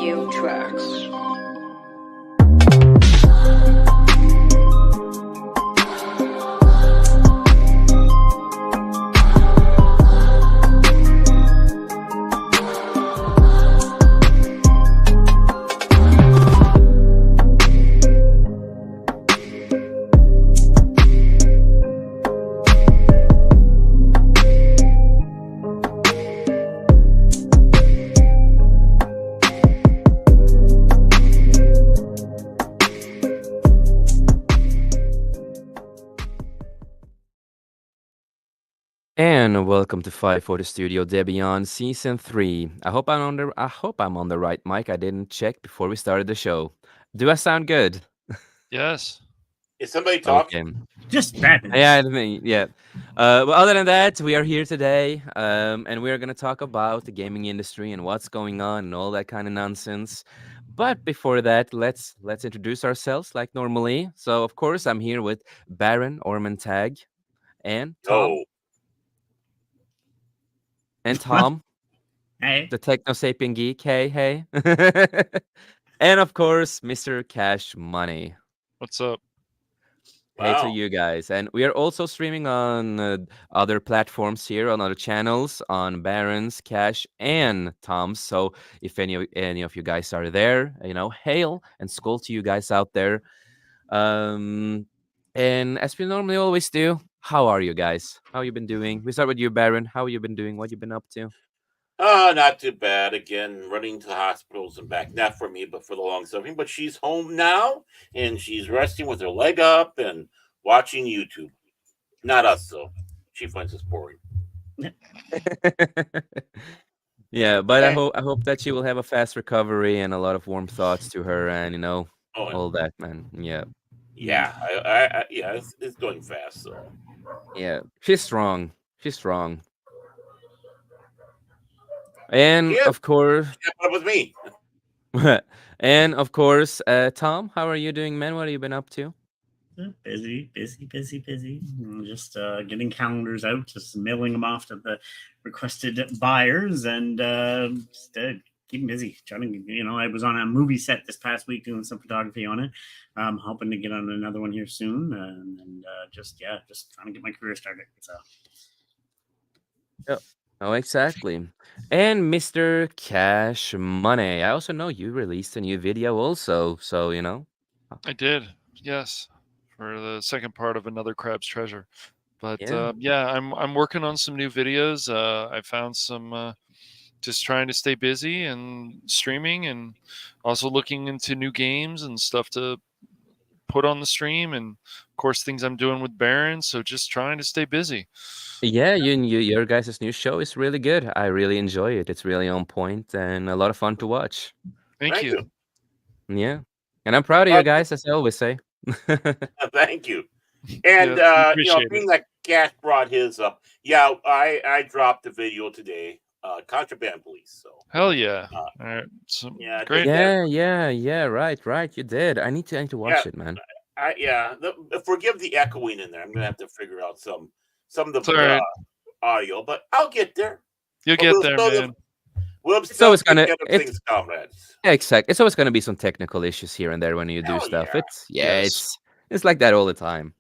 audio tracks. And welcome to 540 Studio Debian Season 3. I hope I'm on the right mic. I didn't check before we started the show. Do I sound good? Yes. Is somebody Okay. talking? Just fabulous. Yeah, I mean, yeah. Well, other than that, we are here today, and we are going to talk about the gaming industry and what's going on and all that kind of nonsense. But before that, let's introduce ourselves like normally. So, of course, I'm here with Baron Ormantag and Tom No. and Tom. Hey, The Techno Sapien Geek. Hey, hey. And of course, Mr. Cash Money. What's up? Hey to Wow. you guys. And we are also streaming on other platforms here, on other channels, on Baron's, Cash, and Tom's. So if any of you guys are there, hail and skull to you guys out there. And as we normally always do, how are you guys? How you been doing? We start with you, Baron. How you been doing? What you been up to? Not too bad. Again, running to hospitals and back. Not for me, but for the long suffering. But she's home now, and she's resting with her leg up and watching YouTube. Not us, though. She finds us boring. Yeah, but I Okay. hope that she will have a fast recovery and a lot of warm thoughts to her, and Oh, all that, man. Yeah, yeah. Yeah, it's going fast. So yeah. She's strong. She's strong. And yeah, of course, kept up with me. and of course, Tom, how are you doing, man? What have you been up to? busy. Just getting calendars out, just mailing them off to the requested buyers, and just keeping busy. Trying to, I was on a movie set this past week doing some photography on it. I'm hoping to get on another one here soon, and just trying to get my career started. So. Yep. Oh, exactly. And Mr. Cash Money. I also know you released a new video also, so I did. Yes. For the second part of Another Crab's Treasure. But Yeah. I'm working on some new videos. I found some just trying to stay busy and streaming, and also looking into new games and stuff to put on the stream, and of course things I'm doing with Baron. So just trying to stay busy. Yeah, your guys' new show is really good. I really enjoy it. It's really on point and a lot of fun to watch. Thank Thank you. you. Yeah. And I'm proud of you guys, as I always say. Thank you. And Yes, appreciate being it. that Cash brought his up, yeah, I dropped the video today. Contraband police. So Hell yeah. uh, All right. So yeah, I great. did that. Yeah, right. You did. I need to Yeah, watch it, man. forgive the echoing in there. I'm gonna have to figure out some of It's all the right. audio, but I'll get there. You'll But get there, man. we'll It's still always take gonna care of it's things, comrades. yeah, exactly. It's always gonna be some technical issues here and there when you do Hell stuff. yeah, Yes. It's like that all the time.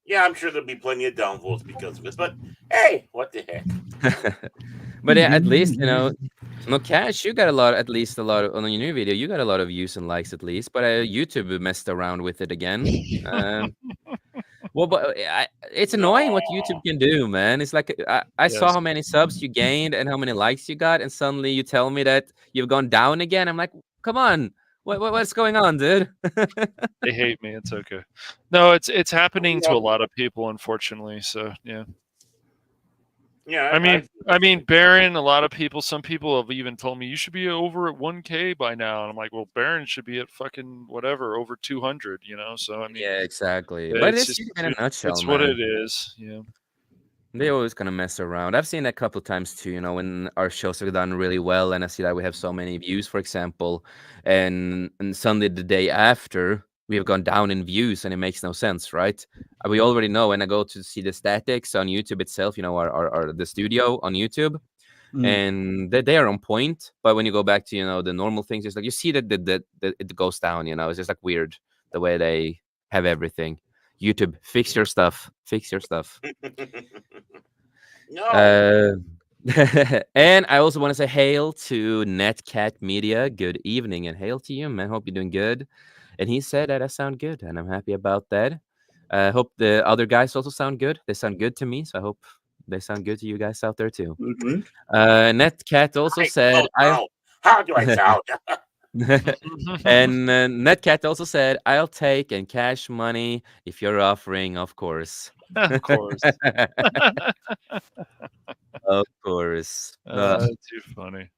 yeah. I'm sure there'll be plenty of downvotes because of this, but hey, what the heck? But yeah, at least no, Cash, you got at least a lot on your new video. You got a lot of views and likes at least. But YouTube messed around with it again. Um, well, but it's annoying what No, YouTube can do, man. It's like I saw Yes. how many subs you gained and how many likes you got, and suddenly you tell me that you've gone down again. I'm like, come on, what's going on, dude? They hate me. It's okay. No, it's happening to yeah, a lot of people, unfortunately. So yeah. yeah. I mean, Baron. A lot of people. Some people have even told me you should be over at 1K by now, and I'm like, well, Baron should be at fucking whatever, over 200. So I mean, Yeah, exactly. But it's it's just in a nutshell, it's what man. it is. Yeah. They always kind of mess around. I've seen that a couple of times too, when our shows have done really well and I see that we have so many views, for example, and suddenly the day after we have gone down in views and it makes no sense, right? We already know when I go to see the statics on YouTube itself, our the studio on YouTube, Mm. and they are on point. But when you go back to the normal things, it's like you see that it goes down. It's just like weird the way they have everything. YouTube, fix your stuff. Fix your stuff. No. Uh, and I also want to say hail to Netcat Media. Good evening, and hail to you, man. Hope you're doing good. And he said that I sound good, and I'm happy about that. I hope the other guys also sound good. They sound good to me, so I hope they sound good to you guys out there too. Woot woot. Netcat also Hi, said hello, Donald. How do I sound? and Netcat also said, "I'll take and cash money if you're offering, of course." Of course. Of course. Too funny.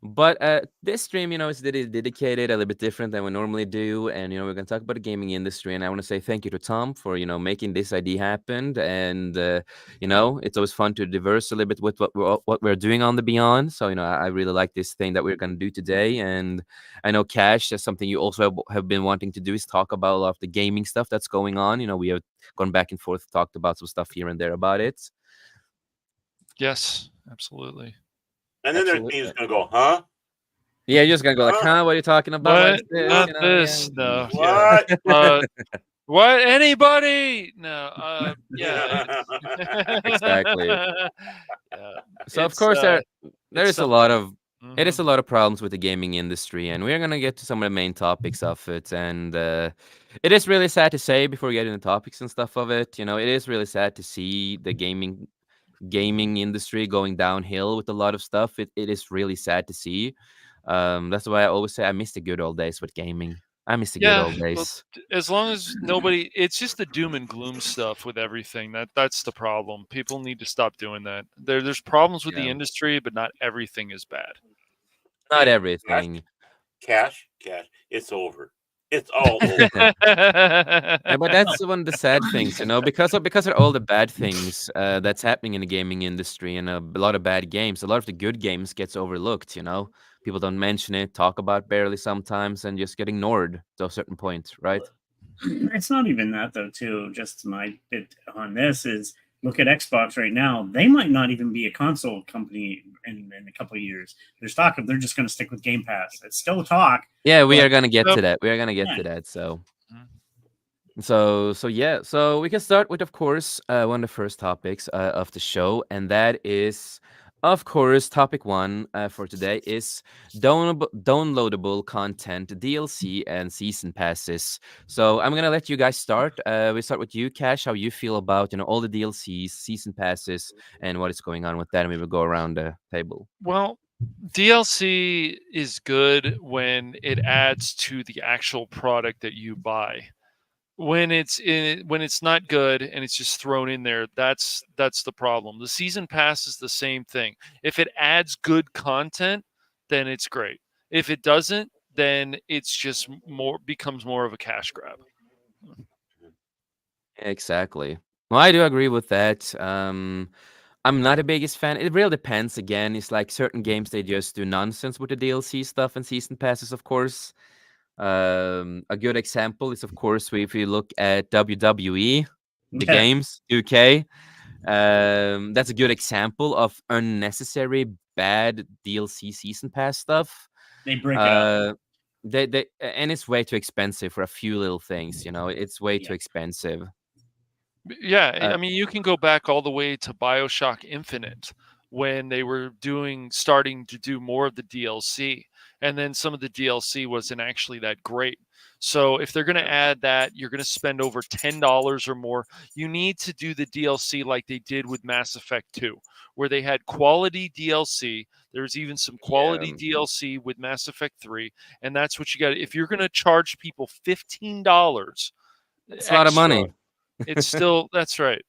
But this stream, is dedicated a little bit different than we normally do, and we're gonna talk about the gaming industry. And I want to say thank you to Tom for making this idea happen. And it's always fun to diverse a little bit with what we're doing on the Beyond. So I really like this thing that we're gonna do today. And I know Cash, that's something you also have been wanting to do, is talk about a lot of the gaming stuff that's going on. We have gone back and forth, talked about some stuff here and there about it. Yes, absolutely. And then there's me Absolutely. who's going to go, huh? Yeah, you're just gonna go like, Huh? huh? What are you talking about? What What? is this? Not Yeah. this. No. What? Yeah. What? Anybody? No. Yeah. Exactly. Yeah. So of It's course there it's is a lot something. of it is Mhm. a lot of problems with the gaming industry, and we're gonna get to some of the main topics of it. And it is really sad to say before we get into topics and stuff of it. It is really sad to see the gaming industry going downhill with a lot of stuff. It is really sad to see. That's why I always say I miss the good old days with gaming. I miss the good Yeah, old well, days. as long as nobody, it's just the doom and gloom stuff with everything. That's the problem. People need to stop doing that. There's problems with the Yeah, industry, but not everything is bad. not Hey, cash, everything. cash. It's over. It's all over. Yeah, but that's one of the sad things, because of all the bad things that's happening in the gaming industry, and a lot of bad games. A lot of the good games gets overlooked. People don't mention it, talk about barely sometimes, and just get ignored to a certain point, right? It's not even that though. Too, just my bit on this is look at Xbox right now. They might not even be a console company in a couple of years. There's talk of they're just going to stick with Game Pass. It's still talk, Yeah, we but are gonna get Yep. to that. We are gonna get yeah, to that. So. Mhm. So yeah, so we can start with, of course, one of the first topics of the show, and that is, of course, topic one for today is downloadable content, DLC, and season passes. So I'm gonna let you guys start. We start with you, Cash. How you feel about all the DLCs, season passes, and what is going on with that, and we will go around the table. Well, DLC is good when it adds to the actual product that you buy. When it's not good and it's just thrown in there, that's the problem. The season pass is the same thing. If it adds good content, then it's great. If it doesn't, then it's just more becomes more of a cash grab. Exactly. Well, I do agree with that. I'm not the biggest fan. It really depends. Again, it's like certain games they just do nonsense with the DLC stuff and season passes, of course. A good example is, of course, if you look at WWE, the yeah, games, 2K. That's a good example of unnecessary bad DLC season pass stuff. they break it up. Uh, and it's way too expensive for a few little things. It's way Yeah, too expensive. Yeah, Uh, I mean, you can go back all the way to BioShock Infinite when they were starting to do more of the DLC, and then some of the DLC wasn't actually that great. So if they're going to add that, you're going to spend over $10 or more. You need to do the DLC like they did with Mass Effect 2, where they had quality DLC. There's even some yeah, quality DLC with Mass Effect 3, and that's what you got. If you're going to charge people $15 it's a lot of extra, money. it's still that's right.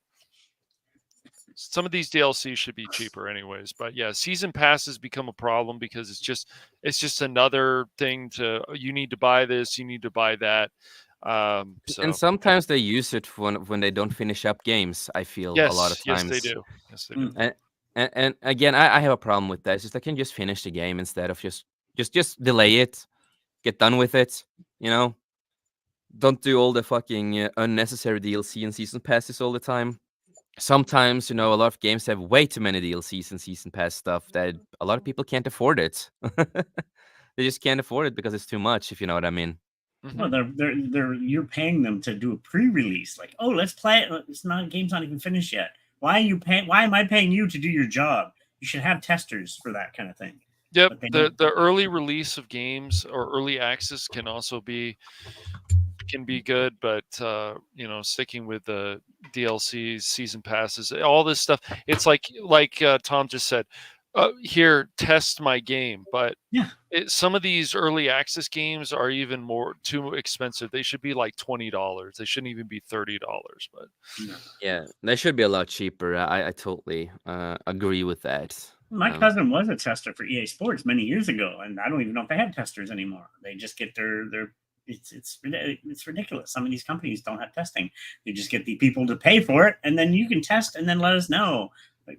Some of these DLC should be cheaper anyways, but yeah, season passes become a problem because it's just another thing to you need to buy this, you need to buy that. And So yeah. sometimes they use it when they don't finish up games. I feel a lot of Yes, they times, do. Yes, they do. mm. and and again, I have a problem with that. It's just I can just finish the game instead of just delay it, get done with it. You know, don't do all the fucking unnecessary DLC and season passes all the time. sometimes, a lot of games have way too many DLCs and season pass stuff that a lot of people can't afford it. They just can't afford it because it's too much, if you know what I mean. Hmm. Well, they're you're paying them to do a pre-release. Like, oh, let's play it. It's not game's not even finished yet. Why are you paying? Why am I paying you to do your job? You should have testers for that kind of thing. Yep, But they the don't. the early release of games or early access can also be good, but sticking with the DLCs, season passes, all this stuff, it's like Tom just said, here, test my game, but Yeah, some of these early access games are even more too expensive. They should be like $20. They shouldn't even be $30. But no. Yeah, they should be a lot cheaper. I totally agree with that. My cousin was a tester for EA Sports many years ago, and I don't even know if they have testers anymore. They just get their it's ridiculous. Some of these companies don't have testing. They just get the people to pay for it, and then you can test and then let us know. Like,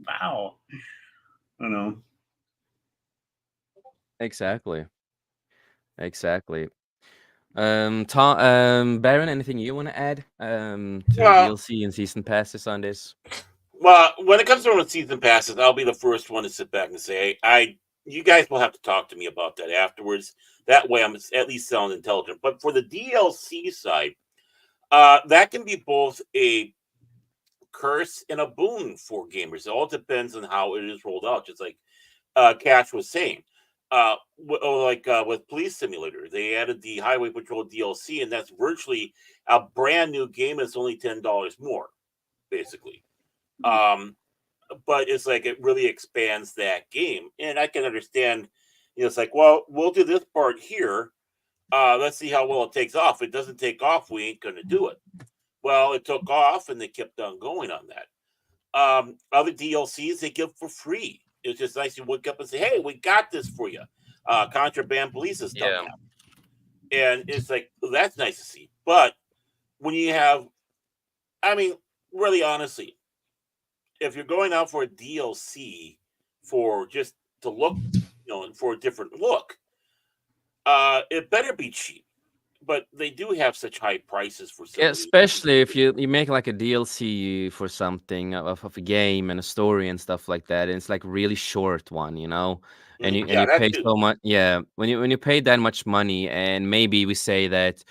wow, I don't know. Exactly. Exactly. Tom, Baron, anything you want to add to Well, DLC and season passes on this? well, when it comes to season passes, I'll be the first one to sit back and say, you guys will have to talk to me about that afterwards. That way, I'm at least sound intelligent. But for the DLC side, that can be both a curse and a boon for gamers. It all depends on how it is rolled out. Just like Cash was saying, with Police Simulator, they added the Highway Patrol DLC, and that's virtually a brand new game. That's only $10 more, basically. Um, but it's like it really expands that game, and I can understand. It's like, well, we'll do this part here. Let's see how well it takes off. If it doesn't take off, we ain't gonna do it. Well, it took off, and they kept on going on that. Other DLCs they give for free. It's just nice to wake up and say, "Hey, we got this for you." Contraband Police has done Yeah. that, and it's like that's nice to see. But when you have, I mean, really honestly, if you're going out for a DLC for just to look, for a different look, it better be cheap. But they do have such high prices for some Yeah, of these. especially if you make like a DLC for something of a game and a story and stuff like that, and it's like really short one, and you and Yeah, you that pay too. so much. Yeah, when you pay that much money, and maybe we say that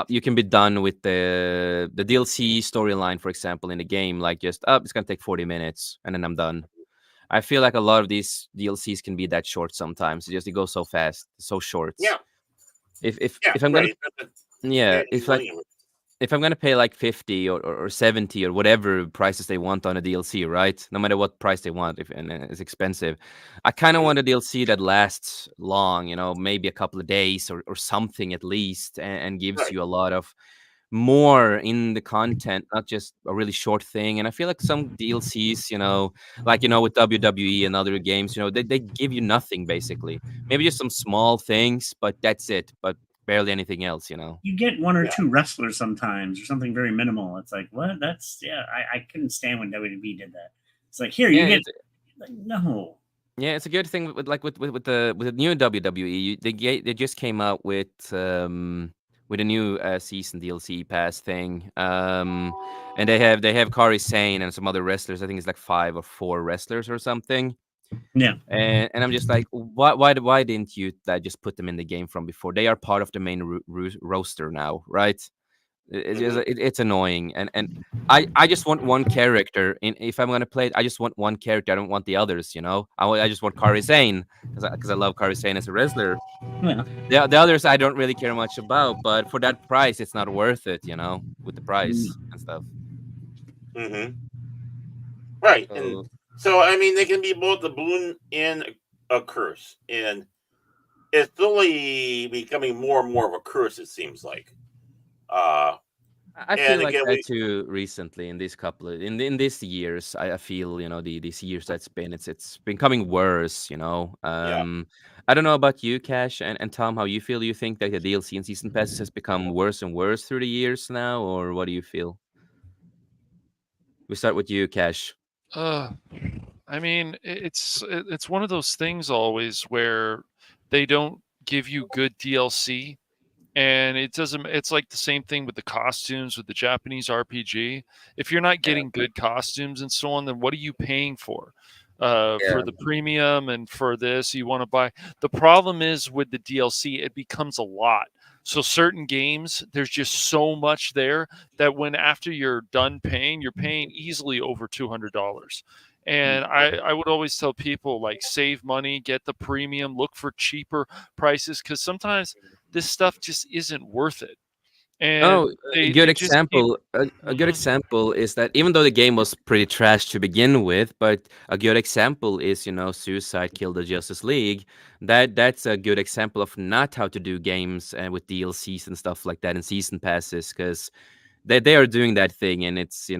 you can be done with the DLC storyline, for example, in the game, like just it's gonna take 40 minutes and then I'm done. I feel like a lot of these DLCs can be that short sometimes. It goes so fast, so short. Yeah, If if yeah, if I'm gonna right. yeah, Getting if like money. if I'm gonna pay like 50 or 70 or whatever prices they want on a DLC, right? No matter what price they want, if and it's expensive, I kind of Mhm. want a DLC that lasts long, maybe a couple of days or something at least, and gives Right. you a lot of more in the content, not just a really short thing. And I feel like some DLCs, like with WWE and other games, they give you nothing basically. Maybe just some small things, but that's it. But barely anything else. You get one or Yeah. two wrestlers sometimes, or something very minimal. It's like, what? That's yeah. I couldn't stand when WWE did that. It's like, here you Yeah, get like, no. yeah, it's a good thing with the new WWE. They just came out with a new season DLC pass thing. And they have Kari Sane and some other wrestlers. I think it's like 5 or 4 wrestlers or something. Yeah, And I'm just like, why didn't you just put them in the game from before? They are part of the main roster now, right? Hmm. It's annoying, and I just want one character. If I'm gonna play it, I just want one character. I don't want the others. I just want Kari Sane because I love Kari Sane as a wrestler. yeah. The others I don't really care much about, but for that price, it's not worth it. With the No. price and stuff. Hmm. Right. And So so, I mean, they can be both a boon and a curse. And it's slowly becoming more and more of a curse, it seems like. Uh, I feel and like again, that too recently in this couple of in these years. I feel these years that's been it's becoming worse. yeah. I don't know about you, Cash and Tom. How you feel? Do you think that the DLC and season passes has become worse and worse through the years now, or what do you feel? We start with you, Cash. uh, I mean, it's one of those things always where they don't give you good DLC And it doesn't. It's like the same thing with the costumes with the Japanese RPG. If you're not Yeah. getting good costumes and so on, then what are you paying Yeah. for the premium and for this you want to buy? The problem is with the DLC, it becomes a lot. So certain games, there's just so much there that when after you're done paying, you're paying easily over $200. And I would always tell people, like, save money, get the premium, look for cheaper prices, because sometimes this stuff just isn't worth it. Oh, And a they good they just keep. example. A good Mhm. example is that even though the game was pretty trash to begin with, but a good example is Suicide Kill the Justice League. That's a good example of not how to do games with DLCs and stuff like that and season passes because they are doing that thing and it's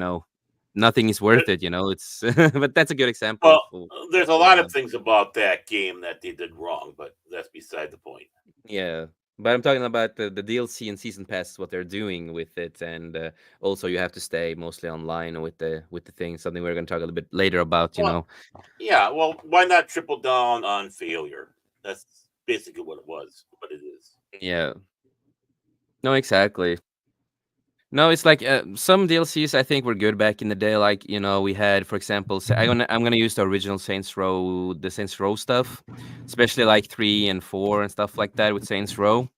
nothing is worth it. It's but that's a good example of Well, what's there's a going lot of on. things about that game that they did wrong, but that's beside the point. Yeah, but I'm talking about the DLC and season pass, what they're doing with it, and also you have to stay mostly online with the thing. Something we're going to talk a little bit later about. Well, yeah. Well, why not triple down on failure? That's basically what it was. What it is. Yeah, no, exactly. No, it's like some DLCs I think were good back in the day. Like we had, for example, I'm gonna use the original the Saints Row stuff, especially like 3 and 4 and stuff like that with Saints Row.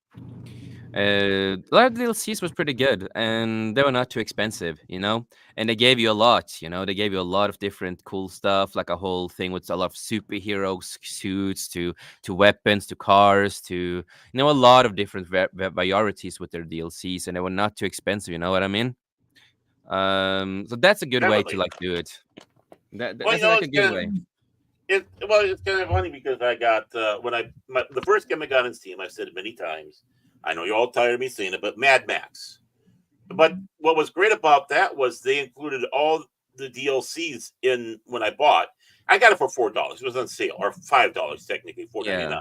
A lot of the DLCs was pretty good, and they were not too expensive. And they gave you a lot. They gave you a lot of different cool stuff, like a whole thing with a lot of superhero suits to weapons to cars to a lot of different varieties with their DLCs, and they were not too expensive. You know what I mean? So that's a good way to Definitely. like do it. Well, That's like a it's good kind of way. it's kind of funny because I got when the first game I got on Steam. I've said it many times. I know you're all tired of me saying it, but Mad Max. But what was great about that was they included all the DLCs in when I bought. I got it for $4. It was on sale, or $5 technically, 4.99.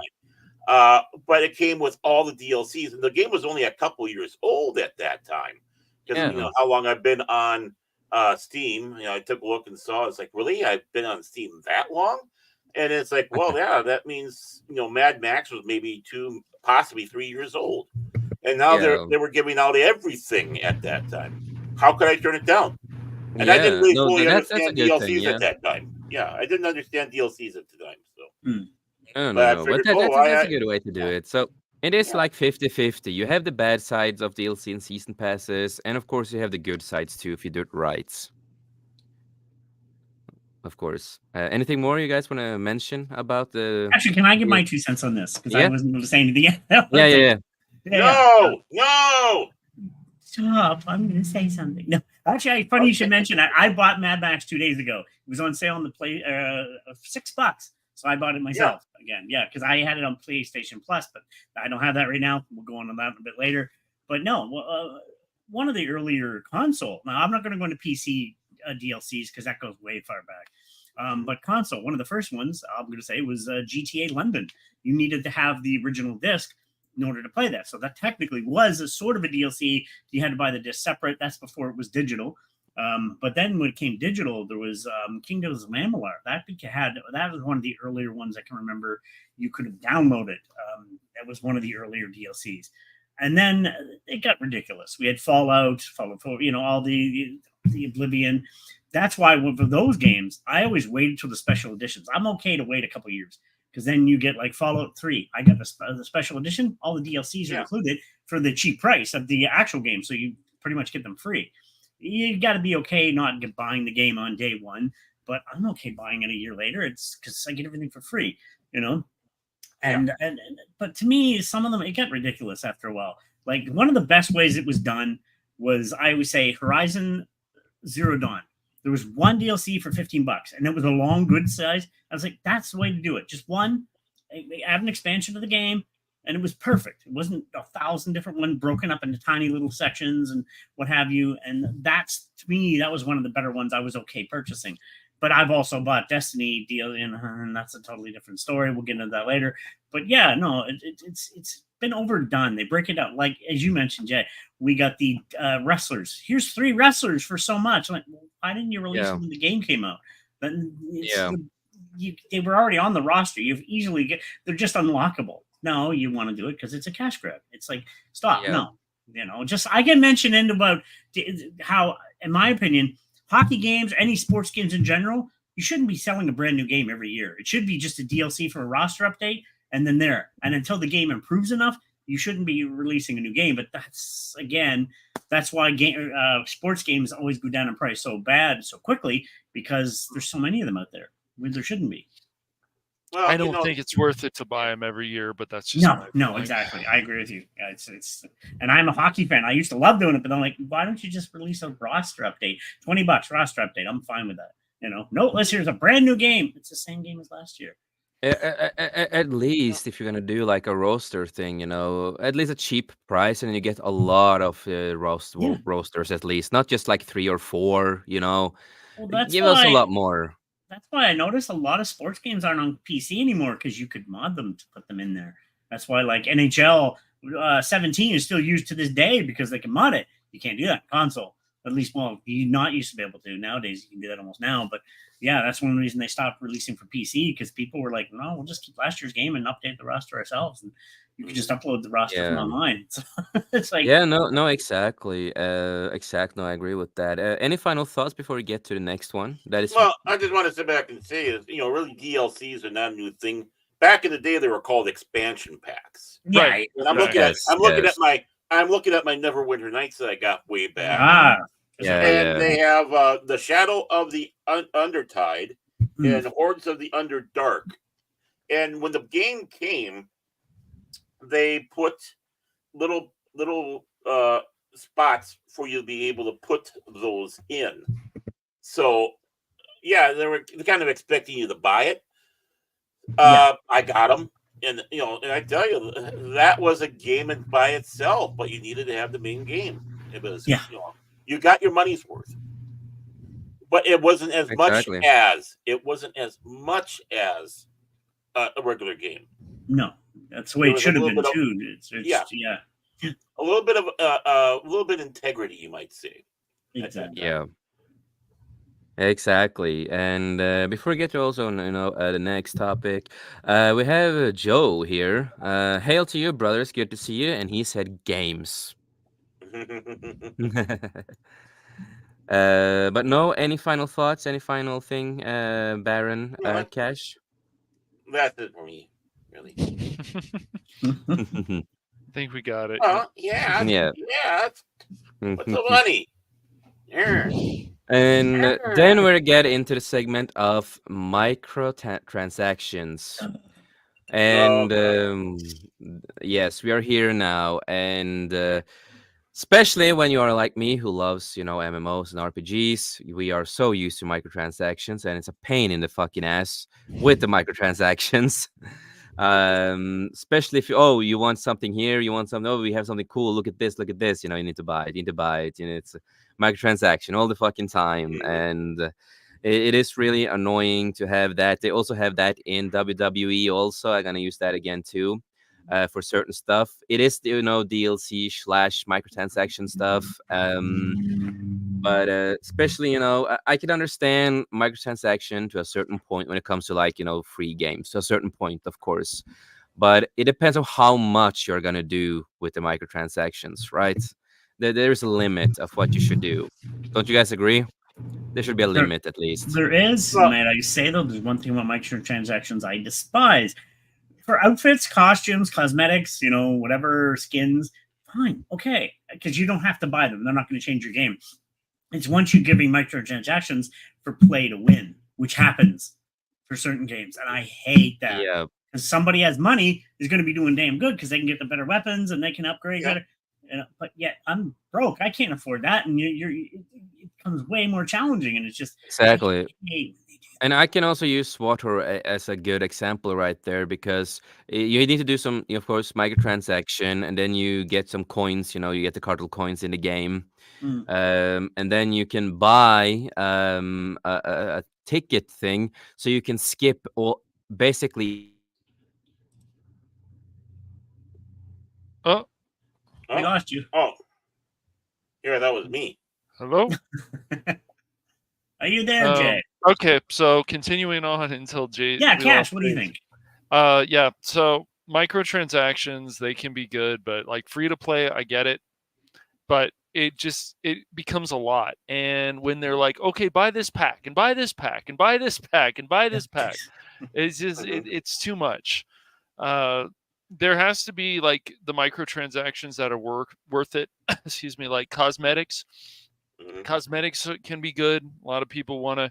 Yeah, But it came with all the DLCs, and the game was only a couple years old at that time. Because yeah, how long I've been on Steam. I took a look and saw it's like, really, I've been on Steam that long, and it's like, well, yeah, that means Mad Max was maybe 2, possibly 3 years old, and now yeah, they were giving out everything at that time. How could I turn it down? And I didn't yeah. really No, fully that's a understand good thing. DLCs at Yeah. that time. Yeah, I didn't understand DLCs at the time. So, Hmm. No, no, but I no. But figured, oh, that's a good way to do yeah, it. So it is yeah, like 50-50. You have the bad sides of DLC and season passes, and of course you have the good sides too if you do it right. Of course. Anything more you guys want to mention about the Actually, can I give deal? my 2 cents on this? Because I Yeah, wasn't going to say anything. yeah, yeah, yeah. Yeah. no, no. Stop. I'm going to say something. No, actually, funny you should Okay. mention that. I bought Mad Max 2 days ago. It was on sale on the play $6. So I bought it Yeah, myself again. Yeah, because I had it on PlayStation Plus, but I don't have that right now. We'll go on that a bit later. But no, one of the earlier console. Now I'm not going to go into PC DLCs because that goes way far back. But console, one of the first ones I'm going to say was GTA London. You needed to have the original disc in order to play that. So that technically was a sort of a DLC. You had to buy the disc separate. That's before it was digital. But then when it came digital, there was Kingdoms of Amalur. That was one of the earlier ones I can remember. You could have downloaded. That was one of the earlier DLCs. And then it got ridiculous. We had Fallout, Fallout 4, all the Oblivion. That's why for those games, I always waited till the special editions. I'm okay to wait a couple years because then you get like Fallout 3. I got the special edition. All the DLCs are yeah, included for the cheap price of the actual game. So you pretty much get them free. You got to be okay not buying the game on day one, but I'm okay buying it a year later. It's because I get everything for free, you know. yeah. And but to me, some of them it got ridiculous after a while. Like one of the best ways it was done was I would say Horizon Zero Dawn. There was one DLC for $15, and it was a long, good size. I was like, that's the way to do it. Just one. They add an expansion to the game, and it was perfect. It wasn't 1,000 different ones broken up into tiny little sections and what have you. And that's to me, that was one of the better ones I was okay purchasing. But I've also bought Destiny deal, and that's a totally different story. We'll get into that later. But yeah, no, it's been overdone. They break it out like as you mentioned, Jay. We got the wrestlers. Here's 3 wrestlers for so much. I'm like, well, why didn't you release Yeah, them when the game came out? Then it's yeah. they were already on the roster. You've easily get they're just unlockable. No, you want to do it because it's a cash grab. It's like stop. Yeah. No, just I get mentioned into about how, in my opinion, hockey games, any sports games in general, you shouldn't be selling a brand new game every year. It should be just a DLC for a roster update, and then there. And until the game improves enough, you shouldn't be releasing a new game. But that's why sports games always go down in price so bad so quickly because there's so many of them out there where there shouldn't be. Well, I don't think it's worth it to buy them every year, but that's just no, exactly. I agree with you. It's and I'm a hockey fan. I used to love doing it, but I'm like, why don't you just release a roster update? $20 roster update. I'm fine with that. No, here's a brand new game. It's the same game as last year. At least if you're gonna do like a roster thing, at least a cheap price, and you get a lot of rosters at least, not just like 3 or 4. Well, Give us a lot more. That's why I noticed a lot of sports games aren't on PC anymore because you could mod them to put them in there. That's why like NHL 17 is still used to this day because they can mod it. You can't do that in console. At least, well, you not used to be able to. Nowadays, you can do that almost now. But yeah, that's one reason they stopped releasing for PC because people were like, no, we'll just keep last year's game and update the roster ourselves. And you can just upload the roster from online. So it's like, yeah, no, exactly. No, I agree with that. Any final thoughts before we get to the next one? That is, well, I just want to sit back and say is, really DLCs are not a new thing. Back in the day, they were called expansion packs. yeah, Right. And I'm looking at my Neverwinter Nights that I got way back. And they have the Shadow of the Undertide and Hordes of the Underdark. And when the game came, they put little spots for you to be able to put those in. So, yeah, they were kind of expecting you to buy it. I got them. And and I tell you, that was a game by itself, but you needed to have the main game. It was, you got your money's worth, but it wasn't as much as a regular game. No, that's the way it should have been too. A little bit of integrity, you might say. Exactly. Yeah. Exactly. And before we get to also, the next topic, we have Joe here. Hail to you, brothers. Good to see you. And he said games. But no, any final thoughts? Any final thing, Baron, Cash? That's it for me, really. I think we got it. Yeah. Yeah. What's so funny? Yeah. And then we'll get into the segment of microtransactions. And yes, we are here now. And especially when you are like me, who loves, MMOs and RPGs, we are so used to microtransactions, and it's a pain in the fucking ass with the microtransactions. Especially if you want something here, you want something, we have something cool, look at this, you need to buy it, it's a microtransaction all the fucking time. And it is really annoying to have that. They also have that in WWE also. I'm gonna use that again too, for certain stuff. It is DLC / microtransaction stuff. But especially, I can understand microtransaction to a certain point when it comes to free games, to a certain point, of course. But it depends on how much you're going to do with the microtransactions, right? There's a limit of what you should do. Don't you guys agree? There should be a limit at least. There is. Might I say, though, there's one thing about microtransactions I despise. For outfits, costumes, cosmetics, whatever, skins, fine, okay, because you don't have to buy them. They're not going to change your game. It's once you're giving microtransactions for play to win, which happens for certain games, and I hate that. Yeah. Because somebody has money is going to be doing damn good because they can get the better weapons and they can upgrade better. But yet I'm broke. I can't afford that, and it becomes way more challenging. And it's just exactly. And I can also use SWATer as a good example right there, because you need to do some, of course, microtransaction, and then you get some coins. You get the cardinal coins in the game, and then you can buy a ticket thing, so you can skip all basically. We lost you. Oh, yeah, that was me. Hello. Are you there, Jay? Okay, so continuing on until Yeah, we lost Cash, what do you Jace. think? Yeah. So microtransactions, they can be good, but like free to play, I get it, but it becomes a lot. And when they're like, okay, buy this pack and buy this pack and buy this pack and buy this pack, it's just it's too much. Uh, there has to be like the microtransactions that are worth it. Excuse me, like cosmetics. Mhm. Cosmetics can be good. A lot of people want to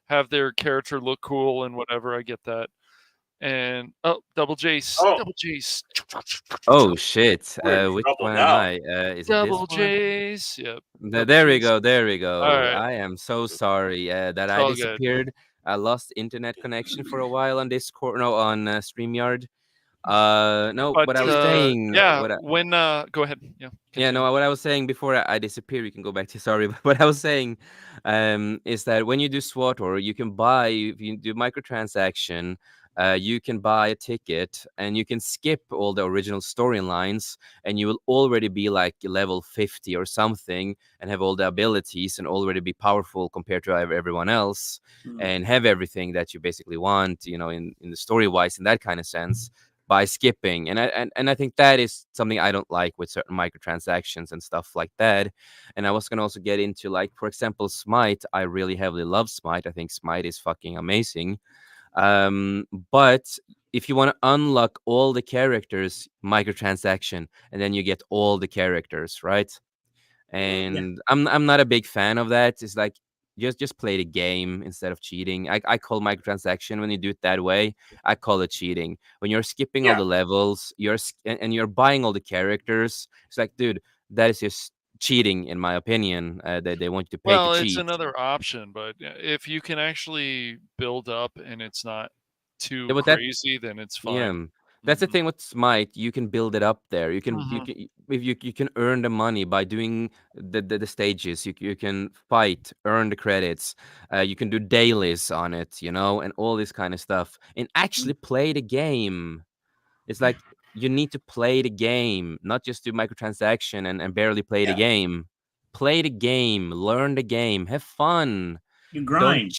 have their character look cool and whatever. I get that. And oh, Oh, double Jace, Oh shit! we're in Which trouble one am now. I? Is it this double one? Jace. Yep, double There we Jace. go. There we All go. right, I am so sorry that it's I all good. disappeared. I lost internet connection for a while on Discord. No, on StreamYard. No, But what I was saying. yeah, when go ahead. Yeah, Yeah, continue. no, what I was saying before I disappear, you can go back to sorry, but what I was saying is that when you do SWAT or you can buy, if you do microtransaction, you can buy a ticket and you can skip all the original storylines and you will already be like level 50 or something and have all the abilities and already be powerful compared to everyone else and have everything that you basically want, in the story wise, in that kind of sense by skipping. And I think that is something I don't like with certain microtransactions and stuff like that. And I was gonna also get into, like, for example, Smite. I really heavily love Smite. I think Smite is fucking amazing. But if you want to unlock all the characters, microtransaction, and then you get all the characters, right? Mhm. Yeah. And I'm not a big fan of that. It's like just play the game instead of cheating. I call microtransaction when you do it that way. I call it cheating. When you're skipping all Yeah. the levels, and you're buying all the characters. It's like, dude, that is just cheating, in my opinion. They want you to pay to Well, it's cheat. another option, but if you can actually build up and it's not too Yeah, but that crazy, then it's Yeah, fine. that's the Hmm. thing with Smite. You can build it up there. Hmm. If you can earn the money by doing the stages. You can fight, earn the credits. You can do dailies on it, and all this kind of stuff, and actually play the game. It's like you need to play the game, not just do microtransaction and barely play the Yeah. game. Play the game, learn the game, have fun. You Don't grind.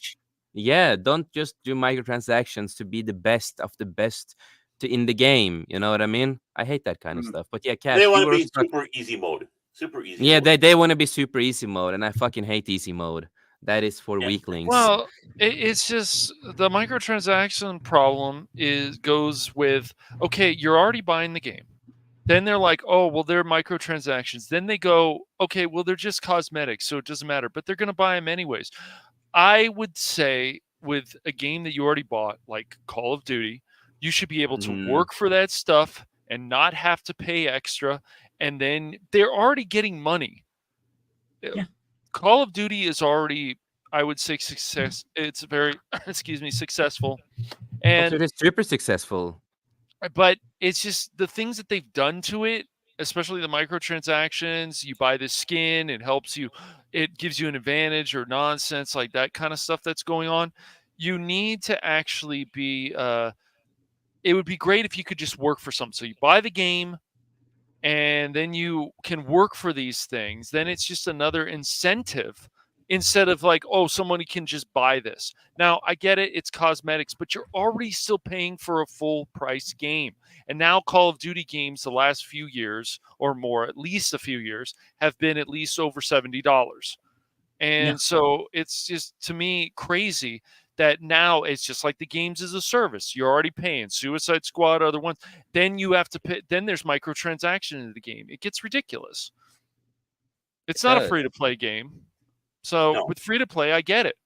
Yeah, don't just do microtransactions to be the best of the best in the game. You know what I mean? I hate that kind of Mm. stuff. But yeah, They Cash, you want to were be super easy mode. Super easy yeah, mode. they want to be super easy mode, and I fucking hate easy mode. That is for Yeah. weaklings. Well, it's just the microtransaction problem goes with okay, you're already buying the game. Then they're like, oh, well, they're microtransactions. Then they go, okay, well, they're just cosmetics, so it doesn't matter, but they're going to buy them anyways. I would say with a game that you already bought, like Call of Duty, you should be able to Mhm. work for that stuff and not have to pay extra. And then they're already getting money. Yeah. Call of Duty is already, I would say, success. It's very, excuse me, successful. Also, And it is super successful. but it's just the things that they've done to it, especially the microtransactions. You buy this skin, it helps you, it gives you an advantage or nonsense like that kind of stuff that's going on. You need to actually be. It would be great if you could just work for something. So you buy the game, and then you can work for these things. Then it's just another incentive instead of like, oh, somebody can just buy this. Now, I get it, it's cosmetics, but you're already still paying for a full price game. And now Call of Duty games the last few years or more, at least a few years, have been at least over $70. Yeah. And so it's just to me crazy that now it's just like the games as a service. You're already paying Suicide Squad, other ones. Then you have to pay. Then there's microtransaction in the game. It gets ridiculous. It It's not a does. free to play game. So No. with free to play, I get it,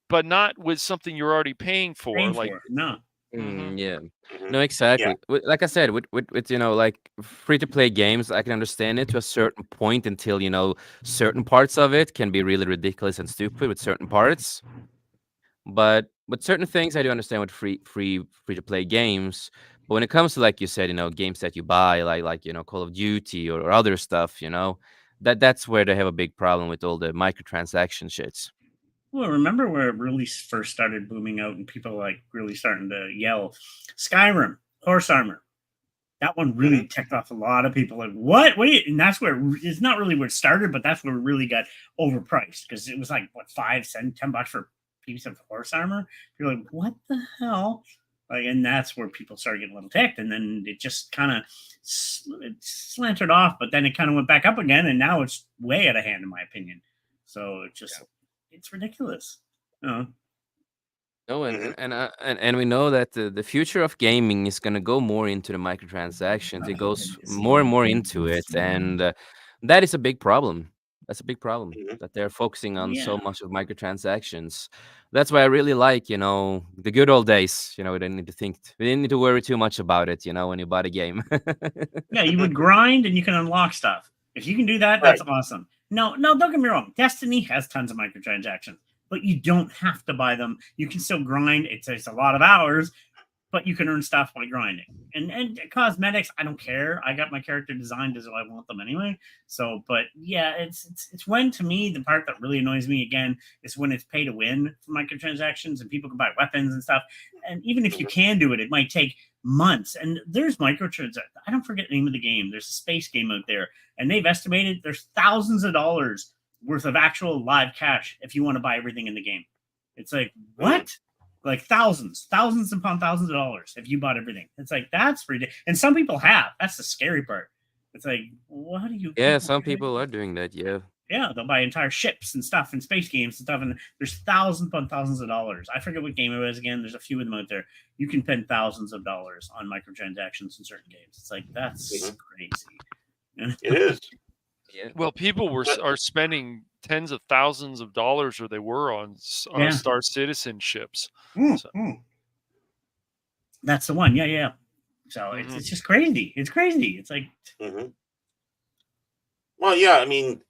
but not with something you're already paying for. Paying Like, for it. No. Yeah. Mhm. No, Yeah. exactly. Like I said, with like free to play games, I can understand it to a certain point until certain parts of it can be really ridiculous and stupid with certain parts. But with certain things, I do understand with free to play games. But when it comes to, like you said, games that you buy, like Call of Duty or other stuff, that's where they have a big problem with all the microtransaction shits. Well, remember where it really first started booming out and people like really starting to yell, Skyrim, horse armor. That one Mhm. really ticked off a lot of people. Like, what? What? And that's where it's not really where it started, but that's where it really got overpriced because it was like what $5, $10 for piece of horse armor. You're like, what the hell? Like, and that's where people started getting a little ticked, and then it just kind of slanted off, but then it kind of went back up again, and now it's way out of hand, in my opinion. So it's ridiculous. No, Mhm. and we know that the future of gaming is gonna go more into the microtransactions. It goes more and more into it, and that is a big problem. That's a big problem Mhm. that they're focusing on Yeah. so much of microtransactions. That's why I really like, the good old days. We didn't need to we didn't need to worry too much about it. When you bought a game. Yeah, you would grind and you can unlock stuff. If you can do that, that's Right. awesome. No, don't get me wrong. Destiny has tons of microtransactions, but you don't have to buy them. You can still grind. It takes a lot of hours, but you can earn stuff by grinding. And cosmetics, I don't care. I got my character designed as I want them anyway. So, but yeah, it's when, to me, the part that really annoys me again is when it's pay to win for microtransactions and people can buy weapons and stuff. And even if you Mhm. can do it, it might take months. And there's microtransactions. I don't forget the name of the game. There's a space game out there, and they've estimated there's thousands of dollars worth of actual live cash if you want to buy everything in the game. It's like, Mm. what? Like thousands upon thousands of dollars if you bought everything. It's like, that's ridiculous. And some people have. That's the scary part. It's like, what do you Yeah, people? some people are doing that. Yeah. Yeah, they'll buy entire ships and stuff and space games and stuff, and there's thousands upon thousands of dollars. I forget what game it was again. There's a few of them out there. You can spend thousands of dollars on microtransactions in certain games. It's like, that's Mhm. crazy. It is. Yeah. Well, people But are spending tens of thousands of dollars, or they were on Yeah. Star Citizen ships. Mm, So, mm. That's the one. Yeah. So mhm. it's just crazy. It's crazy. It's like, Mhm. Well, yeah. I mean,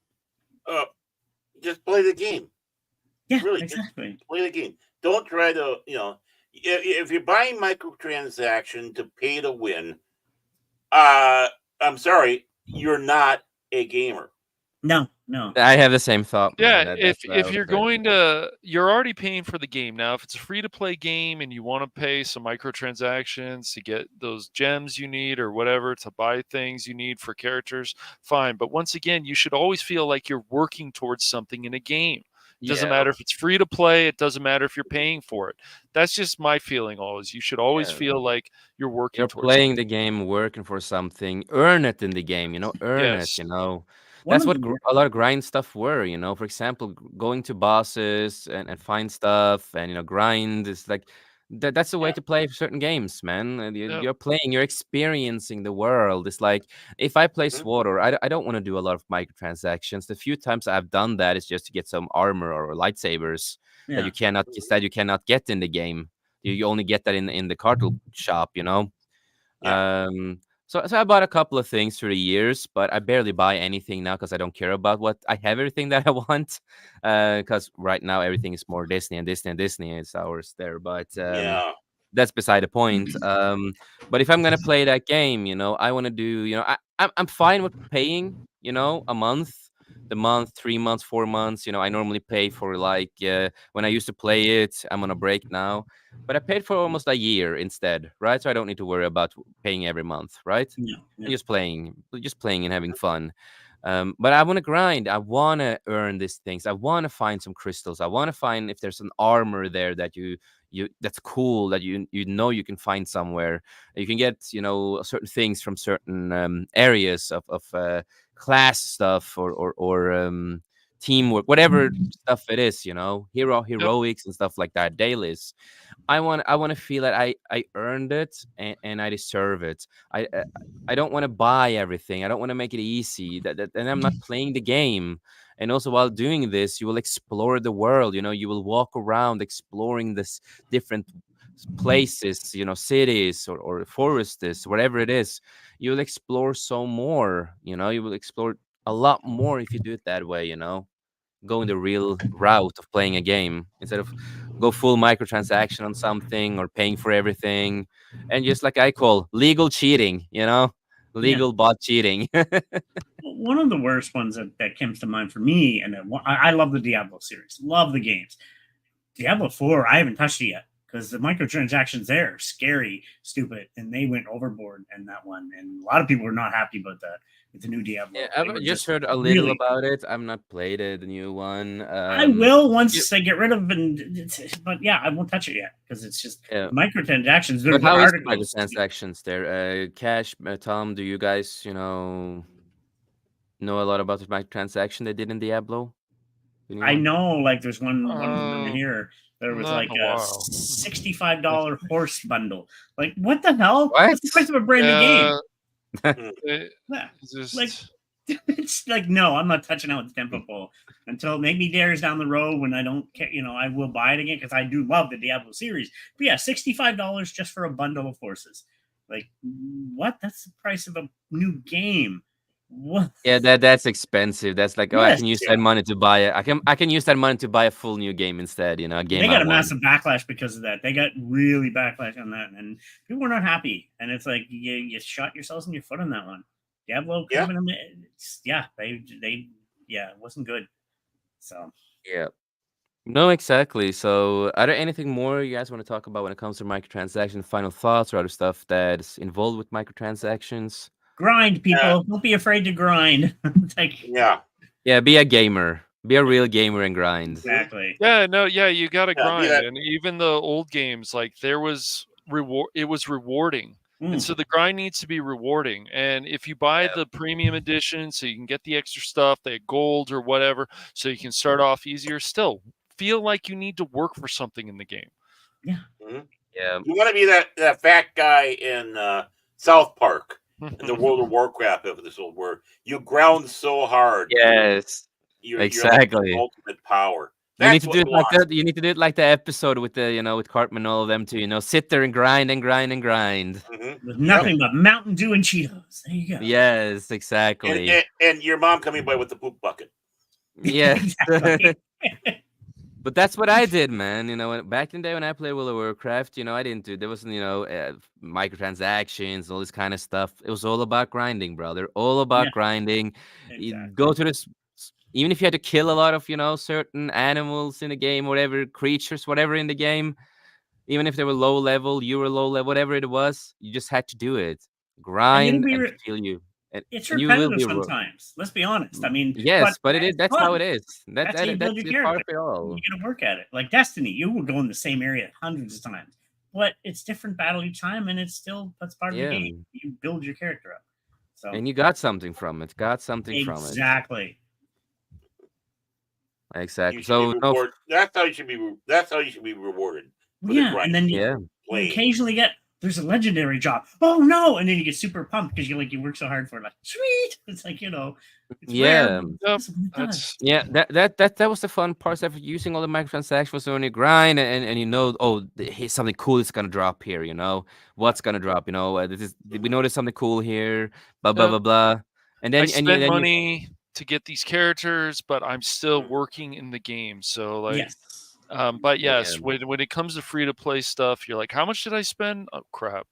uh, just play the game. yeah, Really, just exactly. play the game. Don't try to, if you're buying microtransaction to pay to win, uh, I'm sorry, you're not a gamer. No. I have the same thought, man. Yeah, That's what I if would you're say. going to, you're already paying for the game. Now, if it's a free to play game and you want to pay some microtransactions to get those gems you need or whatever, to buy things you need for characters, fine. But once again, you should always feel like you're working towards something in a game. It doesn't Yeah. matter if it's free to play, it doesn't matter if you're paying for it. That's just my feeling always. You should always Yeah. feel like you're working You're towards playing the something. game, working for something. Earn it in the game, earn it, Yes. One That's of what the a lot of grind stuff were. For example, going to bosses and find stuff and, grind is like that's the way Yeah. to play certain games, man. And Yep. you're playing, you're experiencing the world. It's like if I play Mhm. SWAT, or I don't want to do a lot of microtransactions. The few times I've done that is just to get some armor or lightsabers that yeah. you cannot get in the game. You only get that in the cartel shop. Yeah. So I bought a couple of things through the years, but I barely buy anything now because I don't care about what I have everything that I want. Because right now everything is more Disney and Disney and Disney. It's ours there, but Yeah. that's beside the point. But if I'm gonna play that game, I want to do, I'm fine with paying, a month, the month, 3 months, 4 months. I normally pay for like when I used to play it. I'm on a break now, but I paid for almost a year instead, right? So I don't need to worry about paying every month, right? Yeah. And just playing and having fun. But I want to grind. I want to earn these things. I want to find some crystals. I want to find if there's an armor there that you that's cool that you can find somewhere. You can get certain things from certain areas of class stuff or teamwork, whatever stuff it is. Yep. Heroics and stuff like that. Dailies. I want to feel that I earned it and I deserve it. I don't want to buy everything. I don't want to make it easy. And I'm not playing the game. And also, while doing this, you will explore the world. You will walk around exploring this different places, cities or forests, whatever it is. You will explore so more. You will explore a lot more if you do it that way. Going the real route of playing a game instead of go full microtransaction on something or paying for everything, and just like I call legal cheating, Yeah. legal bot cheating. One of the worst ones that comes to mind for me, and I love the Diablo series, love the games. Diablo 4, I haven't touched it yet because the microtransactions there are scary, stupid, and they went overboard in that one. And a lot of people were not happy about that with the new Yeah, Diablo. They I've were just just heard a little really. about it. I've not played it, the new one. I will Yeah, once they get rid of, but yeah, I won't touch it yet because it's just yeah. microtransactions. But There's how is the articles. microtransactions there? Cash, Tom, do you guys, know a lot about the microtransaction they did in Diablo, the new I one? know, like there's one of them Uh, here. There was not like in a a while. $65 horse bundle. Like, what the hell? What? That's the price of a brand new game. Yeah, Mm. it Yeah. Like, just it's like, no, I'm not touching out with the tempo pole until maybe years down the road when I don't care. I will buy it again because I do love the Diablo series. But yeah, $65 just for a bundle of horses. Like, what? That's the price of a new game. What? Yeah, that's expensive. That's like, oh, I Yes. can use Yeah. that money to buy it. I can use that money to buy a full new game instead, a game They I got a want. massive backlash because of that. They got really backlash on that, and people were not happy. And it's like you shot yourselves in your foot on that one. Diablo could have Yeah. been yeah, they yeah, it wasn't good. So Yeah. No, exactly. So, are there anything more you guys want to talk about when it comes to microtransactions, final thoughts or other stuff that's involved with microtransactions? grind, Uh, people. Don't be afraid to grind. It's like yeah. Yeah, be a gamer. Be a real gamer and grind. Mhm. exactly. yeah, no, yeah, you got to Yeah. Be grind, that. and even the old games, like there was reward. It was rewarding, and Mm, so the grind needs to be rewarding. And if you buy Yeah. the premium edition, so you can get the extra stuff, the gold or whatever, so you can start off easier, still feel like you need to work for something in the game. yeah. Mhm. Yeah. You want to be that fat guy in South Park in the World of Warcraft episode where you ground so hard Yes. you're like the Exactly. ultimate power. You need That's to what do it we like want. that. You need to do it like the episode with the, with Cartman and all of them to, sit there and grind and grind and grind. With Yep. nothing but Mountain Dew and Cheetos. There you go. Yes, And, exactly. and and your mom coming by with the poop bucket. Yes. Exactly. But that's what I did, man. Back in the day when I played World of Warcraft, I didn't do there wasn't, microtransactions, all this kind of stuff. It was all about grinding, brother. All Yeah, about grinding. You go exactly. to this, even if you had to kill a lot of, certain animals in the game, whatever creatures, whatever in the game, even if they were low level, you were low level, whatever it was, you just had to do it. And it'll Grind be until you, it's and you will repetitive be. sometimes. Let's be honest. I mean, but Yes, but it is. it's That's how fun. it is. That, That's how you that build that's your just part of character. it You all. got to work at it. Like Destiny, you will go in the same area hundreds of times, but it's different battle each time, and it's still that's part of the Yeah. game. You build your character up. So And you got something from it. Got something from it. exactly. You Exactly. should be So no. rewarded. That's how you should be. That's how you should be rewarded for the Yeah, and grind. then Yeah. you Playing. occasionally get there's a legendary job. Oh no! And then you get super pumped because you work so hard for it. Like sweet. It's like it's rare, Yeah. but it's Yep, awesome when it does. that's Yeah. That was the fun part of using all the microtransactions was when you grind and here's something cool is gonna drop here. What's gonna drop. This is we know there's something cool here. Blah blah yep. blah blah. And I then spent then you. money to get these characters, but I'm still working in the game. So like, Yes. but Yeah. yes, when it comes to free to play stuff, you're like, how much did I spend? Oh crap!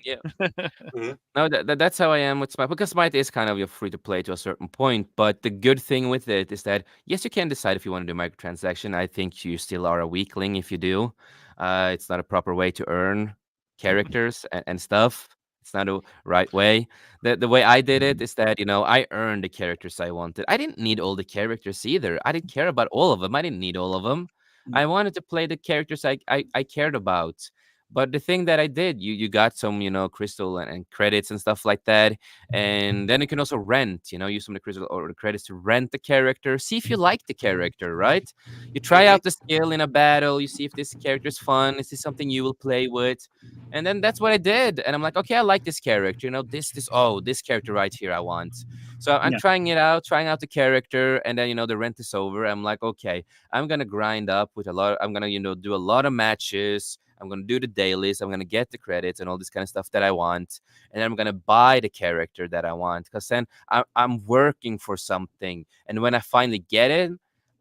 Yeah. Mhm. No, that's how I am with Smite because Smite is kind of your free to play to a certain point. But the good thing with it is that yes, you can decide if you want to do microtransaction. I think you still are a weakling if you do. It's not a proper way to earn characters and stuff. It's not a right way. The way I did it is that I earned the characters I wanted. I didn't need all the characters either. I didn't care about all of them. I didn't need all of them. I No. wanted to play the characters I cared about. But the thing that I did, you got some, crystal and credits and stuff like that. And then you can also rent, use some of the crystal or the credits to rent the character. See if you like the character, right? You try Mhm. out the skill in a battle, you see if this character is fun, is this something you will play with? And then that's what I did. And I'm like, okay, I like this character, this character right here I want. So I'm Yeah. trying it out, trying out the character, and then the rent is over. I'm like, okay, I'm gonna grind up with a lot. I'm gonna do a lot of matches. I'm gonna do the dailies. I'm gonna get the credits and all this kind of stuff that I want, and then I'm gonna buy the character that I want. Because then I'm working for something, and when I finally get it,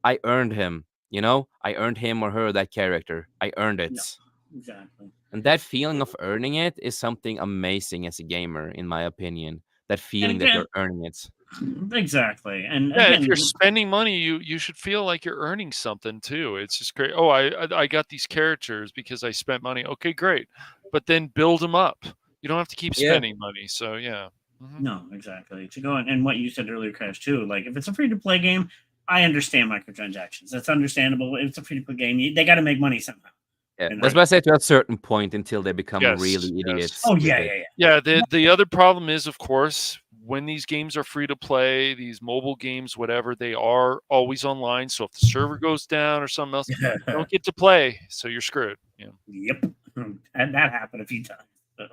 I earned him. I earned him or her that character. I earned No. it, Exactly. and that feeling of earning it is something amazing as a gamer, in my opinion. that feeling that you're earning it. Exactly. And Yeah, if again, you're spending money, you should feel like you're earning something too. It's just great. Oh, I got these characters because I spent money. Okay, great. But then build them up. You don't have to keep Yeah. spending money. So yeah. Mhm. no, exactly. To go on, and what you said earlier, Crash, too. Like, if it's a free to play game, I understand microtransactions. That's understandable. If it's a free to play game, they got to make money somehow. Yeah, And that's what I say, to a certain point until they become Yes, really yes. idiots oh with yeah, it. yeah, yeah. Yeah, the other problem is, of course, when these games are free to play, these mobile games, whatever, they are always online. So if the server goes down or something else, you don't get to play, so you're screwed. Yeah. Yep, and that happened a few times.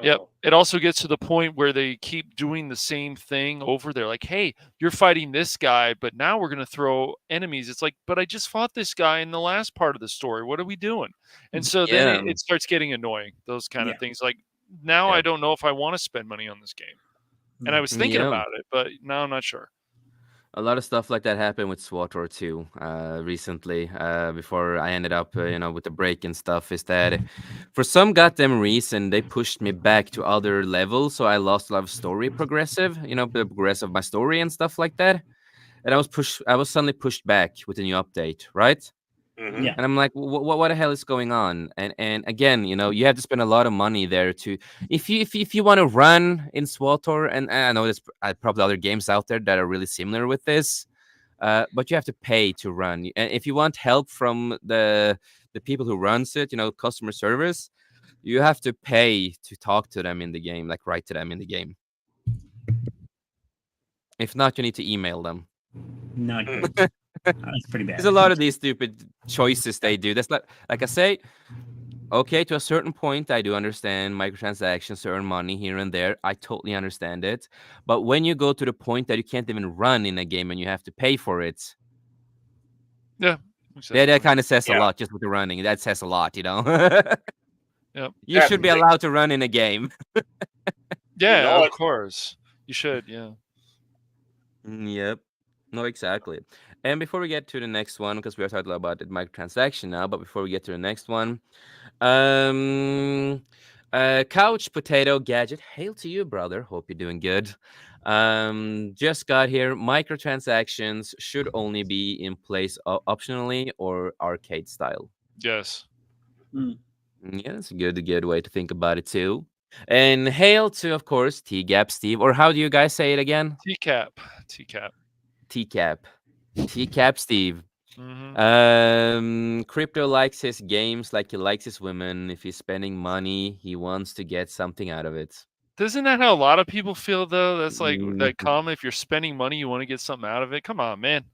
Yep. It also gets to the point where they keep doing the same thing over there. Like, hey, you're fighting this guy, but now we're going to throw enemies. It's like, but I just fought this guy in the last part of the story. What are we doing? And so then Yeah. it starts getting annoying, those kind Yeah. of things. Like, now Yeah. I don't know if I want to spend money on this game. And I was thinking Yeah. about it, but now I'm not sure. A lot of stuff like that happened with SWAT or 2 recently, before I ended up, with the break and stuff, is that for some goddamn reason, they pushed me back to other levels, so I lost a lot of story progressive, the progress of my story and stuff like that. And I was suddenly pushed back with a new update, right? Mm-hmm. Yeah. And I'm like, what the hell is going on? And again, you have to spend a lot of money there to, if you want to run in SWTOR, and I know there's probably other games out there that are really similar with this, but you have to pay to run. And if you want help from the people who runs it, customer service, you have to pay to talk to them in the game, like write to them in the game. If not, you need to email them. No, Mm. that's pretty bad. There's a lot of these stupid choices they do. That's like I say. Okay, to a certain point, I do understand microtransactions to earn money here and there. I totally understand it. But when you go to the point that you can't even run in a game and you have to pay for it, Yeah. that Exactly. kind of says a Yeah. lot just with the running. That says a lot, Yep. You should be Definitely. allowed to run in a game. Yeah, know of it. course. You should, yeah. Yep. No, exactly. And before we get to the next one, because we are talking about the microtransaction now, but before we get to the next one, Couch Potato Gadget, hail to you, brother. Hope you're doing good. Just got here. Microtransactions should only be in place optionally or arcade style. Yes. Yeah, that's a good way to think about it too. And hail to, of course, T-Gap Steve, or how do you guys say it again? TCAP. TCAP. T-Cap. T-Cap Steve. Mm-hmm. Crypto likes his games like he likes his women. If he's spending money, he wants to get something out of it. Isn't that how a lot of people feel, though? That's like that Mhm. common. If you're spending money, you want to get something out of it. Come on, man.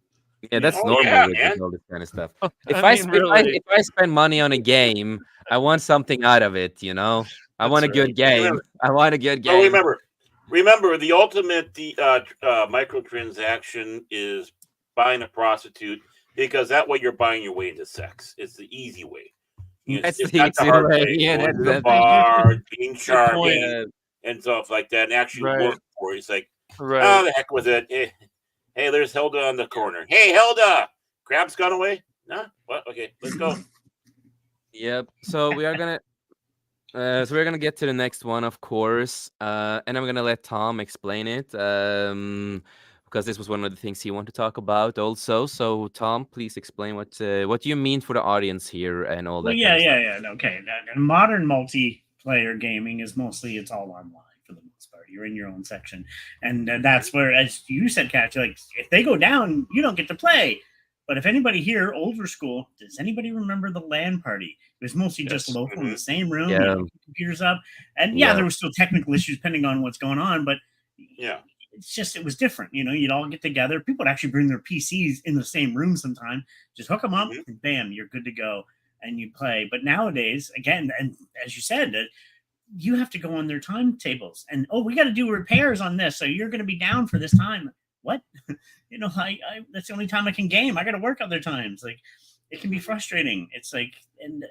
Yeah, that's Oh normal yeah, with man. all this kind of stuff. I If I mean, sp- really. if I spend money on a game, I want something out of it. I want That's a good right. game. Remember, I want a good oh, game. remember, the ultimate microtransaction is buying a prostitute, because that way you're buying your way into sex. It's the easy way. That's It's the not the easy hard way. way. Yeah, Going to that's the the thing. bar, being point. charming, Yeah, and stuff like that, and actually Right. work for it. It's like, Right. oh, the heck with it. Hey, there's Hilda on the corner. Hey, Hilda, Crab's gone away. No, what? Okay, let's go. yep. So we're gonna get to the next one, of course, and I'm gonna let Tom explain it, because this was one of the things he wanted to talk about also. So Tom, please explain what you mean for the audience here and all Well, that kind of stuff. yeah. Okay, modern multiplayer gaming is mostly it's all online for the most part. You're in your own section, and that's where, as you said, Kat, like if they go down, you don't get to play. But if anybody here, older school, does anybody remember the LAN party? It was mostly just Yes. local in Mhm. the same room. Yeah. You hook computers up, and yeah, Yeah. there were still technical issues depending on what's going on, but Yeah. it's just it was different. You'd all get together. People would actually bring their PCs in the same room sometime. Just hook them up, Mhm. and bam, you're good to go, and you play. But nowadays, again, and as you said, you have to go on their timetables, and we got to do repairs on this, so you're going to be down for this time. What? I that's the only time I can game. I got to work other times. Like, it can be frustrating. It's like, and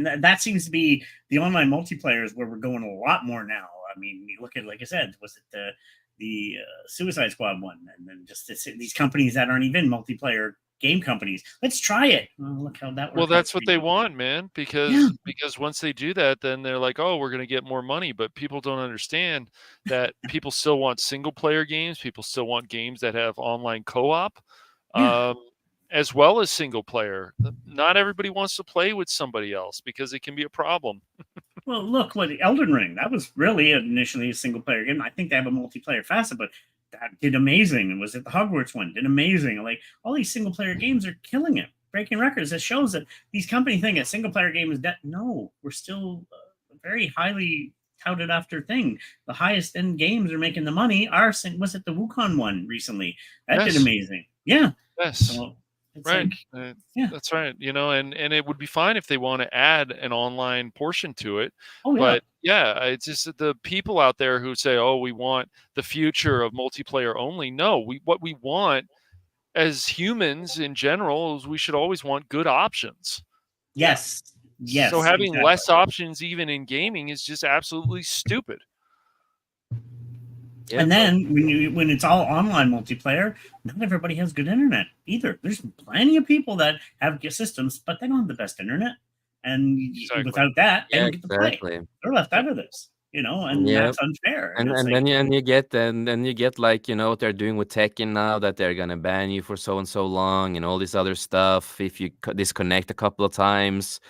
that seems to be the online multiplayers where we're going a lot more now. I mean, you look at, like I said, was it the Suicide Squad one, and then just these companies that aren't even multiplayer game companies. Let's try it. Oh, look how that Well, worked out that's for what they you. want, man, Yeah, because once they do that, then they're like, "Oh, we're going to get more money." But people don't understand that people still want single player games. People still want games that have online co-op, yeah. um, as well as single player. Not everybody wants to play with somebody else because it can be a problem. Well, look, what Elden Ring, that was really initially a single player game. I think they have a multiplayer facet, but that did amazing. And was it the Hogwarts one? Did amazing. Like all these single player games are killing it, breaking records. That shows that these companies think a single player game is dead. No, we're still a very highly touted after thing. The highest end games are making the money. Was it the Wukong one recently? That did Yes, amazing. Yeah. yes. So it's Right. like, yeah. That's right. And it would be fine if they want to add an online portion to it. Oh yeah. But yeah, it's just that the people out there who say, "Oh, we want the future of multiplayer only." No, what we want as humans in general is we should always want good options. Yeah. Yes. So Yes, having exactly. less options even in gaming is just absolutely stupid. Yeah. And then when it's all online multiplayer, not everybody has good internet either. There's plenty of people that have systems, but they don't have the best internet, and Exactly. without that, they Yeah, don't get to play. exactly. They're left Yep. out of this, and Yeah. that's unfair. And And it's and like, then you get like what they're doing with Tekken now, that they're gonna ban you for so and so long and all this other stuff if you disconnect a couple of times.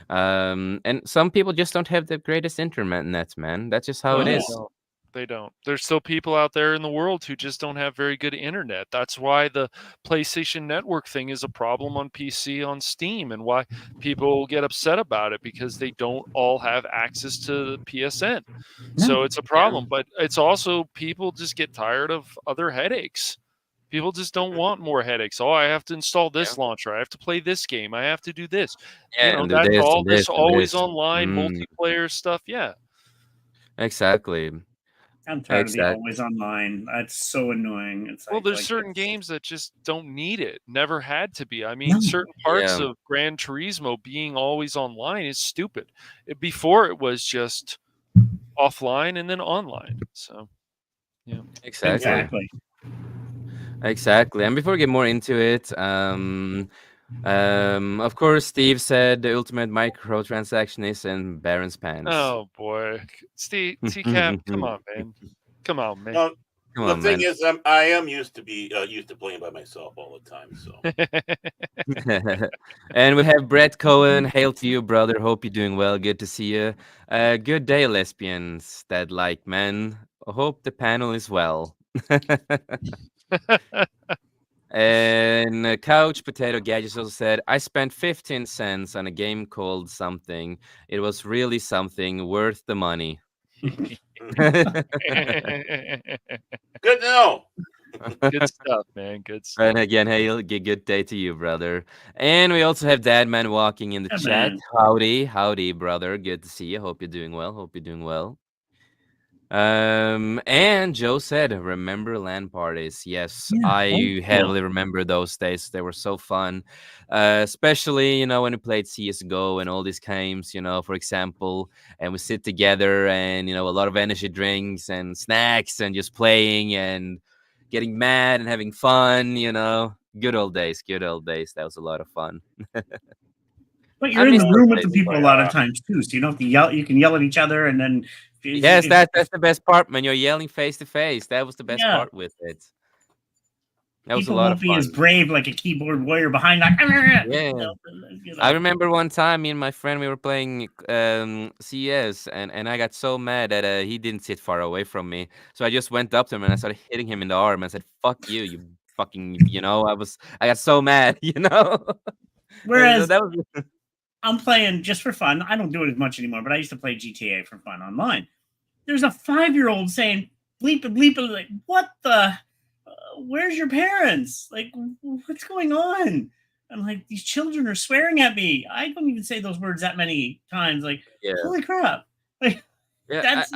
And some people just don't have the greatest internet nets, man. That's just how No, it oh they yeah, is. don't. They don't. There's still people out there in the world who just don't have very good internet. That's why the PlayStation Network thing is a problem on PC on Steam and why people get upset about it because they don't all have access to the PSN. no, So it's a Yeah. problem, but it's also people just get tired of other headaches. People just don't want more headaches. Oh, I have to install Yeah. this launcher. I have to play this game. I have to do this. Yeah, and do That's this all and this this and always this. online Mm, multiplayer stuff. Yeah. exactly. I'm tired of the Exactly. always online. That's so annoying. It's Well, there's like certain it's games that just don't need it. Never had to be. I no, mean, certain parts Yeah. of Gran Turismo being always online is stupid. Before it was just offline and then online. So, yeah. Anyway, Exactly. exactly. Exactly. And before we get more into it, of course, Steve said the ultimate microtransaction is in Baron's pants. oh boy, Steve, TCAP, come on, man, come on, man. No, Come the on, thing man. is, I am used to playing by myself all the time. So And we have Brett Cohen. Hail to you, brother. Hope you're doing well. Good to see you. Good day, lesbians that like men. Hope the panel is well. And Couch Potato Gadgets also said, I spent 15 cents on a game called something. It was really something worth the money. good to know. Good stuff, man. Good stuff. And again, hey, good day to you, brother. And we also have Dadman walking in the Yeah, chat. man. Howdy, howdy, brother. Good to see you. Hope you're doing well. Hope you're doing well. And Joe said, remember LAN parties? Yes, Yeah, old I school. heavily remember those days. They were so fun. Especially, when we played CSGO and all these games, for example, and we sit together and, a lot of energy drinks and snacks and just playing and getting mad and having fun. Good old days, good old days. That was a lot of fun. But I you're in miss the those room with days. the people a lot of times too, so you don't have to yell. You can yell at each other, and then Yes, if that's the best part, man. You're yelling face to face. That was the best yeah, part with it. That was a people lot of won't be as fun. brave like a keyboard warrior behind like Yeah. you I know. remember one time me and my friend we were playing CS and I got so mad that he didn't sit far away from me. So I just went up to him and I started hitting him in the arm and said, "Fuck you, you fucking," I got so mad. And so Whereas that was I'm playing just for fun. I don't do it as much anymore, but I used to play GTA for fun online. There's a 5-year-old saying bleep and bleep and like what the where's your parents? Like what's going on? I'm like these children are swearing at me. I don't even say those words that many times. Like yeah. holy crap! Like Yeah, that's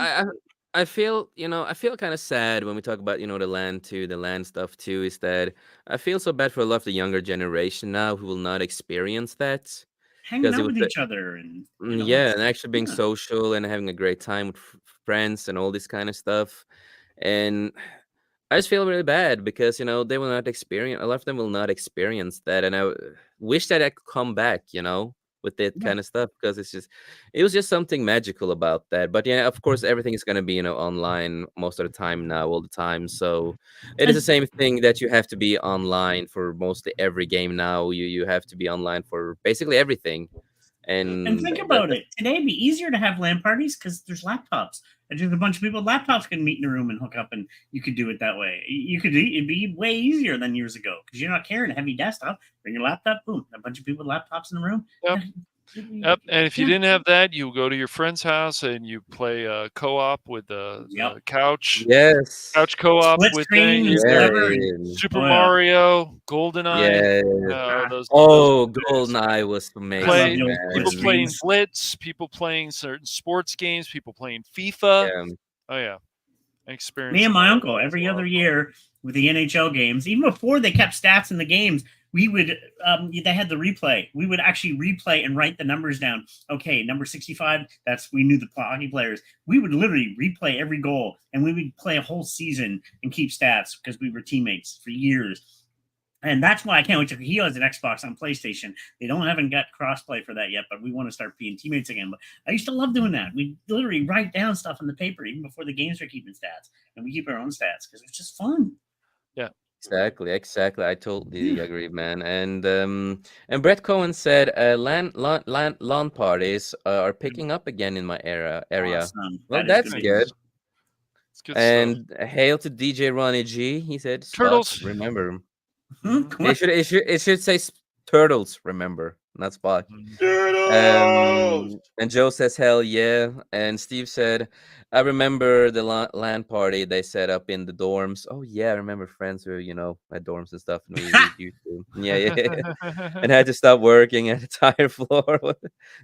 I feel, I feel kind of sad when we talk about, the land stuff too, is that I feel so bad for a lot of the younger generation now who will not experience that hanging because it out was with each other and yeah, it's and actually being yeah. social and having a great time with friends and all this kind of stuff. And I just feel really bad because they will not experience. A lot of them will not experience that, and I wish that I could come back. With that Yeah. kind of stuff because it was just something magical about that. But yeah, of course, everything is gonna be online most of the time now, all the time. So it is the And same thing that you have to be online for mostly every game now. You have to be online for basically everything, And and think about it. Today it'd be easier to have LAN parties because there's laptops. And just a bunch of people with laptops can meet in a room and hook up, and you could do it that way. It'd be way easier than years ago because you're not carrying a heavy desktop. Bring your laptop, boom, a bunch of people with laptops in the room. Yep. Yep. And if you Yeah. didn't have that, you go to your friend's house and you play co-op with Yep. the couch yes, co-op Split with screen and yeah, whatever. And Super oh yeah. Mario, GoldenEye. yeah. Ah, Those Oh, days. GoldenEye was I love Play the amazing, old split people man. playing screens. Blitz, people playing certain sports games, people playing FIFA. Yeah, Oh yeah, Me and experiencing my all of uncle that is a every lot other of fun. year with the NHL games, even before they kept stats in the games, we would they had the replay. We would actually replay and write the numbers down. Okay, number 65, that's we knew the hockey players. We would literally replay every goal and we would play a whole season and keep stats because we were teammates for years. And that's why I can't wait to. He has an Xbox on PlayStation. They haven't got crossplay for that yet, but we want to start being teammates again. But I used to love doing that. We literally write down stuff on the paper even before the games are keeping stats, and we keep our own stats because it's just fun. Yeah. exactly, exactly. I totally Yeah. agree, man. And Brett Cohen said, lawn parties are picking up again in my area. Awesome. Well, That is good that's to Nice. hear. good. It's good stuff. And hail to DJ Ronnie G. He said, "Spots, Turtles. remember." Mhm. It should say turtles, remember, not Spot. Mhm. Turtles. And Joe says, "Hell yeah!" And Steve said, "I remember the LAN party they set up in the dorms. Oh yeah, I remember friends who had dorms and stuff, and we used to, yeah, yeah, and had to stop working at the tire floor with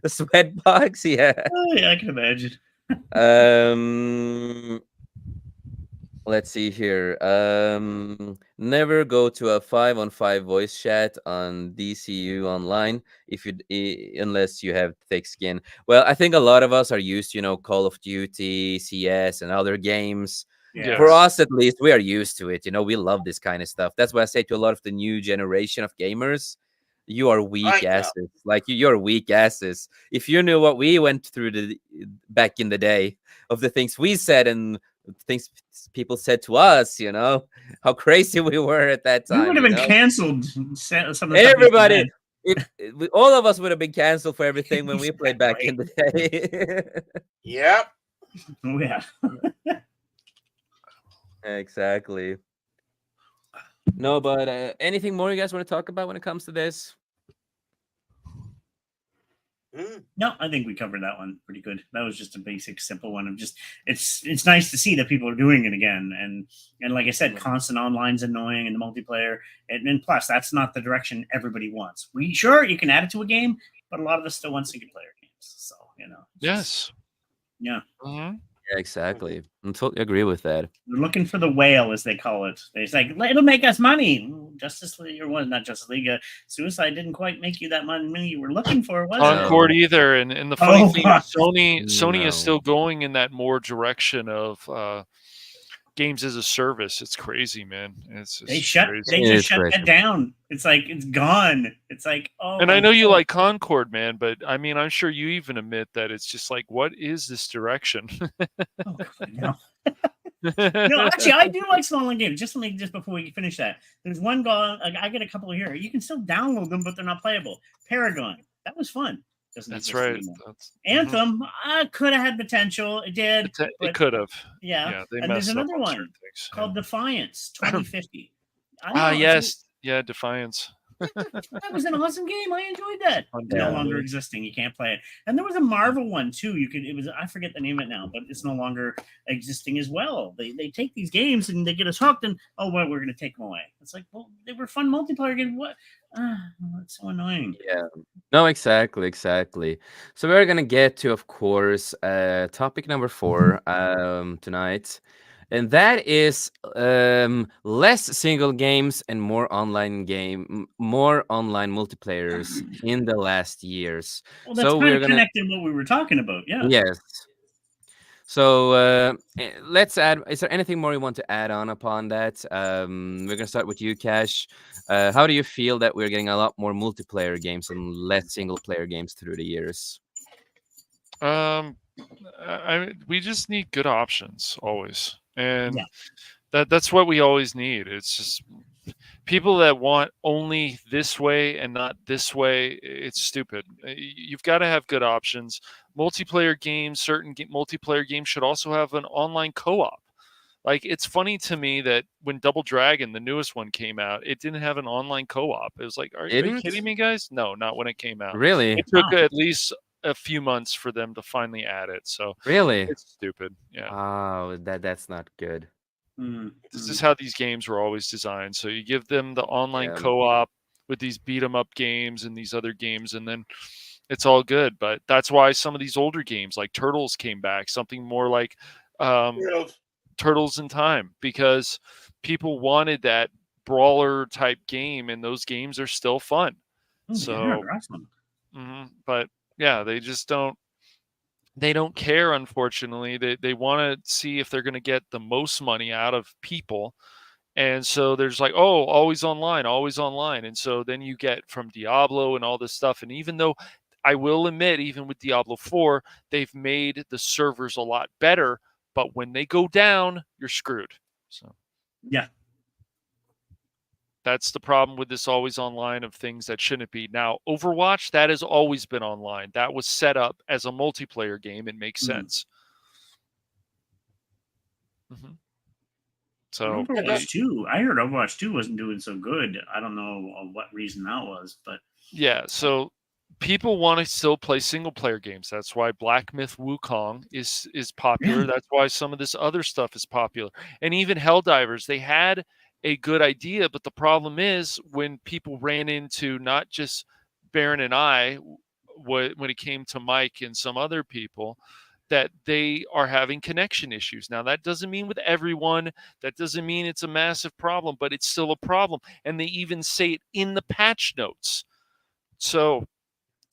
the sweat box. Yeah. Oh yeah, I can imagine. Um, Let's see here. Never go to a 5-on-5 voice chat on DCU online unless you have thick skin. Well, I think a lot of us are used to, Call of Duty, CS, and other games. For Yes. Yes. us, at least, we are used to it. We love this kind of stuff. That's why I say to a lot of the new generation of gamers, you are weak I know. asses. Like you're weak asses. If you knew what we went through back in the day of the things we said and things people said to us, how crazy we were at that We would time, have been canceled. Some of the stuff we everybody. said. All of us would have been canceled for everything when we played back Exactly. in the day. Yep. Oh yeah. Exactly. No, but anything more you guys want to talk about when it comes to this? No, I think we covered that one pretty good. That was just a basic, simple one of just it's nice to see that people are doing it again. And like I said, constant online's annoying and the multiplayer. And plus that's not the direction everybody wants. We sure you can add it to a game, but a lot of us still want single player games. So, Yes. yeah. Mhm. Yeah, exactly. I totally agree with that. We're looking for the whale, as they call it. It's like it'll make us money. Justice League or what? Not Justice League. Suicide didn't quite make you that money you were looking for, was it? Concord either. And the funny Oh, thing fuck. is Sony is No. still going in that more direction of games as a service. It's crazy, man. It's They just shut. crazy. They It just is shut crazy. that down. It's like it's gone. It's like oh. And my I know you God. like Concord, man, but I mean, I'm sure you even admit that it's just like, what is this direction? Oh, God, no. No, actually, I do like small games. Just before we finish that, there's one gone. I get a couple here. You can still download them, but they're not playable. Paragon, that was fun. Doesn't That's exist right. anymore. That's, Anthem, could have had potential. It did, it but could have. yeah. Yeah, they And there's messed up another on one certain things. called Defiance 2050. I Ah, know. yes. Yeah, Defiance. That was an awesome game. I enjoyed that. Fun No Yeah. longer existing. You can't play it. And there was a Marvel one too. You could. It was. I forget the name of it now, but it's no longer existing as well. They take these games and they get us hooked, and oh well, we're going to take them away. It's like, well, they were fun multiplayer games. What? That's so annoying. Yeah. No, exactly, exactly. So we're gonna get to, of course, topic number 4 tonight, and that is less single games and more online multiplayers in the last years. Well, that's So kind we're of gonna connected what we were talking about. Yeah. yes. So let's add. Is there anything more you want to add on upon that? We're gonna start with you, Cash. How do you feel that we're getting a lot more multiplayer games and less single player games through the years? Um, we just need good options always, Yeah. and that's what we always need. It's just people that want only this way and not this way. It's stupid. You've got to have good options. Multiplayer games, multiplayer games should also have an online co-op. Like it's funny to me that when Double Dragon, the newest one, came out, it didn't have an online co-op. It was like, are you kidding Didn't me, guys? No, not when it came out. really, It took Oh, at least a few months for them to finally add it. So really. it's stupid. Yeah. Oh, that's not good. mm, This is mm. how these games were always designed. So you give them the online Yeah. co-op with these beat 'em up games and these other games, and then it's all good. But that's why some of these older games like Turtles came back, something more like um, Yes. Turtles in Time, because people wanted that brawler type game, and those games are still fun. Oh, yeah, So, they're awesome. but yeah, they just don't care, unfortunately. They want to see if they're going to get the most money out of people, and so there's like, oh, always online, always online. And so then you get from Diablo and all this stuff. And even though I will admit, even with Diablo 4, they've made the servers a lot better, but when they go down, you're screwed. So Yeah. that's the problem with this always online of things that shouldn't be. Now, Overwatch, that has always been online. That was set up as a multiplayer game. It makes Mm. sense. hmm So And that, Overwatch 2. I heard Overwatch 2 wasn't doing so good. I don't know what reason that was, but yeah, so people want to still play single player games. That's why Black Myth Wukong is yeah. popular. That's why some of this other stuff is popular. And even Helldivers, they had a good idea, but the problem is when people ran into not just Baron and I, when it came to Mike and some other people, that they are having connection issues. Now, that doesn't mean with everyone, that doesn't mean it's a massive problem, but it's still a problem. And they even say it in the patch notes. So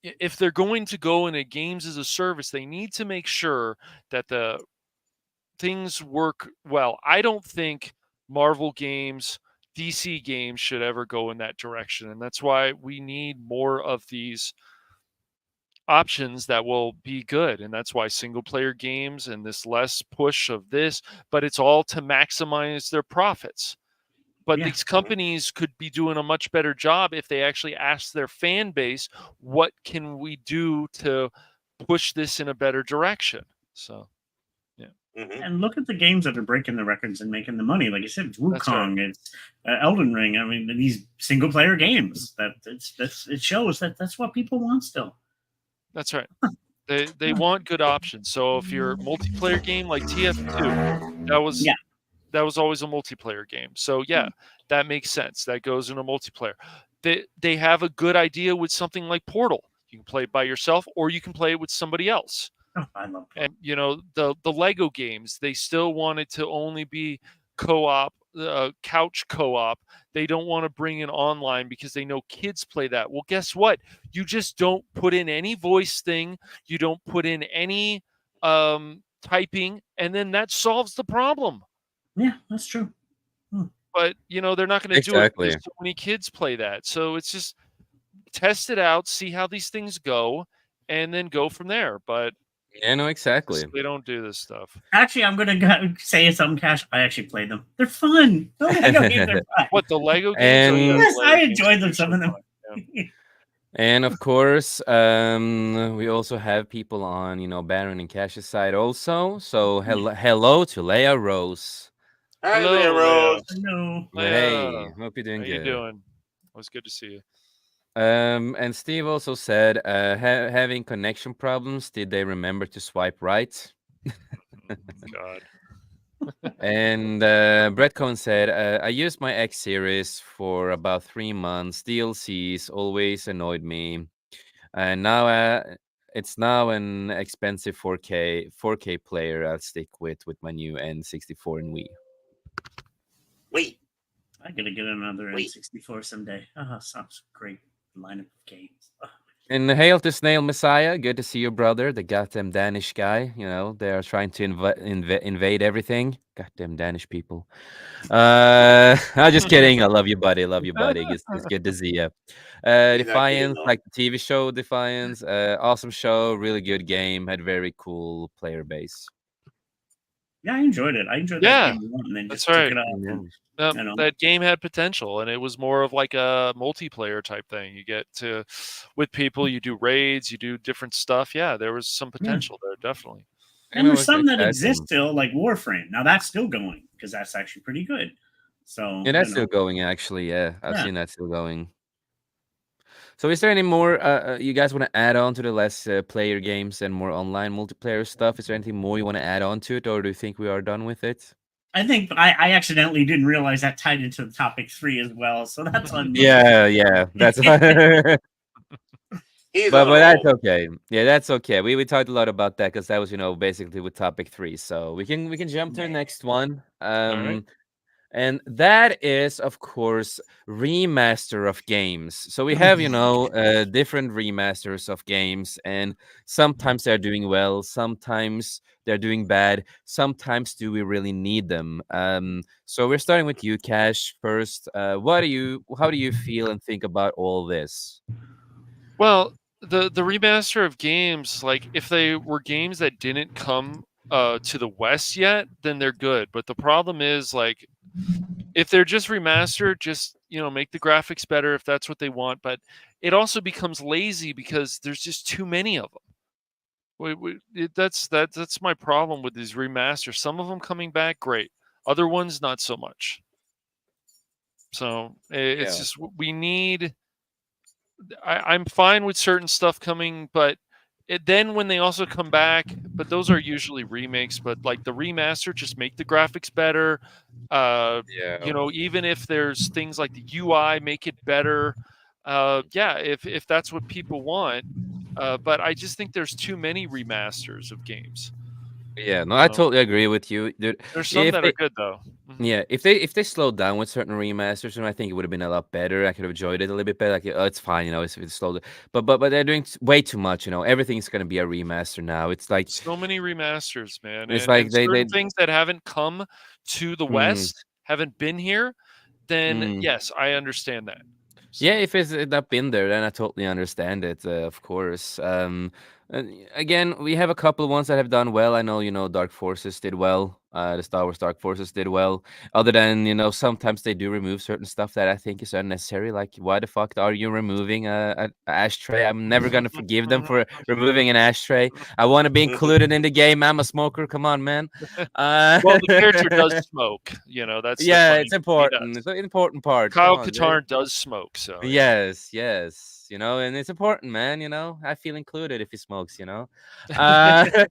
if they're going to go into games as a service, they need to make sure that the things work well. I don't think Marvel games, DC games should ever go in that direction. And that's why we need more of these options that will be good. And that's why single player games and this less push of this, but it's all to maximize their profits. But Yeah. these companies could be doing a much better job if they actually ask their fan base, what can we do to push this in a better direction? So, yeah, mhm. And look at the games that are breaking the records and making the money. Like I said, it's that's right. Wukong, it's Elden Ring. I mean, these single player games. It shows that that's what people want still. That's right. They want good options. So if you're a multiplayer game like TF2, that was Yeah. that was always a multiplayer game. So yeah, that makes sense. That goes in a multiplayer. They have a good idea with something like Portal. You can play it by yourself or you can play it with somebody else. Oh, I love Portal. And the Lego games, they still want it to only be co-op, couch co-op. They don't want to bring in online because they know kids play that. Well, guess what? You just don't put in any voice thing. You don't put in any typing, and then that solves the problem. Yeah, that's true. But they're not going to do it Exactly. because so many kids play that. So it's just test it out, see how these things go, and then go from there. But Yeah, no, exactly. they don't do this stuff. Actually, I'm gonna say something, Cash. I actually played them. They're fun. The Lego games are fun. What, the Lego games? Oh yeah, And the Yes, Lego I games enjoyed are them. usually Some of them. fun. Yeah. and of course, we also have people on, Baron and Cash's side also. So hello to Leia Rose. Hi there, Hello, Leia. Rose. No. Hey, Leia, hope you're how doing you good. doing? It was good to see you. And Steve also said, having connection problems. Did they remember to swipe right? God. And Brett Cohn said, I used my X series for about 3 months. DLCs always annoyed me. And now it's now an expensive 4K player I'll stick with my new N64 and Wii. Wait, I gotta get another wait. N64 someday. Oh, sounds great lineup of games. Oh. And hail to Snail Messiah. Good to see you, brother. The goddamn Danish guy. You know, they are trying to invade everything. Goddamn Danish people. I'm just kidding. I love you, buddy. Love you, buddy. It's good to see you. He's not kidding Defiance, though. like the TV show Defiance. Awesome show. Really good game. Had very cool player base. Yeah, I enjoyed it. I enjoyed that Yeah, game a lot, and then that's just took right. it off, Yeah. and you know, That game had potential, and it was more of like a multiplayer type thing. You get to with people, you do raids, you do different stuff. Yeah, there was some yeah. potential there, definitely. And And it there's was some that exist exciting. still, like Warframe. Now that's still going because that's actually pretty good. So Yeah, you that's still know, going. Actually, yeah, I've yeah. seen that still going. So, is there any more you guys want to add on to the less player games and more online multiplayer stuff? Is there anything more you want to add on to it, or do you think we are done with it? I think I accidentally didn't realize that tied into the topic 3 as well, so that's on me. Yeah, yeah, that's but He's on a but that's roll. okay. Yeah, that's okay. We talked a lot about that because that was basically with topic 3. So we can jump to the Yeah. next one. All right. And that is, of course, remaster of games. So we have, different remasters of games, and sometimes they're doing well, sometimes they're doing bad, sometimes do we really need them? So we're starting with you, Cash, first. How do you feel and think about all this? Well, the remaster of games, like if they were games that didn't come to the West yet, then they're good. But the problem is like if they're just remastered, just make the graphics better if that's what they want. But it also becomes lazy because there's just too many of them. That's my problem with these remasters. Some of them coming back great, other ones not so much. So it's Yeah. just we need. I'm fine with certain stuff coming, but then when they also come back, but those are usually remakes. But like the remaster, just make the graphics better. Yeah. Even if there's things like the UI, make it better. Yeah, if that's what people want. But I just think there's too many remasters of games. Yeah, no, I So totally agree with you, dude. there's some If that are they good though. Yeah, if they slowed down with certain remasters, then I think it would have been a lot better. I could have enjoyed it a little bit better. Like, oh, it's fine, if it's slowed. But they're doing way too much. Everything's gonna be a remaster now. So many remasters, man, It's and like they certain things that haven't come to the mm, West, haven't been here, then mm. yes, I understand that. Yeah, So if it's not been there, then I totally understand it. Of course. Again, we have a couple of ones that have done well. I know, Dark Forces did well. The Star Wars Dark Forces did well. Other than, sometimes they do remove certain stuff that I think is unnecessary. Like, why the fuck are you removing a ashtray? I'm never gonna forgive them for removing an ashtray. I want to be included in the game. I'm a smoker. Come on, man. Uh, well, the character does smoke, that's the yeah, funny it's thing. He important. It's does. an important part. Come Kyle on, dude. Katarn does smoke, so yeah. Yes, yes, and it's important, man. I feel included if he smokes. Uh,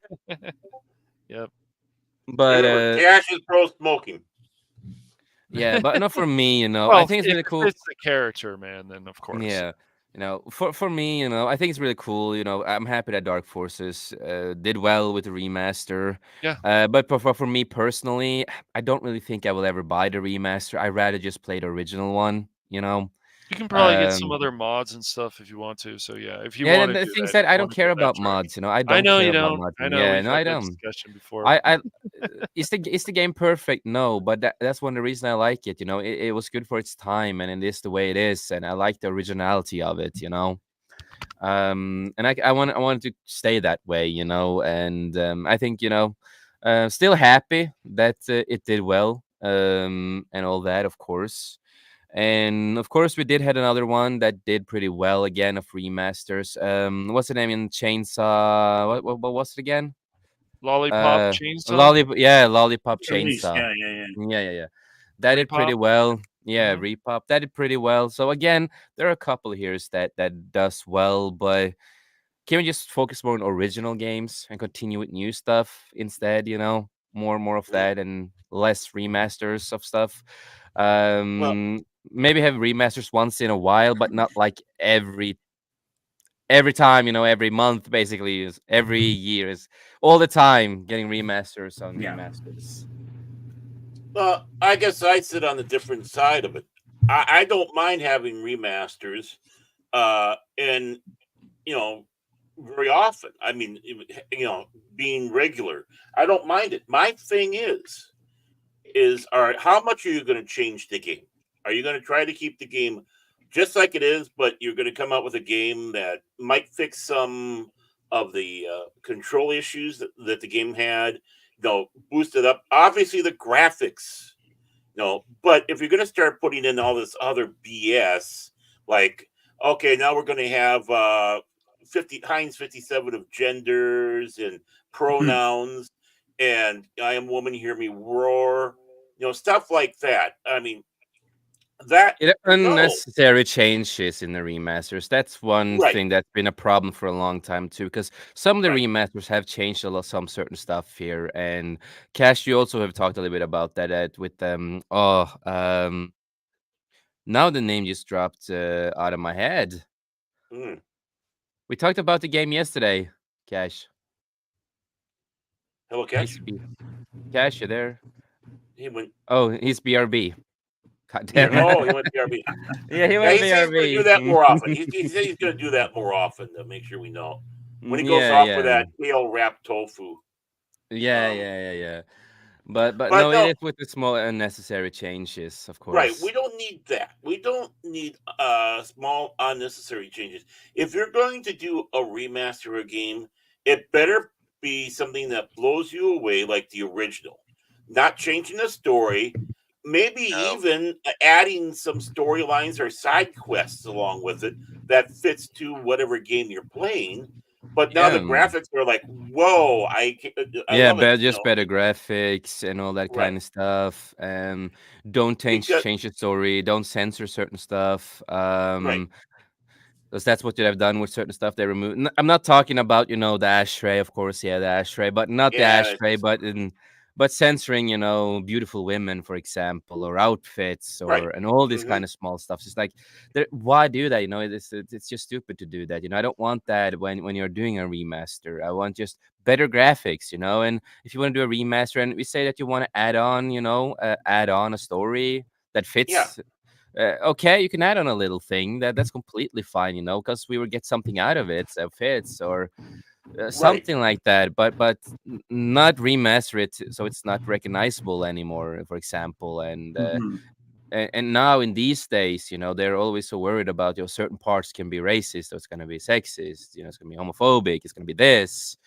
Yep. but Remember, Cash is pro smoking. yeah, but not for me. I Well, think it's if really it cool. fits the character, man, then of course. Yeah, for me, I think it's really cool. I'm happy that Dark Forces did well with the remaster. Yeah. But for me personally, I don't really think I will ever buy the remaster. I rather just play the original one. You can probably get some Um, other mods and stuff if you want to. So yeah, if you yeah, want and to the do things that, that if I you don't want to give care that a about try. mods. I I don't know care you about don't. mods. I know Yeah, we've no, had I that don't. discussion before. I is the game perfect? No, but that's one of the reasons I like it. It was good for its time, and it is the way it is, and I like the originality of it. And I wanted to stay that way. And I think still happy that it did well, and all that, of course. And of course, we did had another one that did pretty well again of remasters. What's the name in Chainsaw? What was it again? Lollipop Chainsaw, Lollipop Release, Chainsaw. yeah, yeah, yeah. Yeah. That did pretty Repop. well. Yeah, Hmm. Repop. That did pretty well. So again, there are a couple here that does well, but can we just focus more on original games and continue with new stuff instead? More of Mm. that and less remasters of stuff. Well, Maybe have remasters once in a while, but not like every time. Every month, basically, is every year is all the time getting remasters on Yeah. remasters. I guess I sit on the different side of it. I don't mind having remasters, and you know, very often. I mean, being regular, I don't mind it. My thing is all right. How much are you going to change the game? Are you going to try to keep the game just like it is, but you're going to come out with a game that might fix some of the control issues that the game had? Boost it up. Obviously, the graphics. No, but if you're going to start putting in all this other BS, like, okay, now we're going to have 50 Heinz 57 of genders and pronouns, and I am woman, hear me roar, stuff like that. I mean, that no, Unnecessary changes in the remasters. That's one right, thing that's been a problem for a long time too, because some of the right. remasters have changed a lot, some certain stuff here. And Cash, you also have talked a little bit about that with now the name just dropped out of my head. Mm. We talked about the game yesterday, Cash. Hello, He's Cash. Cash, you there? He went. Oh, he's BRB. God Yeah. damn Oh, he it. went BRB. Yeah, he Yeah, went he said he's going to do BRB. that more often. He said he's going to do that more often to make sure we know when he goes Yeah, off with yeah. that kale wrapped tofu. Yeah, Um, yeah, yeah, yeah. But but no, it no, is with the small unnecessary changes, of right. We course. don't need that. We don't need small unnecessary changes. If you're going to do a remaster of a game, it better be something that blows you away like the original. Not changing the story, maybe No. even adding some storylines or side quests along with it that fits to whatever game you're playing. But now Yeah. the graphics are like, whoa! I Yeah, love it. but just better graphics and all that Right? kind of stuff. Don't Because change the story. Don't censor certain stuff. right, 'Cause that's what they've done with certain stuff they remove. I'm not talking about, the ashtray, of course, yeah, the ashtray, but not the yeah, that's ashtray, just but censoring, beautiful women, for example, or outfits, right. and all this Hmm. kind of small stuff. It's like, why do that? It's just stupid to do that. I don't want that when you're doing a remaster. I want just better graphics, and if you want to do a remaster, and we say that you want to add on a story that Yeah, fits, okay, you can add on a little thing that's completely fine, because we will get something out of it, so fits or right. something like that. But not remaster it so it's not recognizable anymore, for example. And now in these days, they're always so worried about certain parts can be racist, or it's gonna be sexist, it's gonna be homophobic, it's gonna be this,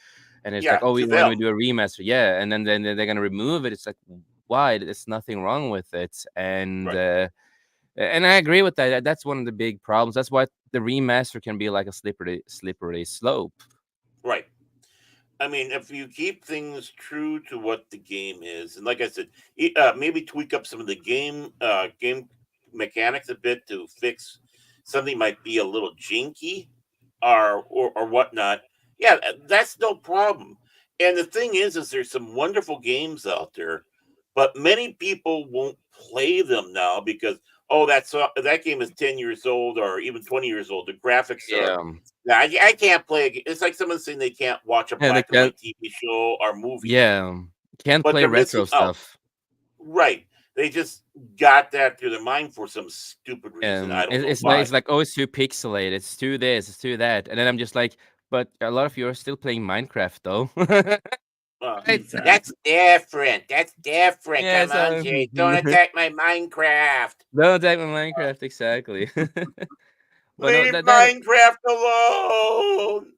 and it's like, Yeah, oh, to when we them. do a remaster, yeah, and then they're gonna remove it. It's like, why? There's nothing wrong with it, Right, and I agree with that. That's one of the big problems. That's why the remaster can be like a slippery slope. right. I mean, if you keep things true to what the game is, and like I said, maybe tweak up some of the game mechanics a bit to fix something might be a little jinky or whatnot. Yeah, that's no problem. And the thing is there's some wonderful games out there, but many people won't play them now because that game is 10 years old or even 20 years old. The graphics are. Yeah, Yeah, I can't play. It's like someone saying they can't watch a yeah, they black and can. white TV show or movie, Yeah, can't but play they're missing retro out. stuff. Right? They just got that through their mind for some stupid reason. I don't know It's why. like, oh, it's too pixelated. It's too this. It's too that. And then I'm just like, but a lot of you are still playing Minecraft though, right? That's Exactly. different. That's different. Yeah. Come on, So Jay. Don't attack my Minecraft. don't attack my Minecraft exactly. But no, Leave that Minecraft alone.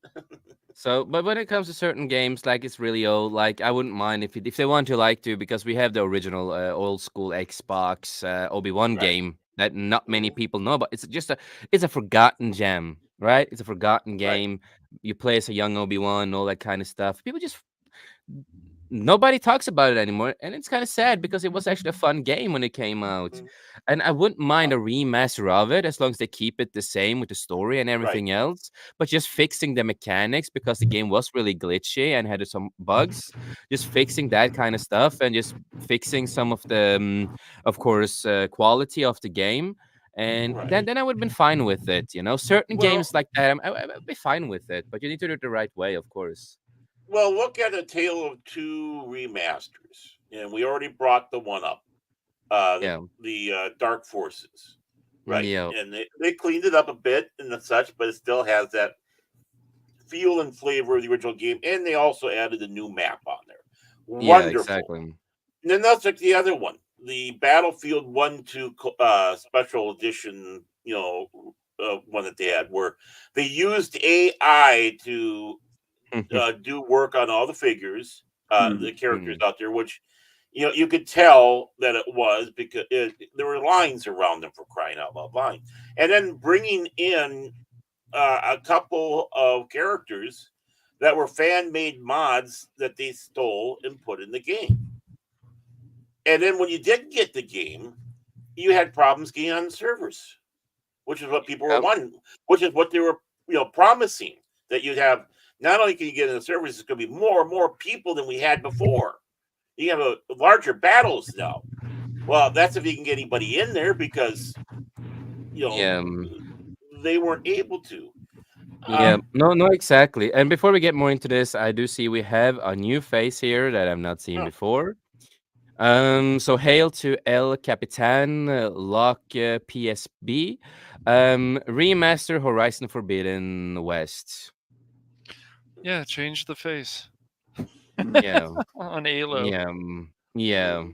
So, but when it comes to certain games, like it's really old, like I wouldn't mind if they want to like to, because we have the original old school Xbox Obi-Wan Right. game that not many Hmm. people know about. It's a forgotten gem, right? It's a forgotten Right. game. You play as a young Obi-Wan, all that kind of stuff. People just nobody talks about it anymore, and it's kind of sad because it was actually a fun game when it came out. Mhm. And I wouldn't mind a remaster of it as long as they keep it the same with the story and Right. everything else, but just fixing the mechanics because the game was really glitchy and had some bugs. Just fixing that kind of stuff and just fixing some of the of course quality of the game, and then Right. then I would have been fine with it. Certain games Well, like that, I'd be fine with it, but you need to do it the right way, of course. look at a Tale of Two remasters, and we already brought the one up. Yeah. The Dark Forces, right? Yeah. And they cleaned it up a bit and such, but it still has that feel and flavor of the original game, and they also added a new map on there. Yeah, Wonderful. exactly. And then that's like the other one, the Battlefield 1-2 special edition, one that they had, where they used AI to do work on all the figures, the characters Mm. out there, which you could tell that it was because there were lines around them, for crying out loud, lines, and then bringing in a couple of characters that were fan made mods that they stole and put in the game. And then when you did get the game, you had problems getting on the servers, which is what people were Yep. wanting, which is what they were, promising, that you'd have. Not only can you get in the servers, it's going to be more and more people than we had before. You have larger battles now. Well, that's if you can get anybody in there, because you know Yeah. they weren't able to. Yeah. Um, No, exactly. And before we get more into this, I do see we have a new face here that I've not seen huh. before. So hail to El Capitan, Lock PSB, remaster Horizon Forbidden West. Yeah, change the face Yeah, on Alo. yeah.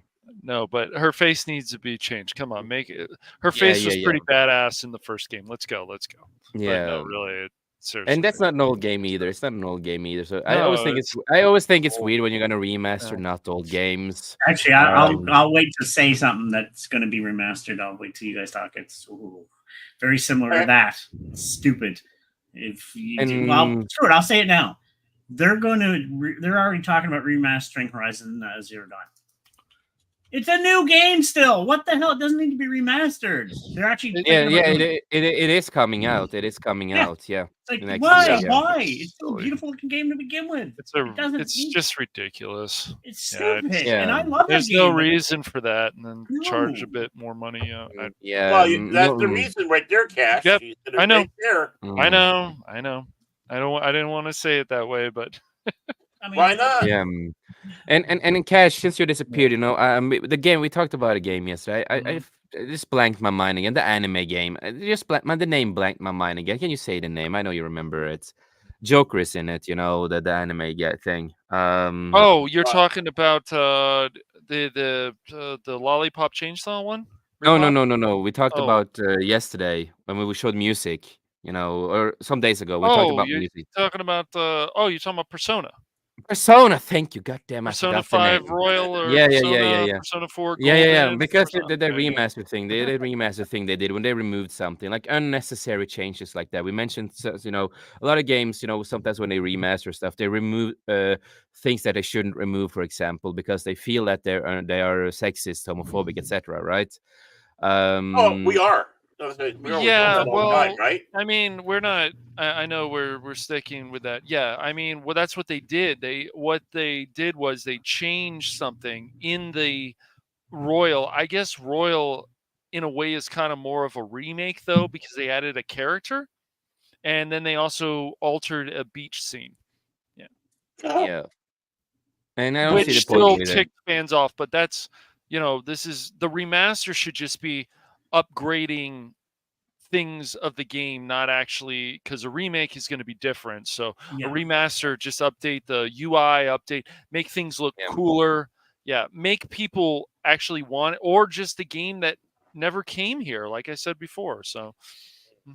No, but her face needs to be changed. Come on, make it. Her Yeah, face yeah, was yeah, pretty badass in the first game. Let's go. But no, yeah. really, And seriously. that's not an old game either. It's not an old game either. So No, it's I always think it's old. weird when you're gonna Yeah. remaster not old games. Actually, Um, I'll wait to say something that's going to be remastered. I'll wait till you guys talk. It's very similar to that. It's stupid. If you do, well, and screw it. I'll say it now. They're going to. They're already talking about remastering Horizon Zero Dawn. It's a new game still. What the hell? It doesn't need to be remastered. They're actually It- yeah, thinking about yeah, doing it is coming out. It is coming Yeah. out. Yeah, It's like, next why? year. Yeah. Why? It's still a beautiful looking game to begin with. It doesn't It's need. just ridiculous. It's Yeah, stupid, Yeah. and I love that There's game. no but reason for that, and then charge a No. bit more money. Yeah. Well, that's No, the reason right there, Cash. Yep, You said I it know. right there. I know. I didn't want to say it that way, but I mean, Why not? Yeah. And in Cash, since you disappeared, the game we talked about a game yesterday. I just blanked my mind again. The anime game. The name blanked my mind again. Can you say the name? I know you remember it. Joker is in it. The anime thing. oh, you're Uh, talking about the lollipop chainsaw one? No, Repop? no. We talked Oh, about yesterday when we showed music. Or some days ago we talked oh, about you're music. talking about you're talking about Persona. Persona. Thank you. God damn, I Persona forgot the 5 name. Royal or Yeah. Persona 4 Yeah. Golden, Because Persona the okay. remaster thing, the remaster thing they did when they removed something like unnecessary changes like that. We mentioned, a lot of games, sometimes when they remaster stuff, they remove things that they shouldn't remove, for example, because they feel that they are sexist, homophobic, etc. Right? oh, we Um, are. We're doing Yeah, that all the time, well, right? I mean, we're not I know we're sticking with that. Yeah, I mean, well that's what they did. What they did was they changed something in the Royal. I guess Royal in a way is kind of more of a remake though because they added a character and then they also altered a beach scene. Yeah. Oh, yeah, and I don't see Which the point still with it. ticked fans off, but that's, this is the remaster should just be upgrading things of the game, not actually because a remake is going to be different. So a yeah. remaster, just update the UI, make things look Yeah. cooler. Yeah, make people actually want it, or just a game that never came here, like I said before. So it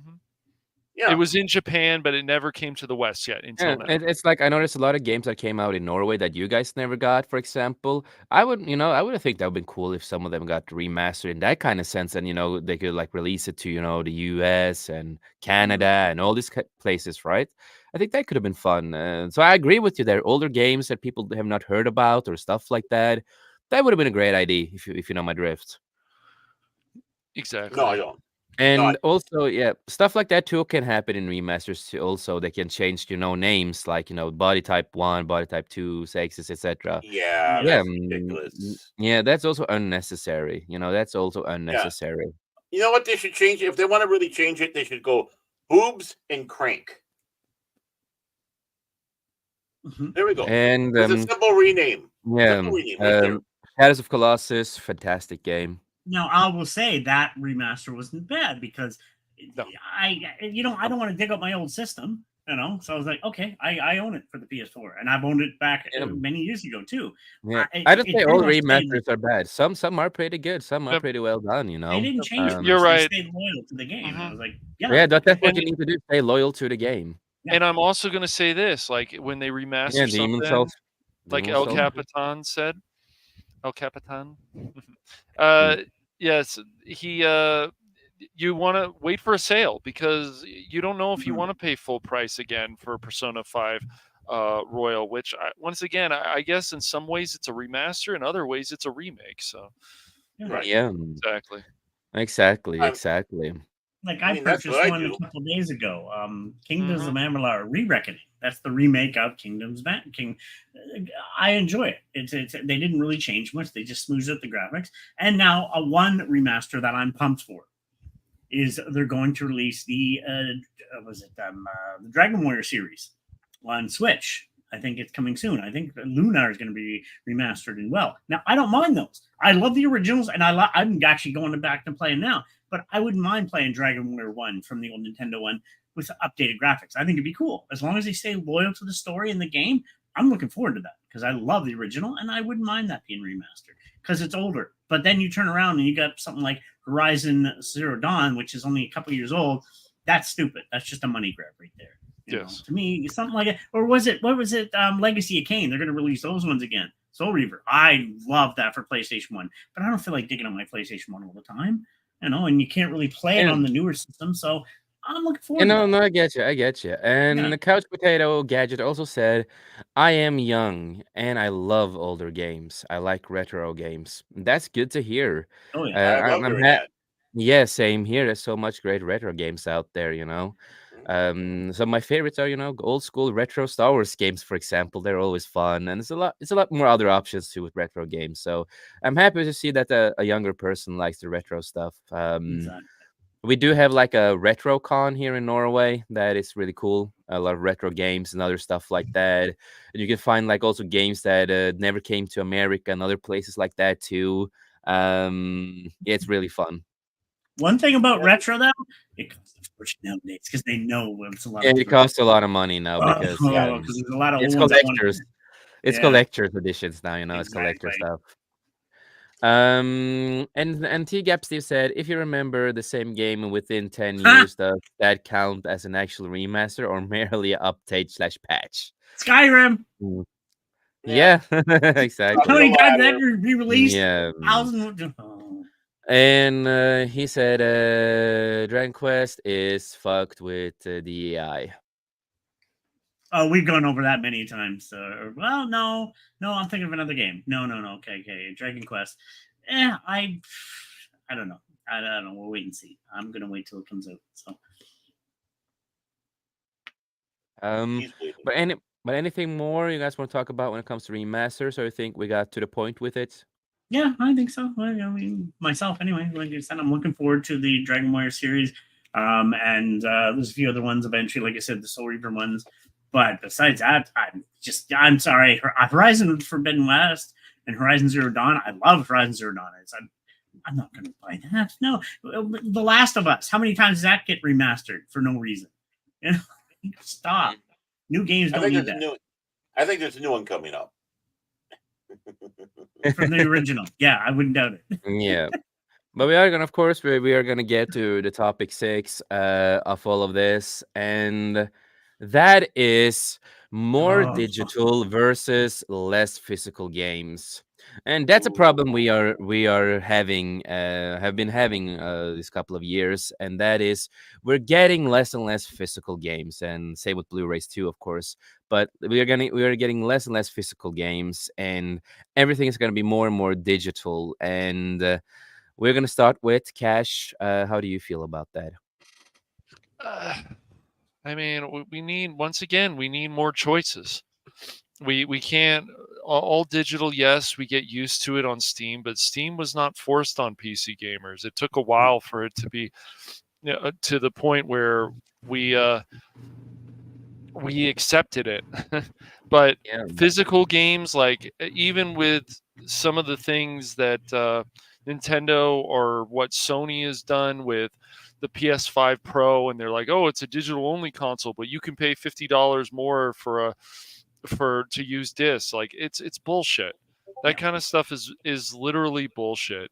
yeah. was in Japan, but it never came to the West yet until Yeah, now. it's like I noticed a lot of games that came out in Norway that you guys never got, for example. I would think that would been cool if some of them got remastered in that kind of sense, and they could like release it to the US and Canada and all these places, right? I think that could have been fun. So I agree with you there. Older games that people have not heard about or stuff like that, that would have been a great idea if you know my drift. No, I Exactly. don't. No, And also, yeah, stuff like that too can happen in remasters too. Also, they can change, names like, body type 1, body type 2, sexes, etc. yeah, Yeah, that's ridiculous. yeah, that's also unnecessary. That's also Yeah. unnecessary. You know what they should change? If they want to really change it, they should go boobs and crank. There we go. And With a simple rename. yeah, Simple rename right there. Shadows of Colossus, fantastic game. Now, I will say that remaster wasn't bad because No. I don't want to dig up my old system. So I was like, okay, I own it for the PS4, and I've owned it back Yeah, many years ago too. yeah. I don't It say very all much stayed. remasters are bad. Some are pretty good. Some are Yep. pretty well done. They didn't change Um, much. You're They right. stayed loyal to the game, and I hmm was like, yeah, yeah, that's okay, what And you need to do. Stay loyal to the game. yeah, and I'm also going to say this: like when they Yeah, remaster Demon something, Souls. like Demon El Souls. yeah, Capitan said, El Capitan. Mm. Yes, he. You want to wait for a sale because you don't know if you mhm, want to pay full price again for Persona 5 Royal. Which once again, I guess in some ways it's a remaster, in other ways it's a remake. So yeah. Right. Yeah, exactly, I, exactly. Like I I mean, that's what purchased I one a do. couple days ago. Kingdoms hmm of Amalur: Re-Reckoning. That's the remake of King. I enjoy it. It's they didn't really change much. They just smoothed out the graphics. And now a one remaster that I'm pumped for is they're going to release the the Dragon Warrior series on Switch. I think it's coming soon. I think Lunar is going to be remastered and well. Now I don't mind those. I love the originals, and I'm actually going back to playing now. But I wouldn't mind playing Dragon Warrior One from the old Nintendo one with updated graphics. I think it'd be cool as long as they stay loyal to the story in the game. I'm looking forward to that because I love the original, and I wouldn't mind that being remastered because it's older. But then you turn around and you got something like Horizon Zero Dawn, which is only a couple years old. That's stupid. That's just a money grab right there. Yes. To me, something like it. Or was it? What was it? Legacy of Kain. They're going to release those ones again. Soul Reaver. I love that for PlayStation One, but I don't feel like digging on my PlayStation One all the time. And you can't really play it Yeah. on the newer system. So I'm looking You forward to know, that. no, I get you. I get you. Yeah. And the Couch Potato Gadget also said, I am young and I love older games. I like retro games. That's good to hear. Oh yeah. I love I'm hearing ha that. Yeah, same here. There's so much great retro games out there. Some of my favorites are, old school retro Star Wars games, for example. They're always fun, and it's a lot more other options too with retro games. So I'm happy to see that a younger person likes the retro stuff. Exactly. We do have like a retro con here in Norway that is really cool. A lot of retro games and other stuff like that. And you can find like also games that never came to America and other places like that too. Yeah, it's really fun. One thing about Yeah, retro though, it costs a fortune nowadays because they know it's a lot Yeah, of it people. costs a lot of money now because yeah. Because there's a lot of old it's ones that want collectors. to. It's Yeah. collectors editions now. It's collector Exactly. stuff. And T Gap Steve said, if you remember the same game within 10 Ha! years, does that count as an actual remaster or merely a update/patch? Skyrim. Mm. Yeah. Yeah, How Up the exactly. many times that ladder. re-released? Yeah. Thousands. Oh. And he said Dragon Quest is fucked with the AI. Oh, we've gone over that many times. Well, no, I'm thinking of another game. No. Okay. Dragon Quest. I don't know. I don't know. We'll wait and see. I'm gonna wait till it comes out. So Um, He's bleeding. but anything more you guys want to talk about when it comes to remasters, or you think we got to the point with it? yeah, I think so. Well, I mean, myself anyway. Like I said, I'm looking forward to the Dragon Warrior series. And there's a few other ones eventually. Like I said, the Soul Reaver ones. But besides that, I'm sorry. Horizon Forbidden West and Horizon Zero Dawn. I love Horizon Zero Dawn. I'm not going to buy that. No, The Last of Us. How many times does that get remastered for no reason? Stop. New games I don't think need there's a that new. I think there's a new one coming up. from the original. Yeah, I wouldn't doubt it. Yeah. But we are gonna, of course, we are gonna get to the topic 6 of all of this, and that is more Oh, digital versus less physical games. And that's a Ooh. problem we are having have been having this couple of years, and that is we're getting less and less physical games, and same with Blu-rays too, of course. But we are getting less and less physical games, and everything is gonna be more and more digital. And we're gonna start with Cash. How do you feel about that? Uh, I mean, we need once again we need more choices. We can't all digital. Yes, we get used to it on Steam, but Steam was not forced on PC gamers. It took a while for it to be to the point where we uh, we accepted it. But Yeah, physical games, like even with some of the things that Nintendo or what Sony has done with the PS5 Pro, and they're like, oh, it's a digital only console, but you can pay $50 more for to use discs. Like it's bullshit. That Yeah. kind of stuff is literally bullshit.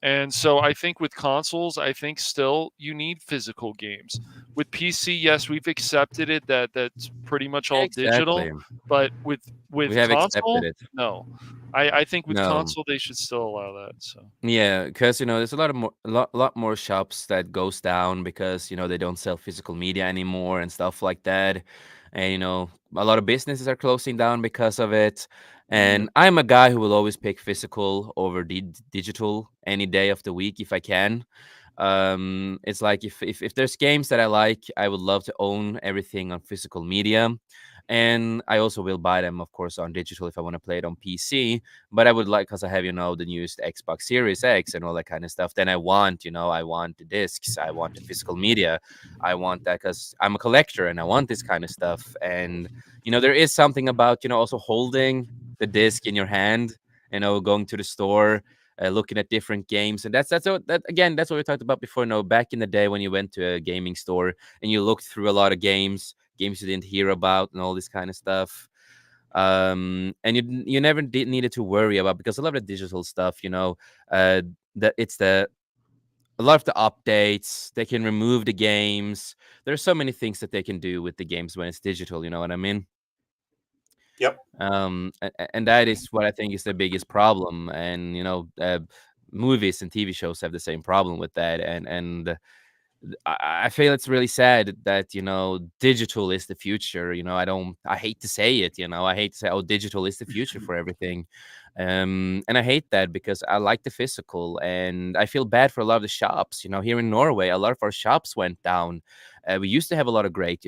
And so I think with consoles, I think still you need physical games. With PC, yes, we've accepted it that that's pretty much all digital, Exactly. but We with have accepted console, it. no. I think with No. console they should still allow that. So Yeah, because there's a lot of more, lot more shops that goes down because they don't sell physical media anymore and stuff like that, and a lot of businesses are closing down because of it. Mhm. And I'm a guy who will always pick physical over digital any day of the week if I can. It's like if there's games that I like, I would love to own everything on physical media, and I also will buy them, of course, on digital if I want to play it on PC. But I would like, because I have the newest Xbox Series X and all that kind of stuff. Then I want the discs, I want the physical media, I want that because I'm a collector and I want this kind of stuff. And there is something about also holding the disc in your hand, going to the store, looking at different games. And that's what we talked about before. Back in the day when you went to a gaming store and you looked through a lot of games you didn't hear about and all this kind of stuff. And you never needed to worry about, because a lot of the digital stuff, that it's the a lot of the updates, they can remove the games. There's so many things that they can do with the games when it's digital, you know what I mean? Yep. And that is what I think is the biggest problem. And movies and TV shows have the same problem with that. And I feel it's really sad that digital is the future. I hate to say it. I hate to say, oh, digital is the future for everything. And I hate that because I like the physical, and I feel bad for a lot of the shops. Here in Norway, a lot of our shops went down. We used to have a lot of great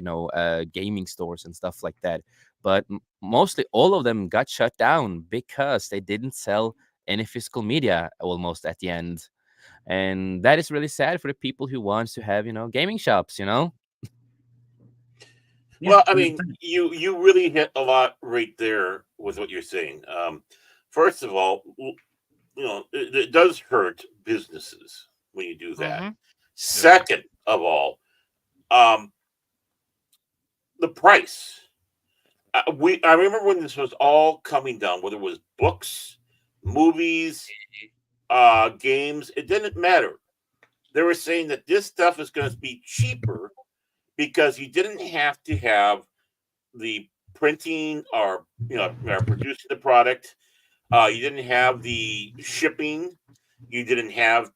gaming stores and stuff like that, but mostly all of them got shut down because they didn't sell any physical media almost at the end. And that is really sad for the people who wants to have gaming shops. Yeah. Well, I mean, 100%. you really hit a lot right there with what you're saying. First of all, it does hurt businesses when you do that. mm-hmm. Yeah. Second of all, um, the price. I remember when this was all coming down, whether it was books, movies, games, it didn't matter. They were saying that this stuff is going to be cheaper because you didn't have to have the printing or producing the product. You didn't have the shipping. You didn't have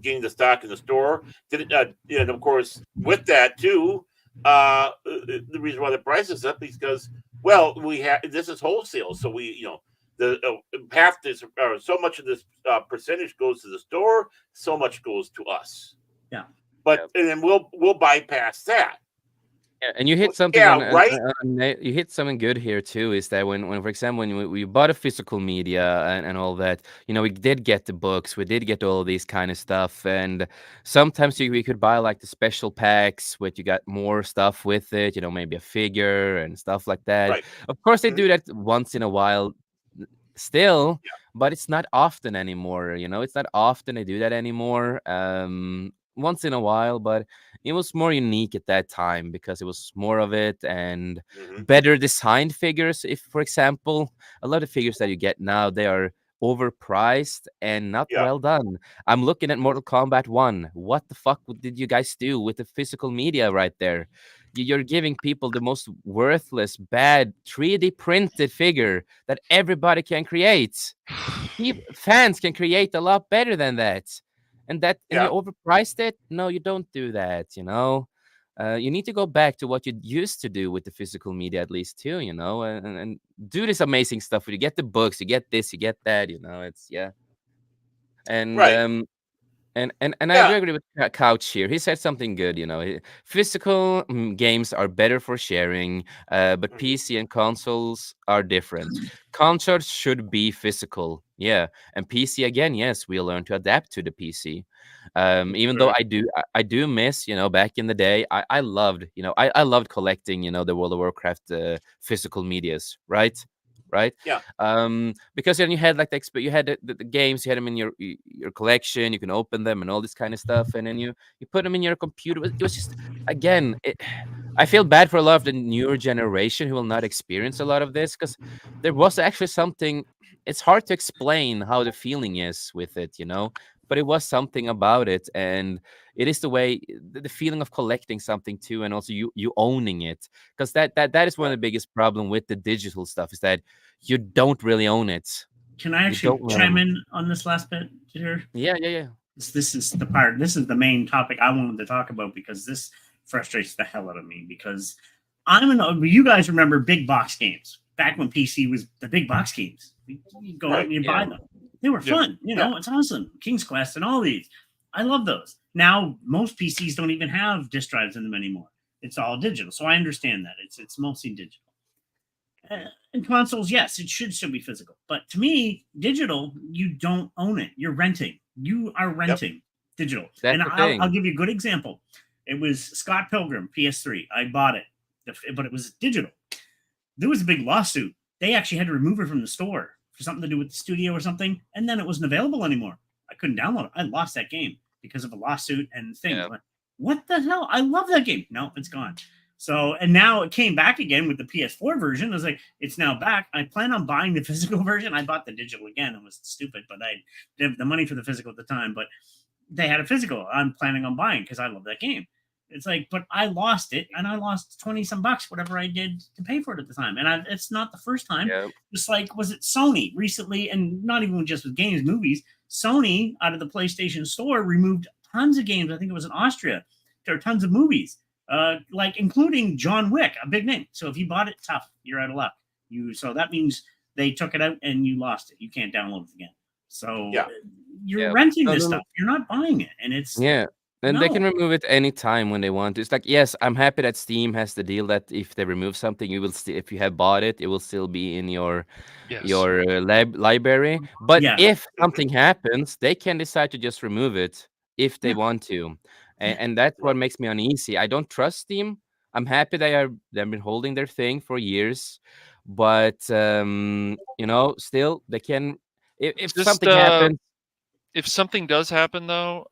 getting the stock in the store. Didn't and of course with that too, the reason why the price is up is because we have this is wholesale, so we the half this or so much of this percentage goes to the store, so much goes to us. Yeah. But and then we'll bypass that. Yeah, and you hit something Yeah, right. you hit something good here too. Is that when for example, when we bought a physical media and all that, we did get the books, we did get all these kind of stuff, and sometimes we could buy like the special packs with you got more stuff with it, maybe a figure and stuff like that. Right. Of course, they Mhm. do that once in a while, still, Yeah. but it's not often anymore. It's not often they do that anymore. Once in a while, but it was more unique at that time because it was more of it and Hmm. better designed figures. If, for example, a lot of figures that you get now, they are overpriced and not Yeah. well done. I'm looking at Mortal Kombat 1. What the fuck did you guys do with the physical media right there? You're giving people the most worthless, bad 3D printed figure that everybody can create. Fans can create a lot better than that. And you Yeah. overpriced it? No, you don't do that. You need to go back to what you used to do with the physical media, at least too, and do this amazing stuff where you get the books, you get this, you get that. It's yeah. And Right. and I do Yeah. agree with Couch here. He said something good. Physical games are better for sharing, but Hmm. PC and consoles are different. Consoles should be physical, yeah, and PC again, yes, we learn to adapt to the PC. Even though Right. I do miss, back in the day, I loved, I loved collecting, the World of Warcraft physical medias, right? right? Yeah. Because then you had like you had the games, you had them in your collection, you can open them and all this kind of stuff, and then you put them in your computer. It was just, again, I feel bad for a lot of the newer generation who will not experience a lot of this, because there was actually something. It's hard to explain how the feeling is with it, but it was something about it, and it is the way the feeling of collecting something too, and also you owning it, because that is one of Right. the biggest problem with the digital stuff, is that you don't really own it. Can I You actually don't. chime in on this last bit here? Yeah, yeah, yeah. This is the part. This is the main topic I wanted to talk about because this frustrates the hell out of me. Because you guys remember big box games back when PC was the big box games. You go out Right. and you Yeah. buy them. They were Yeah. fun. Yeah. It's awesome. King's Quest and all these. I love those. Now most PCs don't even have disk drives in them anymore. It's all digital. So I understand that it's mostly digital. And consoles, yes, it should still be physical. But to me, digital, you don't own it. You're renting. You are Yep. renting digital. That's And the I'll thing. give you a good example. It was Scott Pilgrim PS3. I bought it, but it was digital. There was a big lawsuit. They actually had to remove it from the store for something to do with the studio or something, and then it wasn't available anymore. I couldn't download it. I lost that game because of a lawsuit and things. Yeah. What the hell? I love that game. No, it's gone. So, and now it came back again with the PS4 version. I was like, it's now back. I plan on buying the physical version. I bought the digital again. It was stupid, but I didn't have the money for the physical at the time. But they had a physical. I'm planning on buying because I love that game. It's like, but I lost it, and I lost 20 some bucks, whatever I did to pay for it at the time. And it's not the first time. Yeah. Just like, was it Sony recently, and not even just with games, movies? Sony out of the PlayStation Store removed tons of games. I think it was in Austria. There are tons of movies, like including John Wick, a big name. So if you bought it, tough, you're out of luck. So that means they took it out and you lost it. You can't download it again. So Yeah. you're Yeah. renting No, this no, no. stuff. You're not buying it, and it's Yeah. And they can no. remove it anytime when they want to. It's like, yes, I'm happy that Steam has the deal that if they remove something, you will still, if you have bought it, it will still be in your Yes. library. But Yeah, if something happens, they can decide to just remove it if they yeah, want to, yeah. and that's what Right. makes me uneasy. I don't trust Steam. I'm happy they've been holding their thing for years, but still they can. If Just something happens, if something does happen though,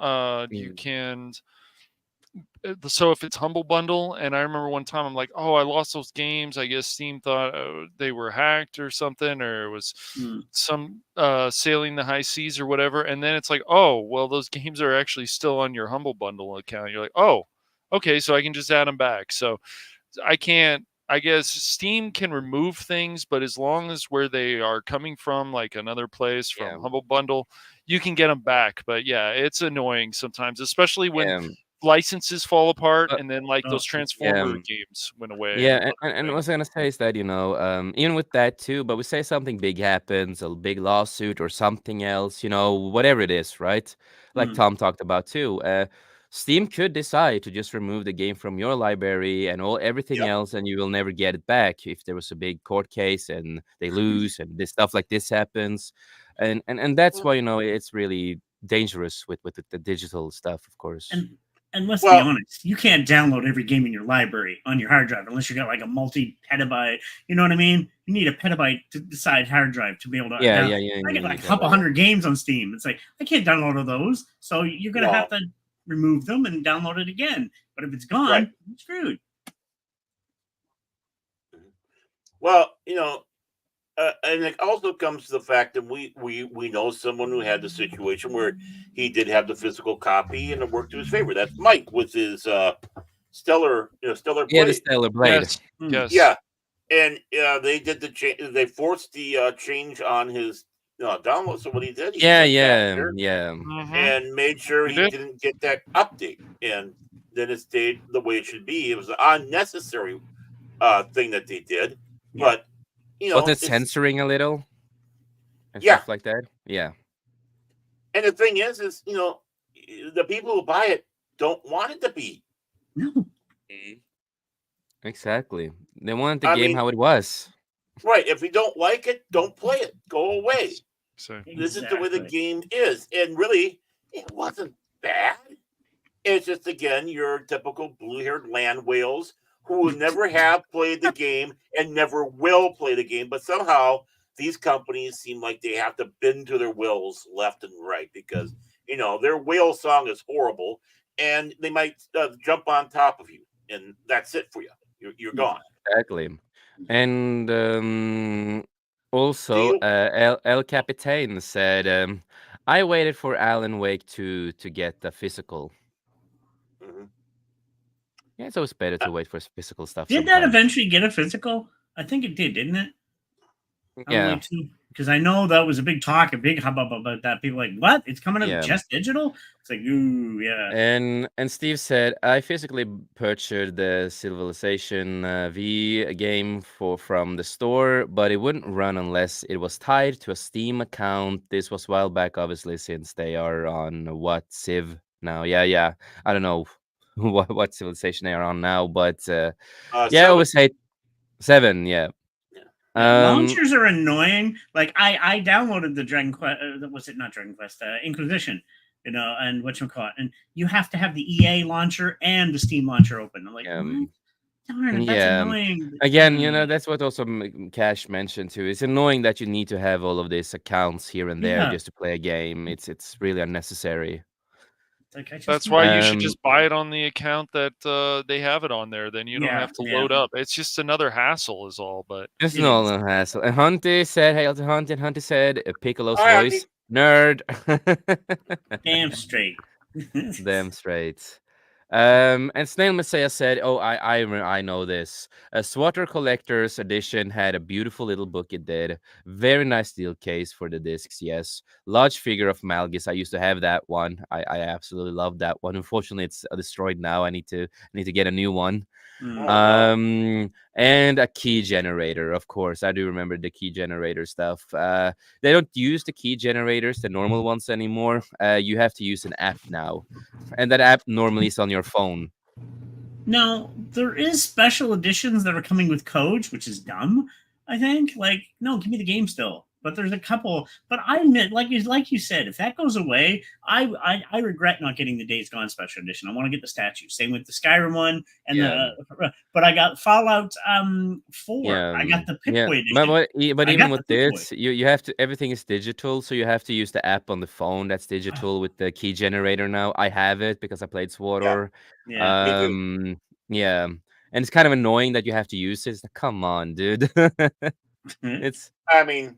you mm, can. So if it's Humble Bundle, and I remember one time I'm like, oh, I lost those games. I guess Steam thought they were hacked or something, or it was Mm. some sailing the high seas or whatever. And then it's like, oh, well, those games are actually still on your Humble Bundle account. You're like, oh, okay, so I can just add them back. So I can't. I guess Steam can remove things, but as long as where they are coming from, like another place yeah, from Humble Bundle, you can get them back. But yeah, it's annoying sometimes, especially when yeah, licenses fall apart but and then like Oh, those yeah. Transformer games went away Yeah, and and what I thing. was gonna say is that, even with that too, but we say something big happens, a big lawsuit or something else, whatever it is, right? Like mm. Tom talked about too. Steam could decide to just remove the game from your library and everything Yep. else, and you will never get it back if there was a big court case and they lose and this stuff like this happens. And that's Well, why, it's really dangerous with the digital stuff, of course. and and let's be well, honest, you can't download every game in your library on your hard drive unless you got like a multi petabyte. You know what I mean? You need a petabyte to decide hard drive to be able to Yeah, down. yeah, yeah, I you get like need a that. couple hundred games on Steam. It's like I can't download all those, so you're gonna have no. to remove them and download it again. But if it's Right. gone, you're screwed. Well, and it also comes to the fact that we know someone who had the situation where he did have the physical copy and it worked to his favor. That's Mike with his Stellar Yeah, the Blade. Stellar Blade. Yes, Mm. yes. Yeah, and they did the change. They forced the change on his download. So what he did, he Yeah, went back yeah, there yeah. Mm-hmm. and made sure You he did? didn't get that update, and then it stayed the way it should be. It was an unnecessary thing that they did, Yeah. but Was it it's censoring a little and yeah. stuff like that? Yeah. And the thing is the people who buy it don't want it to be. No. Mhm. Exactly. They wanted the I game mean, how it was. right? If you don't like it, don't play it. Go away. So This is the way the Exactly. game is, and really, it wasn't bad. It's just again your typical blue-haired land whales who never have played the game and never will play the game, but somehow these companies seem like they have to bend to their wills left and right because their whale song is horrible, and they might jump on top of you, and that's it for you. You're gone. Exactly. And also, Steel. El Capitan said, "I waited for Alan Wake to get the physical." Mhm. Yeah, it's always better Uh, to wait for physical stuff Did that sometimes. eventually get a physical? I think it did, didn't it? Alan Yeah, Wake 2? Because I know that was a big talk, a big hubbub about that. People like, what? It's coming out yeah. just digital? It's like, ooh, yeah. And Steve said, "I physically purchased the Civilization V game from the store, but it wouldn't run unless it was tied to a Steam account. This was a while back, obviously, since they are on what Civ now. Yeah, yeah. I don't know what Civilization they are on now, but yeah, I seven. always say 7. Yeah. Yeah. Yeah, Um. launchers are annoying. Like I downloaded the Dragon Quest. Was it not Dragon Quest? Inquisition. And what you call it, and you have to have the EA launcher and the Steam launcher open. I'm like, what? Um. Darn it, that's Yeah. annoying. Again, that's what also Cash mentioned too. It's annoying that you need to have all of these accounts here and there Yeah, just to play a game. It's really unnecessary. like I just That's why need. you should Um, just buy it on the account that they have it on there. Then you don't Yeah, have to yeah. load up. It's just another hassle, is all. But just It an all is. no hassle. And Hunty said, "Hail to Hunty." And Hunty said, "Piccolo's All right, Auntie. voice, nerd." Damn straight. Damn straight. And Snail Messiah said, "Oh, I know this. A Swatter Collector's Edition had a beautiful little book. It did. Very nice steel case for the discs. Yes, large figure of Malgus. I used to have that one. I absolutely love that one. Unfortunately, it's destroyed now. I need to get a new one. Mm. Oh no. And a key generator. Of course, I do remember the key generator stuff. They don't use the key generators, the normal ones anymore. You have to use an app now, and that app normally is on your phone. Now, there is special editions that are coming with codes, which is dumb. I think. Like, no, give me the game still. But there's a couple. But I admit, like you said, if that goes away, I regret not getting the Days Gone special edition. I want to get the statue. Same with the Skyrim one and Yeah, but I got Fallout 4. yeah, I got the yeah. Pip-Boy But edition. but, but I even got the with Pip-Boy. this, you have to everything is digital, so you have to use the app on the phone. That's digital with the key generator now. I have it because I played Yeah, SWTOR. Yeah. me too. Yeah, and it's kind of annoying that you have to use it. It's like, come on, dude. It's I mean,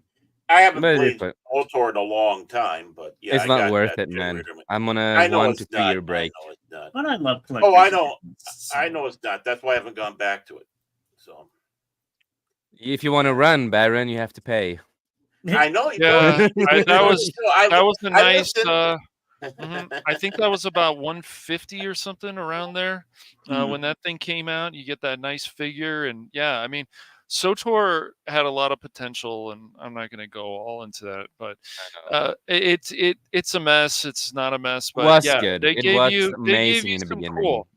I haven't but it is, played but KOTOR in a long time, but yeah, it's I not got worth that it, man. generator. I'm on a I know one to it's two not. year I break. know it's not. But I love Oh, collector's editions. I So. know it's not. That's why I haven't gone back to it. So If you want to run, Baron, you have to pay. I know he told yeah, me, I, but that was still, that was a I nice. listened. I think that was about 150 or something around there Mm. when that thing came out. You get that nice figure, and yeah, I mean, Sotor had a lot of potential, and I'm not going to go all into that, but I know. it's a mess. It's not a mess, but Was yeah, good. they It gave was you they gave amazing you in the some beginning. cool.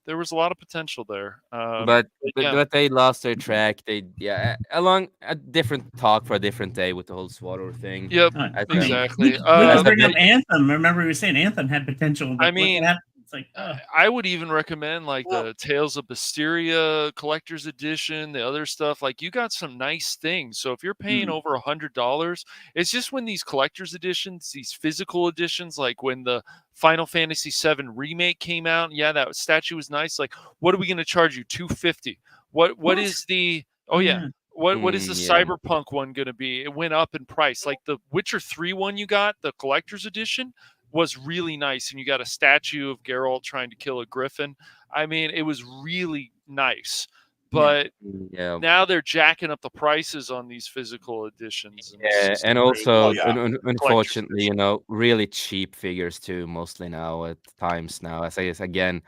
There was a lot of potential there. But But but yeah, but they lost their track. They yeah, along a different talk for a different day with the whole SWTOR thing. yep, As I a mean, exactly. we as could a bring up big Anthem. Remember, we were saying Anthem had potential, I but look what mean, happened. It's like, I would even recommend like Well, the Tales of Mysteria collector's edition, the other stuff. Like you got some nice things. So if you're paying mm, over $100, it's just when these collector's editions, these physical editions, like when the Final Fantasy VII remake came out, yeah, that statue was nice. Like, what are we going to charge you? 250. What what? is the? Oh Oh yeah. yeah. What is the yeah. Cyberpunk one going to be? It went up in price. Like the Witcher 3 one you got, the collector's edition was really nice, and you got a statue of Geralt trying to kill a griffin. I mean, it was really nice, Yeah. but Yeah. now they're jacking up the prices on these physical editions, and it's Yeah, just and crazy. oh also, yeah, Collector's unfortunately, edition. really cheap figures too, mostly now at times now. As I guess again,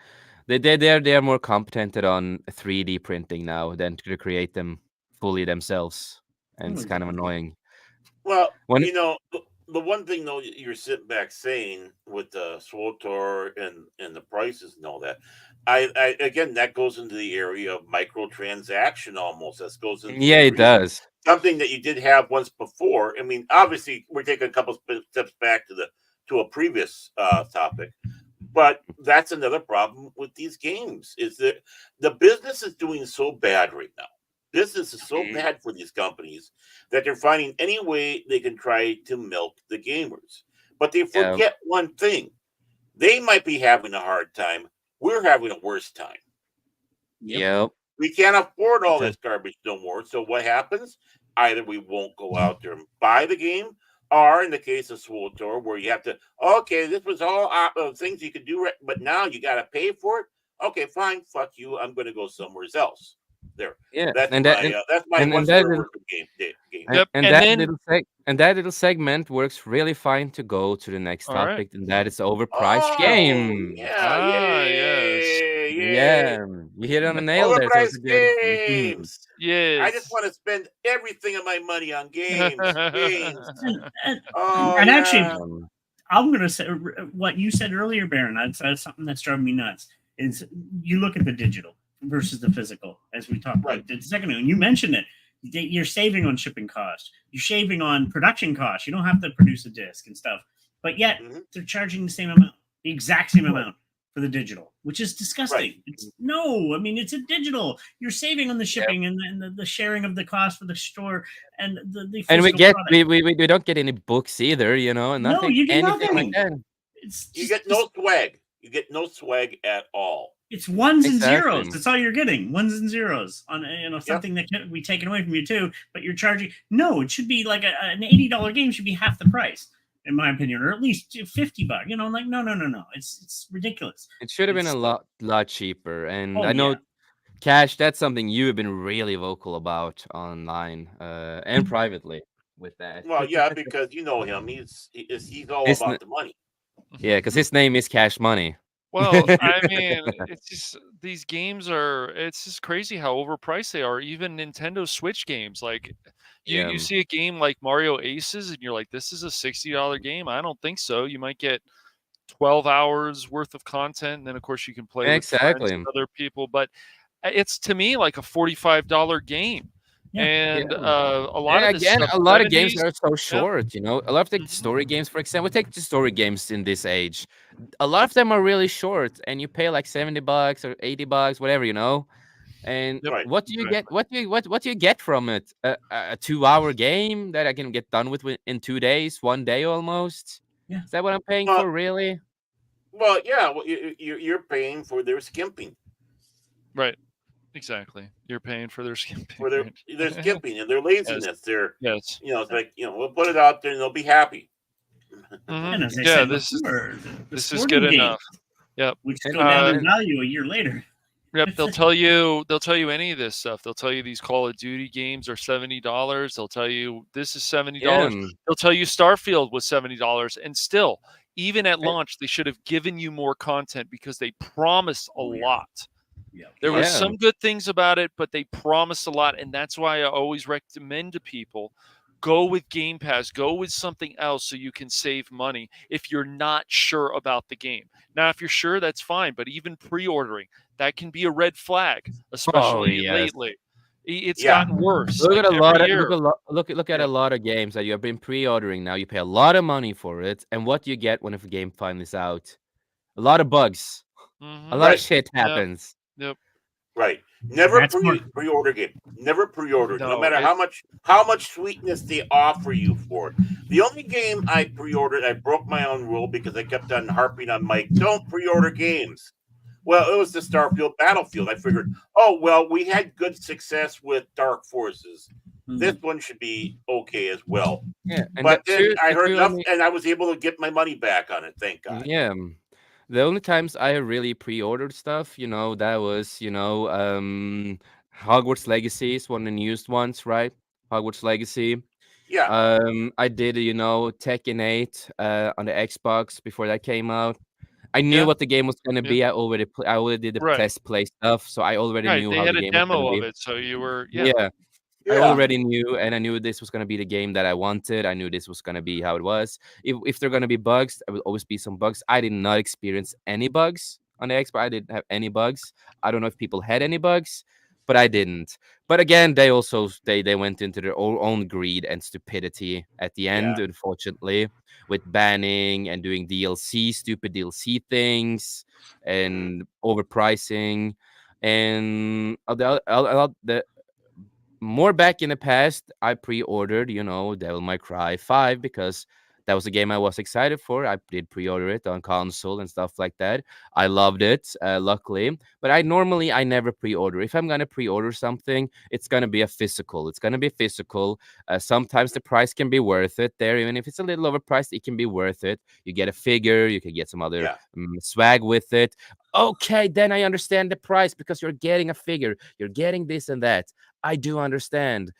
they're more competent on 3D printing now than to create them fully themselves, and Oh, it's kind of exactly. annoying. well, When the one thing though you're sitting back saying with the SWTOR and the prices and all that, I again that goes into the area of microtransaction almost. That goes into yeah, the it reason does. something that you did have once before. I mean, obviously we're taking a couple steps back to a previous topic, But that's another problem with these games is that the business is doing so bad right now. Business is so Mhm. bad for these companies that they're finding any way they can try to milk the gamers. But they Yeah. forget one thing. They might be having a hard time. We're having a worse time. Yep. Yep. We can't afford all Okay. this garbage no more. So what happens? Either we won't go out there and buy the game, or in the case of SWTOR, where you have to, okay, this was all things you could do, but now you got to pay for it. Okay, fine, fuck you. I'm going to go somewhere else. There, Yeah. that's my one And that swear little, word for game. Yep. and And that then little and that little segment works really fine to go to the next all right. topic, and that is overpriced Oh games. yeah, Yes. yay! Yeah, you hit it on the nail there. So it's a Overpriced good. Mhm. games. I just Yes. want to spend everything of my money on games. Games. And, and, Oh and actually, yeah. Um, I'm going to say what you said earlier, Baron. That's something that's driving me nuts. Is you look at the digital versus the physical, as we talked Right. about a second ago, and you mentioned it. You're saving on shipping costs. You're saving on production costs. You don't have to produce a disc and stuff, but yet Hmm. they're charging the same amount, the exact same Right. amount for the digital, which is Right. disgusting. It's no, I mean it's a digital. You're saving on the yeah. shipping and the sharing of the cost for the store and the And physical product. we don't get any books either, No, nothing, you get anything like nothing. that. It's You just get no swag. You get no swag at all. it's ones and Exactly. zeros. That's all you're getting. Ones and zeros on Yep. something that can be taken away from you too. But you're charging. No, it should be like an $80 game should be half the price, in my opinion, or at least $50. Like no. It's ridiculous. It should have been a It's lot cheaper. And oh I know yeah, Cash, that's something you have been really vocal about online and privately with that. Well, yeah, because you know him. He's all His n- about the money. yeah, because his name is Cash Money. Well, I mean, it's just these games are it's just crazy how overpriced they are. Even Nintendo Switch games, like Yeah, you see a game like Mario Aces and you're like, this is a $60 game. I don't think so. You might get 12 hours worth of content, and then of course you can play with friends and exactly. other people, but it's to me like a $45 game. yeah. Yeah. And a lot And of this again, stuff a lot of games 70s. are so Yep. short, A lot of the Mhm. story games, for example, take the story games in this age. A lot of them are really short, and you pay like $70 or $80, whatever. And Yep. Right. what do you get? Exactly. What do you get from it? A 2 hour game that I can get done with in 2 days, 1 day almost. Yeah. Is that what I'm paying Well, for, really? well, yeah. Well, you're paying for their skimping, Right. Exactly. You're paying for their for skimping, their right? skimping and their Yes. laziness. They're Yes. it's like we'll put it out there and they'll be happy. And as I Yeah, said before, the this is good sporting games, enough. Yep. which And go down in and value a year later. Yep, they'll tell you any of this stuff. They'll tell you these Call of Duty games are $70. They'll tell you this is yeah, $70. They'll tell you Starfield was $70. And still, even at and- launch, they should have given you more content because they promised a Oh, yeah. lot. Yeah. There was yeah. some good things about it, but they promised a lot, and that's why I always recommend to people go with Game Pass, go with something else so you can save money if you're not sure about the game. Now, if you're sure, that's fine, but even pre-ordering, that can be a red flag, Oh especially yes. lately. It's Yeah. gotten worse, Look like at a lot every of year. look at Yeah. a lot of games that you have been pre-ordering now. You pay a lot of money for it, and what do you get when a game finally is out? A lot of bugs. A Mm-hmm. lot of Right. shit Yep. happens. Yep. Right. Never That's more. pre-order game. Never pre-order. No No, matter how much sweetness they offer you for it. The only game I pre-ordered, I broke my own rule because I kept on harping on Mike. Don't pre-order games. Well, it was the Starfield Battlefield. I figured, oh well, we had good success with Dark Forces. This one should be okay as well. Yeah, and But then I the heard two enough, only and I was able to get my money back on it. Thank God. yeah. The only times I really pre-ordered stuff, that was, Hogwarts Legacy is one of the newest ones, right? Hogwarts Legacy. Yeah. I did, Tekken 8 on the Xbox before that came out. I knew yeah, what the game was gonna yeah, be. I already did the right, test play stuff, so I already right. knew They how the had a game was gonna demo of be. it, so you were, yeah. Yeah. I Yeah. already knew, and I knew this was gonna be the game that I wanted. I knew this was gonna be how it was. If there are gonna be bugs, there will always be some bugs. I did not experience any bugs on the Xbox. I didn't have any bugs. I don't know if people had any bugs, but I didn't. But again, they also they went into their own greed and stupidity at the end, Yeah. unfortunately, with banning and doing DLC, stupid DLC things, Mhm. and overpricing, and the more back in the past, I pre-ordered, Devil May Cry 5 because that was a game I was excited for. I did pre-order it on console and stuff like that. I loved it, luckily. But I never pre-order. If I'm gonna pre-order something, it's gonna be a physical. It's gonna be physical. Sometimes the price can be worth it. There, even if it's a little overpriced, it can be worth it. You get a figure, you can get some other Yeah. swag with it. Okay, then I understand the price because you're getting a figure, you're getting this and that. I do understand.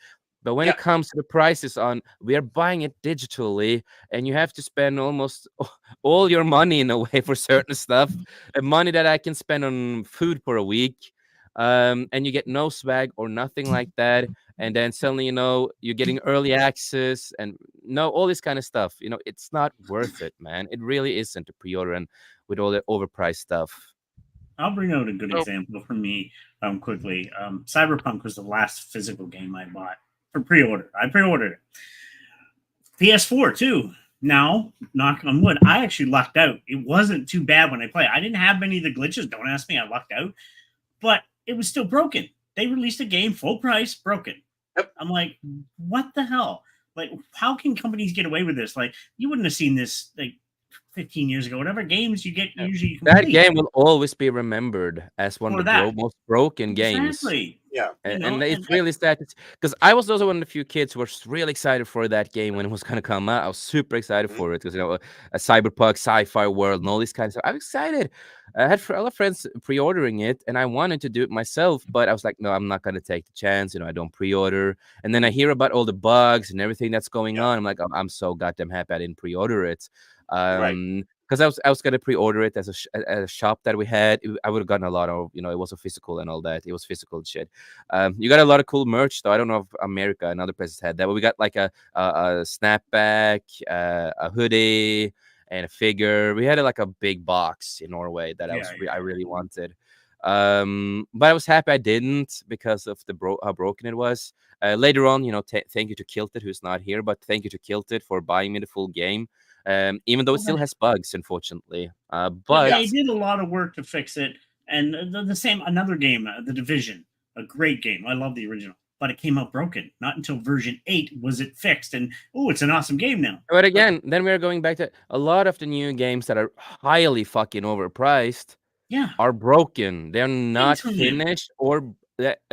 But when Yeah. it comes to the prices on, we are buying it digitally, and you have to spend almost all your money in a way for certain stuff, money that I can spend on food for a week, and you get no swag or nothing like that, and then suddenly you're getting early access and no all this kind of stuff. It's not worth it, man. It really isn't to pre-order and with all the overpriced stuff. I'll bring out a good Oh, example for me quickly. Cyberpunk was the last physical game I bought for pre-order. I pre-ordered it. PS4 too. Now, knock on wood, I actually lucked out. It wasn't too bad when I played. I didn't have many of the glitches. Don't ask me. I lucked out, but it was still broken. They released a game full price, broken. Yep. I'm like, what the hell? Like, how can companies get away with this? Like, you wouldn't have seen this like 15 years ago. Whatever games you get, Yeah. usually That complete game will always be remembered as one of for the that. most broken games. Exactly. Yeah. And it's really sad because I was also one of the few kids who was really excited for that game when it was gonna come out. I was super excited Mhm. for it because a cyberpunk sci-fi world and all these kinds of stuff. I'm excited. I had a lot of friends pre-ordering it, and I wanted to do it myself, but I was like, no, I'm not gonna take the chance. I don't pre-order. And then I hear about all the bugs and everything that's going Yeah. on. I'm like, I'm so goddamn happy I didn't pre-order it. Right. Because I was gonna pre-order it as at a shop that we had. I would have gotten a lot of, it was a physical and all that. It was physical shit. You got a lot of cool merch, though. I don't know if America and other places had that, but we got like a snapback, a hoodie, and a figure. We had like a big box in Norway that Yeah, I yeah. really wanted. But I was happy I didn't because of how broken it was. Later on, thank you to Kilted, who's not here, but thank you to Kilted for buying me the full game. Even though it Well, still has bugs, unfortunately. but But Yeah. they did a lot of work to fix it. And the same, another game, The Division, a great game. I love the original, but it came out broken. Not until version 8 was it fixed. And oh, it's an awesome game now. But again, then we're going back to a lot of the new games that are highly fucking overpriced Yeah, are broken. They're not thanks for them. finished, or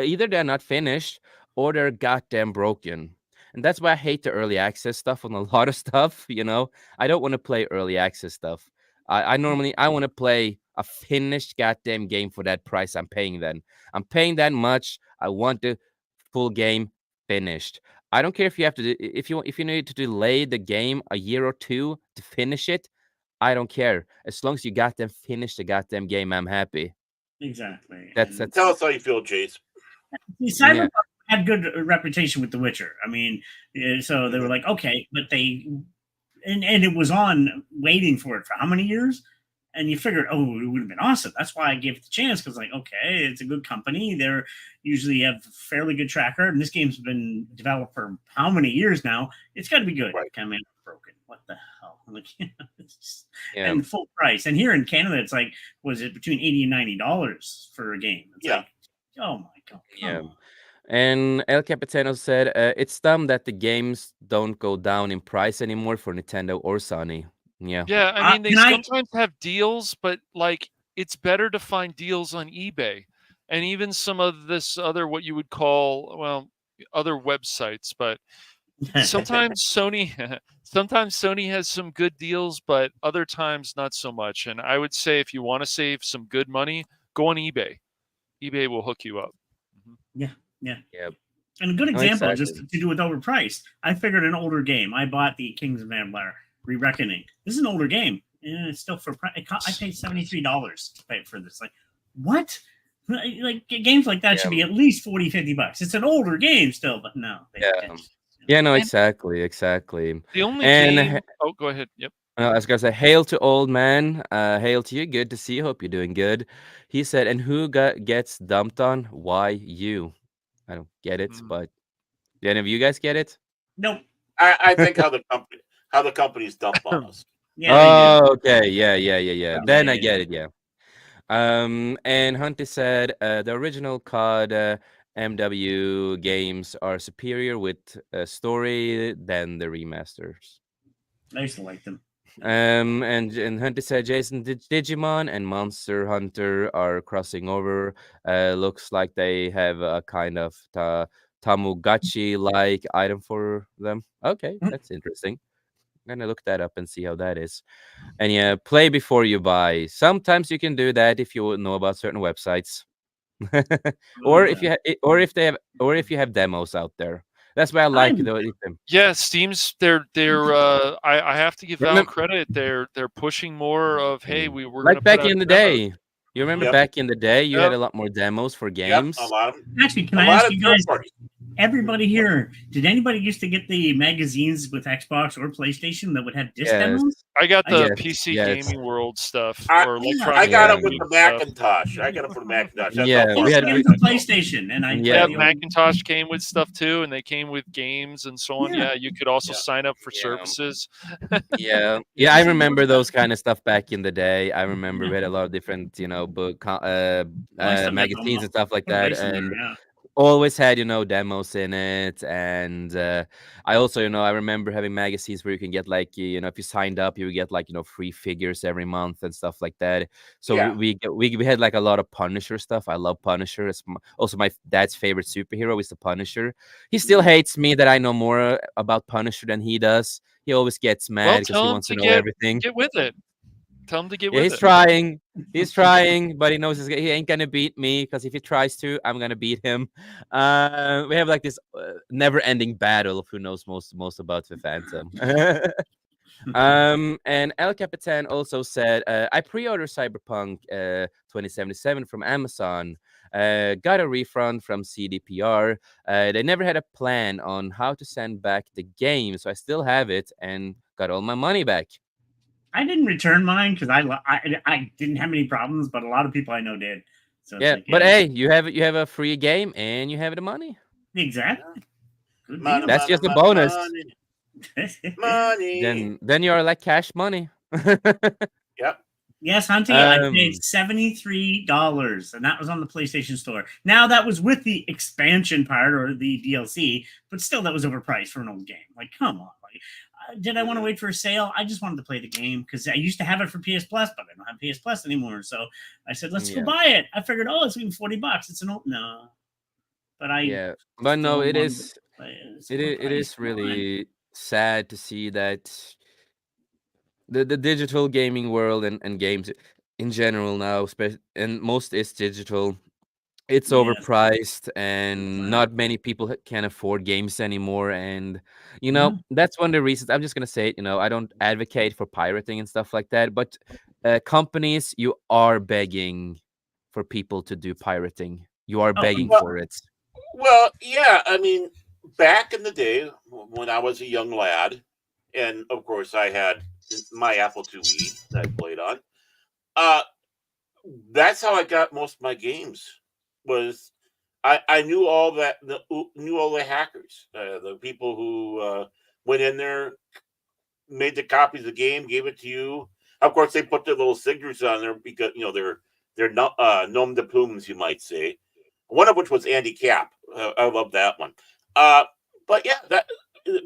either they're not finished or they're goddamn broken. And that's why I hate the early access stuff on a lot of stuff. I don't want to play early access stuff. I want to play a finished goddamn game for that price I'm paying. Then I'm paying that much. I want the full game finished. I don't care if you have to if you need to delay the game a year or two to finish it. I don't care. As long as you got them finish the goddamn game, I'm happy. Exactly. And That's Tell us how you feel, Jace. yeah. Cyberpunk had good reputation with The Witcher. I mean, so they were Mhm. like, okay, but and it was on waiting for it for how many years? And you figured, oh, it would have been awesome. That's why I gave it the chance because, like, okay, it's a good company. They're usually have a fairly good track record, and this game's been developed for how many years now? It's got to be good. Right. Come in broken. What the hell? Like, it's just, Yeah. and full price. And here in Canada, it's like, was it between $80 and $90 for a game? It's Yeah. like, oh my god, Yeah. come on. And El Capitano said, it's dumb that the games don't go down in price anymore for Nintendo or Sony. Yeah. yeah. I mean, they Can I? sometimes have deals, but like it's better to find deals on eBay and even some of this other what you would call other websites. But sometimes Sony has some good deals, but other times not so much. And I would say if you want to save some good money, go on eBay. eBay will hook you up. Mhm. Yeah, yeah. Yeah. And a good No, example, just exactly. to do with overpriced. I figured an older game. I bought the Kings of Empire Re-Reckoning. This is an older game, and it's still for. I paid $73 to pay for this. Like, what? Like games like that should Yeah. be at least 40, $50. It's an older game still, but no, they Yeah. didn't. Yeah, no, And exactly. the only And game. Oh, go ahead. Yep. I was gonna say, "Hail to old man, hail to you, good to see you, hope you're doing good." He said, "And who gets dumped on? Why you?" I don't get it, Mm. but do any of you guys get it? Nope. I think how the companies dump on us. Yeah, they do. Oh, okay, yeah. Yeah, Then I yeah, get it, yeah. And Hunty said, "The original COD, MW games are superior with story than the remasters." I used to like them. And Hunter said Jason Digimon and Monster Hunter are crossing over. Looks like they have a kind of Tamagotchi like item for them. Okay, Mm. that's interesting. I'm gonna look that up and see how that is. And yeah, play before you buy. Sometimes you can do that if you know about certain websites, Oh or if yeah. you or if they have or if you have demos out there. That's why I like I'm the. Yeah, Steam's they're I have to give Valve Remember, credit. They're pushing more of, hey, we're gonna like put back out in the demos. day. You remember Hmm. Yep, back in the day, you had Yep. a lot more demos for yep. games. actually. Can A I lot ask of you third guys? parties. Everybody here, did anybody used to get the magazines with Xbox or PlayStation that would have disc Yes, demos? I got I used the yes, PC yes. Gaming World stuff I or Yeah, I Electronic got Yeah, it Gaming with News the stuff. Macintosh. I got it for the Macintosh. That's how yeah. I far We used to had get back them we for I go. PlayStation, and I yeah played Yeah, the old. Macintosh came with stuff too, and they came with games and so on. Yeah, Yeah, you could also Yeah, sign up for yeah services. yeah. I I used to get remember those those guys. kind of stuff back in the day. I remember Yeah, we had a lot of different, well, I still got them magazines and all. stuff like Put a that, base in there. and Yeah. always had demos in it. And I also I remember having magazines where you can get like if you signed up you would get like free figures every month and stuff like that. So yeah. we had like a lot of Punisher stuff. I love Punisher. It's also my dad's favorite superhero is the Punisher. He still Mm. hates me that I know more about Punisher than he does. He always gets Well, mad because he tell them wants to to know everything. get with it. Tell them to get Yeah, with he's it. trying. He's trying, but he knows he ain't gonna beat me because if he tries to, I'm gonna beat him. We have like this never-ending battle of who knows most about the Phantom. And El Capitan also said, "I pre-ordered Cyberpunk 2077 from Amazon. Got a refund from CDPR. They never had a plan on how to send back the game, so I still have it and got all my money back." I didn't return mine because I didn't have any problems, but a lot of people I know did. So it's Yeah, like, but yeah, hey, you have a free game and you have the money. Yeah. exactly, good Money, deal. That's money, just a money, bonus. money, money. Then you're like cash money. Yep. Yes, Hunty, I paid um, $73, and that was on the PlayStation Store. Now that was with the expansion part or the DLC, but still, that was overpriced for an old game. Like, come on! Like, did I want to Mhm. wait for a sale? I just wanted to play the game because I used to have it for PS Plus, but I don't have PS Plus anymore. So I said, let's go yeah, buy it. I figured, oh, it's even $40. It's an old no, but I yeah, but no, still it wanted to is play it. It's it overpriced. is Come on. really sad to see that the digital gaming world and games in general now, and most is digital. It's Yes, overpriced so and sad. not many people can afford games anymore. And No. that's one of the reasons I'm just gonna say it. I don't advocate for pirating and stuff like that, but companies, you are begging for people to do pirating. You are Oh, begging Well, for it. yeah. I mean, back in the day when I was a young lad, and of course I had my Apple IIe that I played on. Uh, that's how I got most of my games. Was I knew knew all the hackers, the people who went in there, made the copies of the game, gave it to you. Of course, they put their little signatures on there because they're not nom de plumes, you might say. One of which was Andy Cap. I love that one. Uh, but yeah, that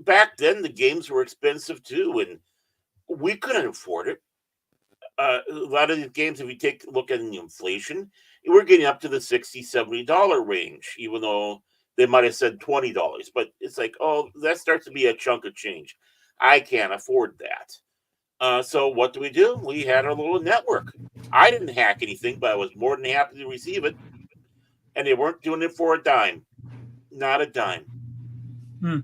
back then the games were expensive too, and we couldn't afford it. A lot of these games, if you take a look at the inflation, we're getting up to the $60, $70 range, even though they might have said $20. But it's like, oh, that starts to be a chunk of change. I can't afford that. So what do? We had our little network. I didn't hack anything, but I was more than happy to receive it. And they weren't doing it for a dime. Not a dime. hmm.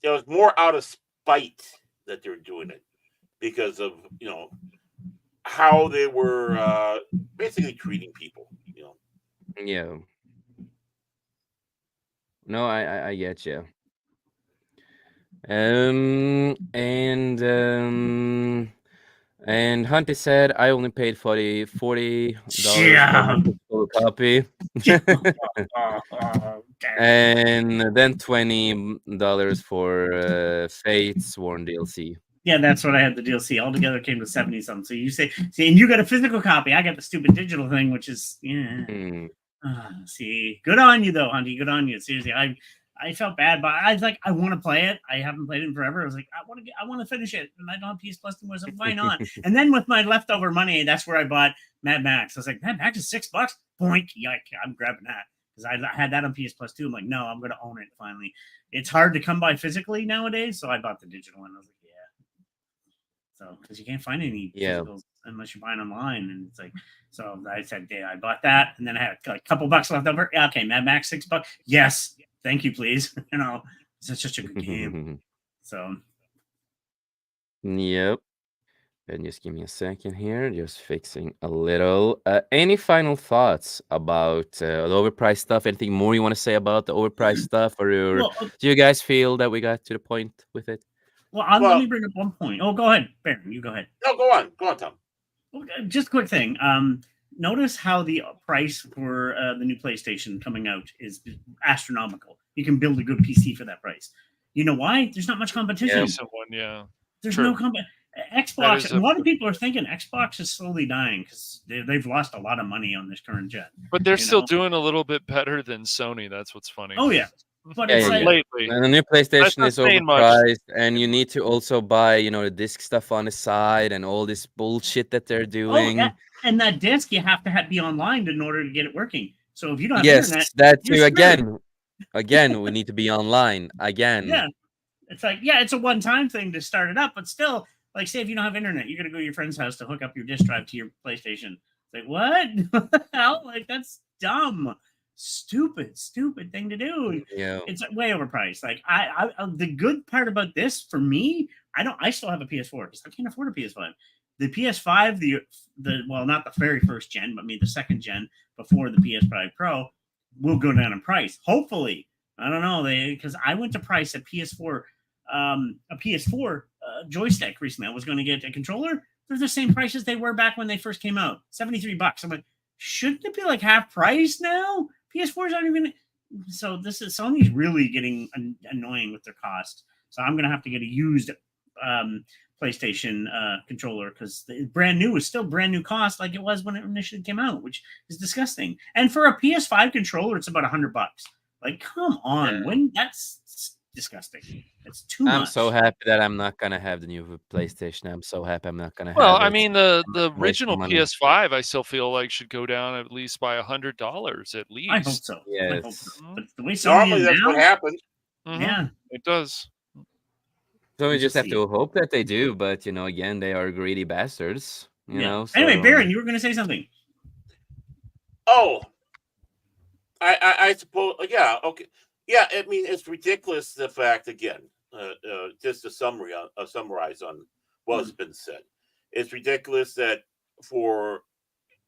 It was more out of spite that they were doing it because of, how they were basically treating people. Yeah. No, I get you. And Hunty said I only paid $40 for my Yeah. physical copy. Damn. And then $20 for Fate Sworn DLC. Yeah, that's what I had the DLC. Altogether came to 70 something. So you say, see, and you got a physical copy. I got the stupid digital thing, which is, yeah. Hmm. See, good on you though, Hunty. Good on you. Seriously, I felt bad, but I was like, I want to play it. I haven't played it in forever. I was like, I want to finish it, and I don't have PS Plus anymore. So why not? And then with my leftover money, that's where I bought Mad Max. I was like, Mad Max is $6. Boink! Yike! I'm grabbing that because I had that on PS Plus too. I'm like, no, I'm gonna own it finally. It's hard to come by physically nowadays, so I bought the digital one. I was like, yeah. So because you can't find any physicals unless you're buying online, and it's like, so I said, yeah, I bought that, and then I had a couple bucks left over. Yeah, okay, Mad Max $6. Yes, thank you, please. It's such a good game. So Yep. And just give me a second here, just fixing a little. Any final thoughts about the overpriced stuff? Anything more you want to say about the overpriced stuff, or do you guys feel that we got to the point with it? Let me bring up one point. Oh, go ahead, Baron. You go ahead. No, go on, Tom. Just a quick thing. Notice how the price for the new PlayStation coming out is astronomical. You can build a good PC for that price. You know why? There's not much competition. There's no competition. Xbox, and a lot of people are thinking Xbox is slowly dying because they've lost a lot of money on this current gen. But they're still doing a little bit better than Sony. That's what's funny. Oh yeah, but it's like lately, and the new PlayStation is overpriced, and you need to also buy, the disc stuff on the side and all this bullshit that they're doing. Oh, yeah. And that disc you have to be online in order to get it working. So if you don't have internet, that too. Again, we need to be online again. Yeah, it's like it's a one-time thing to start it up, but still. Like, say if you don't have internet, you're gonna go to your friend's house to hook up your disk drive to your PlayStation. It's like, what? What the hell? Like, that's dumb, stupid thing to do. Yeah, it's way overpriced. Like, I the good part about this for me, I still have a PS4 because I can't afford a PS5. The PS5, the not the very first gen, but maybe the second gen before the PS5 Pro will go down in price. Hopefully, I don't know because I went to price a PS4 joystick recently. I was going to get a controller. They're the same price as they were back when they first came out. $73. I'm like, shouldn't it be like half price now? PS4s aren't even. So Sony's really getting annoying with their cost. So I'm going to have to get a used PlayStation controller because the brand new is still brand new cost like it was when it initially came out, which is disgusting. And for a PS5 controller, it's about $100. Like, come on, when that's disgusting. It's too much. I'm so happy that I'm not gonna have the new PlayStation. I'm so happy I'm not gonna have it. Well, I mean, the original PS5, I still feel like should go down at least by $100 at least. I hope so. Yes. I hope so. But the way normally that's what happens. Yeah, it does. So we just have to hope that they do. But again, they are greedy bastards. You know. So... Anyway, Baron, you were going to say something. Oh, I suppose. Yeah. Okay. Yeah, I mean, it's ridiculous, the fact, again, just a summarize on what's been said. It's ridiculous that for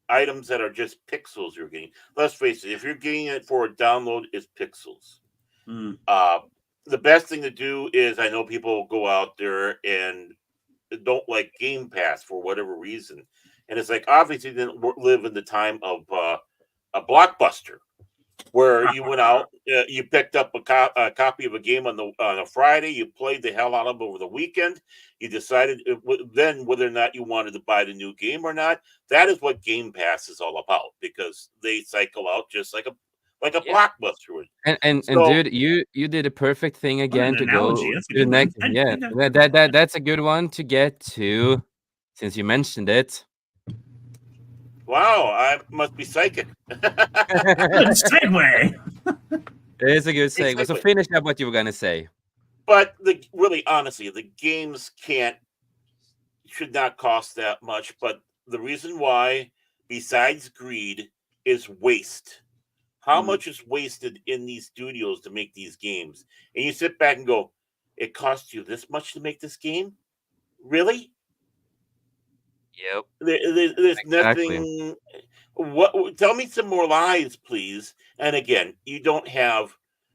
items that are just pixels you're getting, let's face it, if you're getting it for a download, it's pixels. The best thing to do is, I know people go out there and don't like Game Pass for whatever reason. And it's like, obviously, they didn't live in the time of a Blockbuster, where you went out, you picked up a copy of a game on a Friday, you played the hell out of it over the weekend, you decided then whether or not you wanted to buy the new game or not. That is what Game Pass is all about, because they cycle out just like a Blockbuster would. And dude, you did a perfect thing again to go to the next. Yeah, that's a good one to get to, since you mentioned it. Wow, I must be psychic. Good segue. It is a good segue. So finish up what you were gonna say. But really, honestly, the games should not cost that much. But the reason why, besides greed, is waste. How much is wasted in these studios to make these games? And you sit back and go, it cost you this much to make this game? Really? Yep. There's nothing. Tell me some more lies, please. And again, you don't have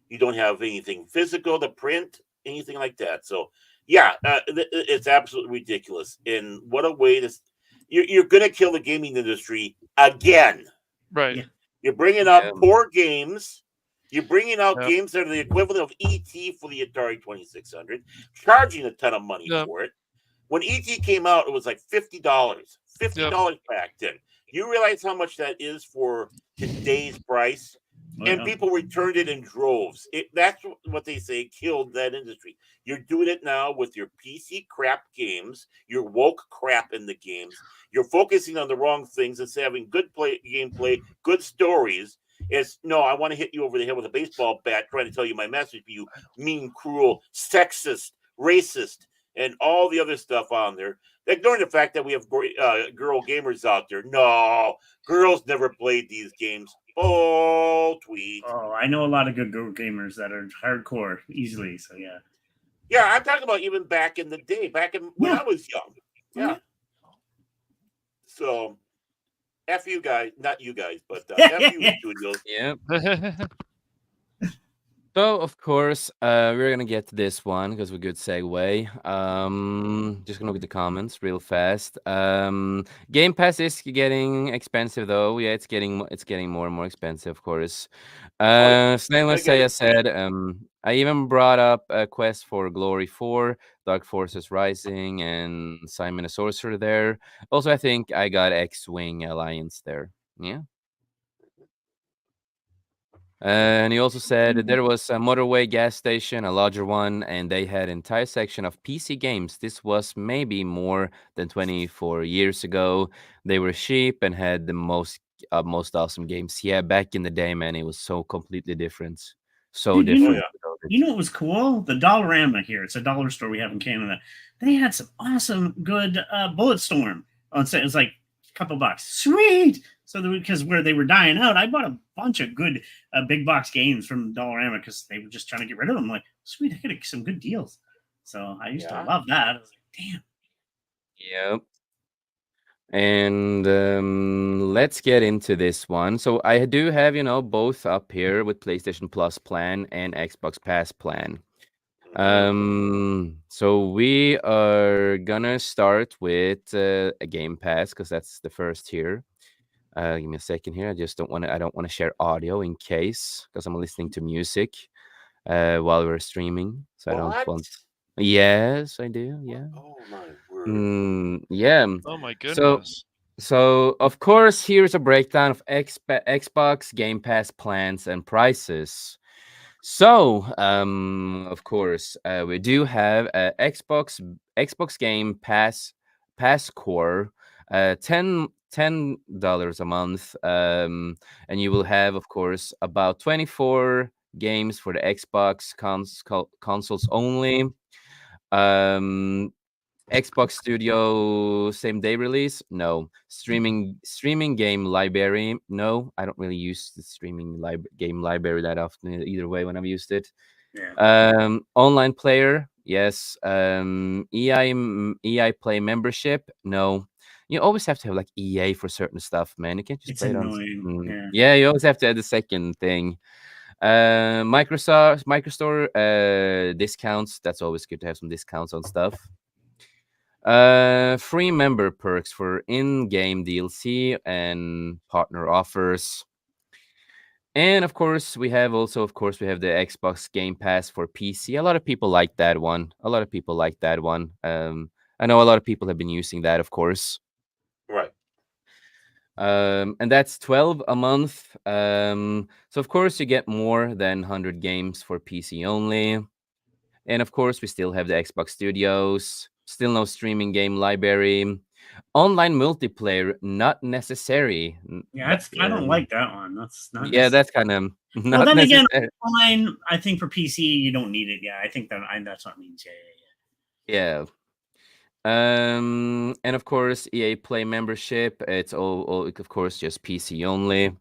anything physical to print. anything like that. So yeah, it's absolutely ridiculous. And what a way to you're going to kill the gaming industry again. Right. Yeah. You're bringing Yeah. out poor games. You're bringing out Yep. games that are the equivalent of ET for the Atari 2600, charging a ton of money Yep. for it. When ET came out, it was like $50. Yep. $50 back then. You realize how much that is for today's price? And Well, people returned it in droves. That's what they say killed that industry. You're doing it now with your PC crap games, your woke crap in the games. You're focusing on the wrong things instead of having good gameplay, good stories. It's no, I want to hit you over the head with a baseball bat trying to tell you my message, but you mean, cruel, sexist, racist, and all the other stuff on there. Ignoring the fact that we have girl gamers out there. No, girls never played these games. Oh, tweet. oh, I know a lot of good girl gamers that are hardcore easily. So yeah. Yeah, I'm talking about even back in the day, back in when Yeah. I was young. Oh, Yeah. So, F you guys, not you guys, but F you yeah. studios. Yeah. So of course, we're gonna get to this one because we're good segue. Just gonna look at the comments real fast. Game Pass is getting expensive though. Yeah, it's getting more and more expensive, of course. Oh yeah, Snail I get Messiah it. said, I even brought up a Quest for Glory 4, Dark Forces Rising, and Simon the Sorcerer there. Also, I think I got X-Wing Alliance there. Yeah. And he also said that there was a motorway gas station, a larger one, and they had entire section of PC games. This was maybe more than 24 years ago. They were cheap and had the most awesome games. Yeah, back in the day, man, it was so completely different. So Dude, Oh different yeah. without you it. know what was cool? The Dollarama here. It's a dollar store we have in Canada. They had some awesome, good Bulletstorm. Oh, it's like a couple bucks. Sweet. So because where they were dying out, I bought a bunch of good big box games from Dollarama because they were just trying to get rid of them. I'm like, sweet, I could get some good deals. So I used to Yeah. love that. I was like, damn. Yep. And let's get into this one. So I do have, both up here with PlayStation Plus plan and Xbox Pass plan. So we are gonna start with a Game Pass because that's the first here. Give me a second here. I don't want to share audio in case because I'm listening to music while we're streaming. So I don't What? want. Yes, I do. Yeah. Oh my word. Yeah. Oh my So goodness. so of course here's a breakdown of Xbox Game Pass plans and prices. So, of course, we do have Xbox Game Pass Core, $10 a month, and you will have, of course, about 24 games for the Xbox consoles only. Um, Xbox Studio same day release? No. Streaming game library? No. I don't really use the game library that often either way when I've used it. Yeah. Online player? Yes. EI Play membership? No. You always have to have like EA for certain stuff, man. You can't just It's play it on. annoying. Yeah. Yeah, you always have to add the second thing. Microstore discounts. That's always good to have some discounts on stuff. Free member perks for in-game DLC and partner offers. And of course, we have the Xbox Game Pass for PC. A lot of people like that one. I know a lot of people have been using that, of course. Right. And that's 12 a month. So of course you get more than 100 games for PC only. And of course, we still have the Xbox Studios, still no streaming game library. Online multiplayer, not necessary. Yeah, I don't like that one. That's not Yeah, necessary. that's kind of Well, not then again, necessary. online, I think for PC you don't need it. Yeah, I think that's what it means. Yeah. And of course, EA Play membership, it's all of course, just PC only.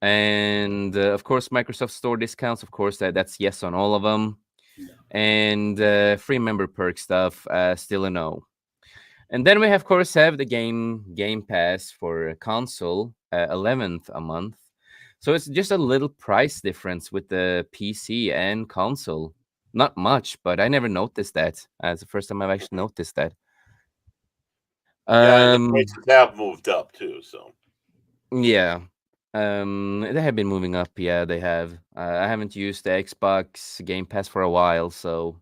And of course, Microsoft Store discounts, of course, that's yes on all of them. Yeah. And free member perk stuff, still a no. And then we of course have the Game Pass for console, 11th a month. So it's just a little price difference with the PC and console. Not much, but I never noticed that. It's the first time I've actually Mhm. noticed that. Yeah, and the Um, prices have moved up too. So yeah. They have been moving up. Yeah, they have. I haven't used the Xbox Game Pass for a while, so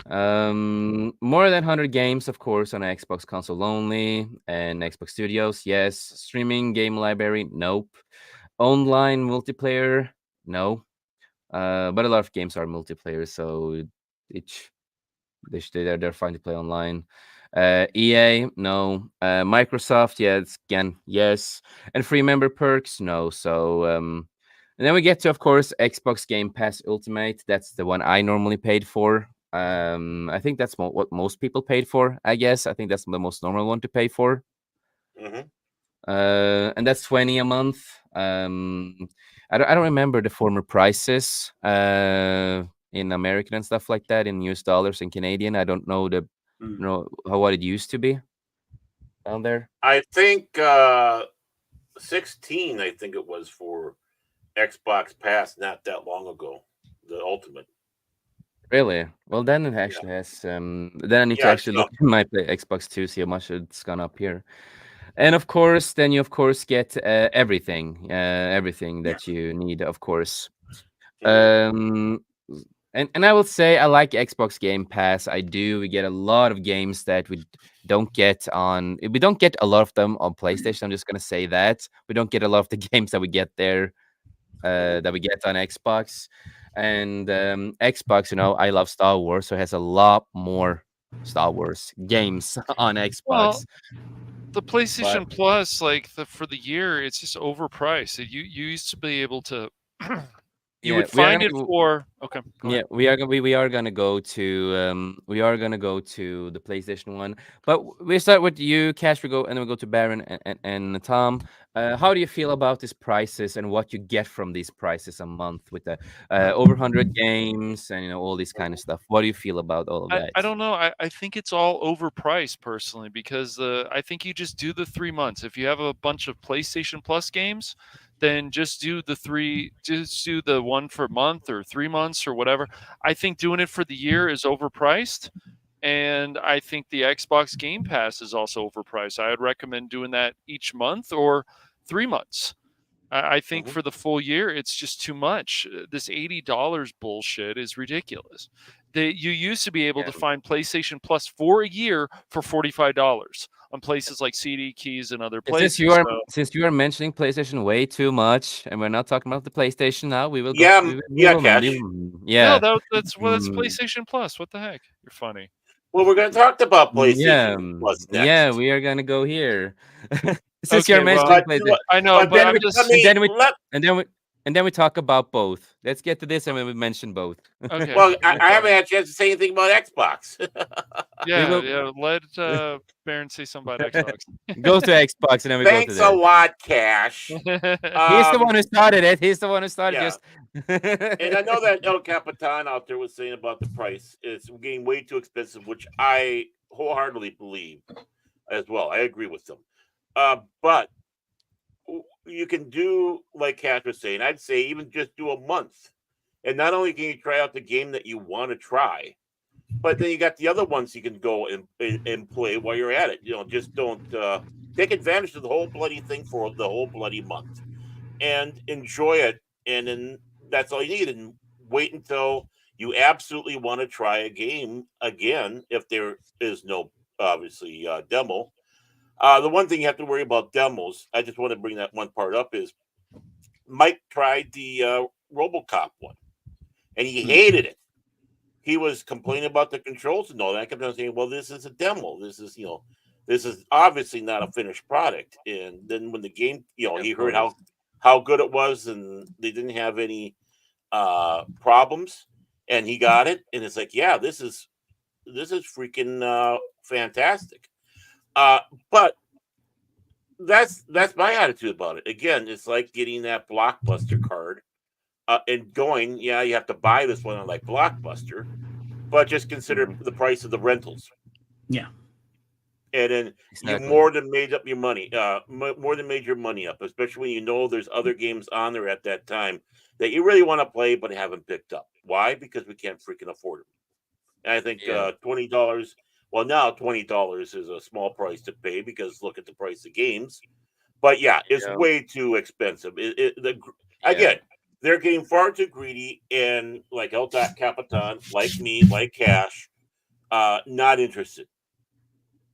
mhm. more than 100 games, of course, on Xbox console only and Xbox Studios. Yes. Streaming game library. Nope. Online multiplayer. No. But a lot of games are multiplayer, so it they're fine to play online. EA, no. Microsoft, yeah, it's again yes. And free member perks, no. So and then we get to, of course, Xbox Game Pass Ultimate. That's the one I normally paid for. I think that's what most people paid for. I guess I think that's the most normal one to pay for. Mhm. And that's 20 a month. I don't remember the former prices in American and stuff like that in US dollars and Canadian. I don't know Mm. how what it used to be down there. I think 16. I think it was for Xbox Pass not that long ago. The Ultimate. Really? Well, then it Yeah, actually has. Then I need to yeah, it's actually look jumped. at my Xbox to see how much it's gone up here. And of course, then you of course get everything Yeah. that you need, of course. Mhm. Um, and I will say I like Xbox Game Pass. I do. We get a lot of games that don't get on. We don't get a lot of them on PlayStation. I'm just gonna say that we don't get a lot of the games that we get there Mhm. that we get on Xbox. And Xbox, I love Star Wars, so it has a lot more Star Wars games on Well, Xbox. the But PlayStation Plus, like for the year, it's just overpriced. You used to be able to, you yeah, would find it for. Okay, go Yeah, ahead. we are gonna go to the PlayStation one, but we start with you, Cash. We go and then we go to Baron and Tom. How do you feel about these prices and what you get from these prices a month with the over 100 games and all this kind of Mhm. stuff? What do you feel about all of that? I don't know. I think it's all overpriced personally because I think you just do the 3 months. If you have a bunch of PlayStation Plus games, then just do the one for a month or 3 months or whatever. I think doing it for the year is overpriced. And I think the Xbox Game Pass is also overpriced. I would recommend doing that each month or 3 months. I think Mhm. for the full year, it's just too much. This $80 bullshit is ridiculous. You used to be able to Yeah. find PlayStation Plus for a year for $45 on places like CD Keys and other places. So Since you are mentioning PlayStation way too much, and we're not talking about the PlayStation now, we will go. Yeah, We yeah, will. Cash. no, Yeah. that's Mm, PlayStation Plus. What the heck? You're funny. Well, we're going to talk about yeah. PlayStation Plus Yeah. next. We are gonna go here. Since you're Okay, well, mentioning But PlayStation, I know, but but then I'm let just and me then we let and then we and then we talk about both. Let's get to this, and then we mention both. okay. well, No I haven't problem. had a chance to say anything about Xbox. We Yeah, will yeah. Let Baron say something about Xbox. go to Xbox, and then we go to Thanks a there. lot, Cash. He's the Um, one who started it. He's the one who started. yeah, Just and I know that El Capitan out there was saying about the price. It's getting way too expensive, which I wholeheartedly believe as well. I agree with them. But you can do like Cash was saying. I'd say even just do a month, and not only can you try out the game that you want to try, but then you got the other ones you can go and play while you're at it. Just don't take advantage of the whole bloody thing for the whole bloody month and enjoy it. And then that's all you need. And wait until you absolutely want to try a game again if there is no obviously demo. The one thing you have to worry about demos, I just want to bring that one part up, is Mike tried the RoboCop one and he Mm. hated it. He was complaining about the controls and all that. I kept on saying, "Well, this is a demo. This is obviously not a finished product." And then when the game, of he heard course. how good it was, and they didn't have any problems, and he got it, and it's like, yeah, this is freaking fantastic. Uh, but that's my attitude about it. Again, it's like getting that blockbuster card and going. Yeah, you have to buy this one on like Blockbuster, but just consider Mhm. the price of the rentals, Yeah. and then you Exactly. more than made up your money. More than made your money up, especially when you know there's other games on there at that time that you really want to play but haven't picked up. Why? Because we can't freaking afford them. And I think Yeah. $20. Well, now $20 is a small price to pay because look at the price of games. But yeah, it's Yeah. way too expensive. Yeah. Again, they're getting far too greedy, and like El Capitan, like me, like Cash, not interested.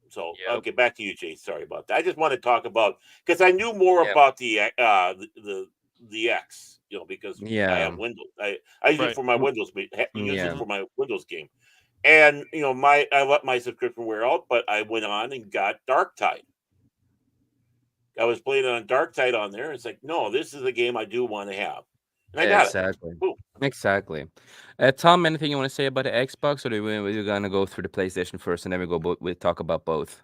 So I'll Yep. get back to you, Jay. Sorry about that. I just want to talk about because I knew more Yep. about the X, because I Yeah. have Windows. I use it Right. for my Mm, Windows. Use it yeah. Hmm. for my Windows game, and my I let my subscription wear out, but I went on and got Dark Tide. I was playing on Dark Tide on there. It's like, no, this is a game I do want to have, and I Yeah, got it. exactly. Boom. Exactly. Tom, anything you want to say about the Xbox, or we're gonna go through the PlayStation first, and then we talk about both?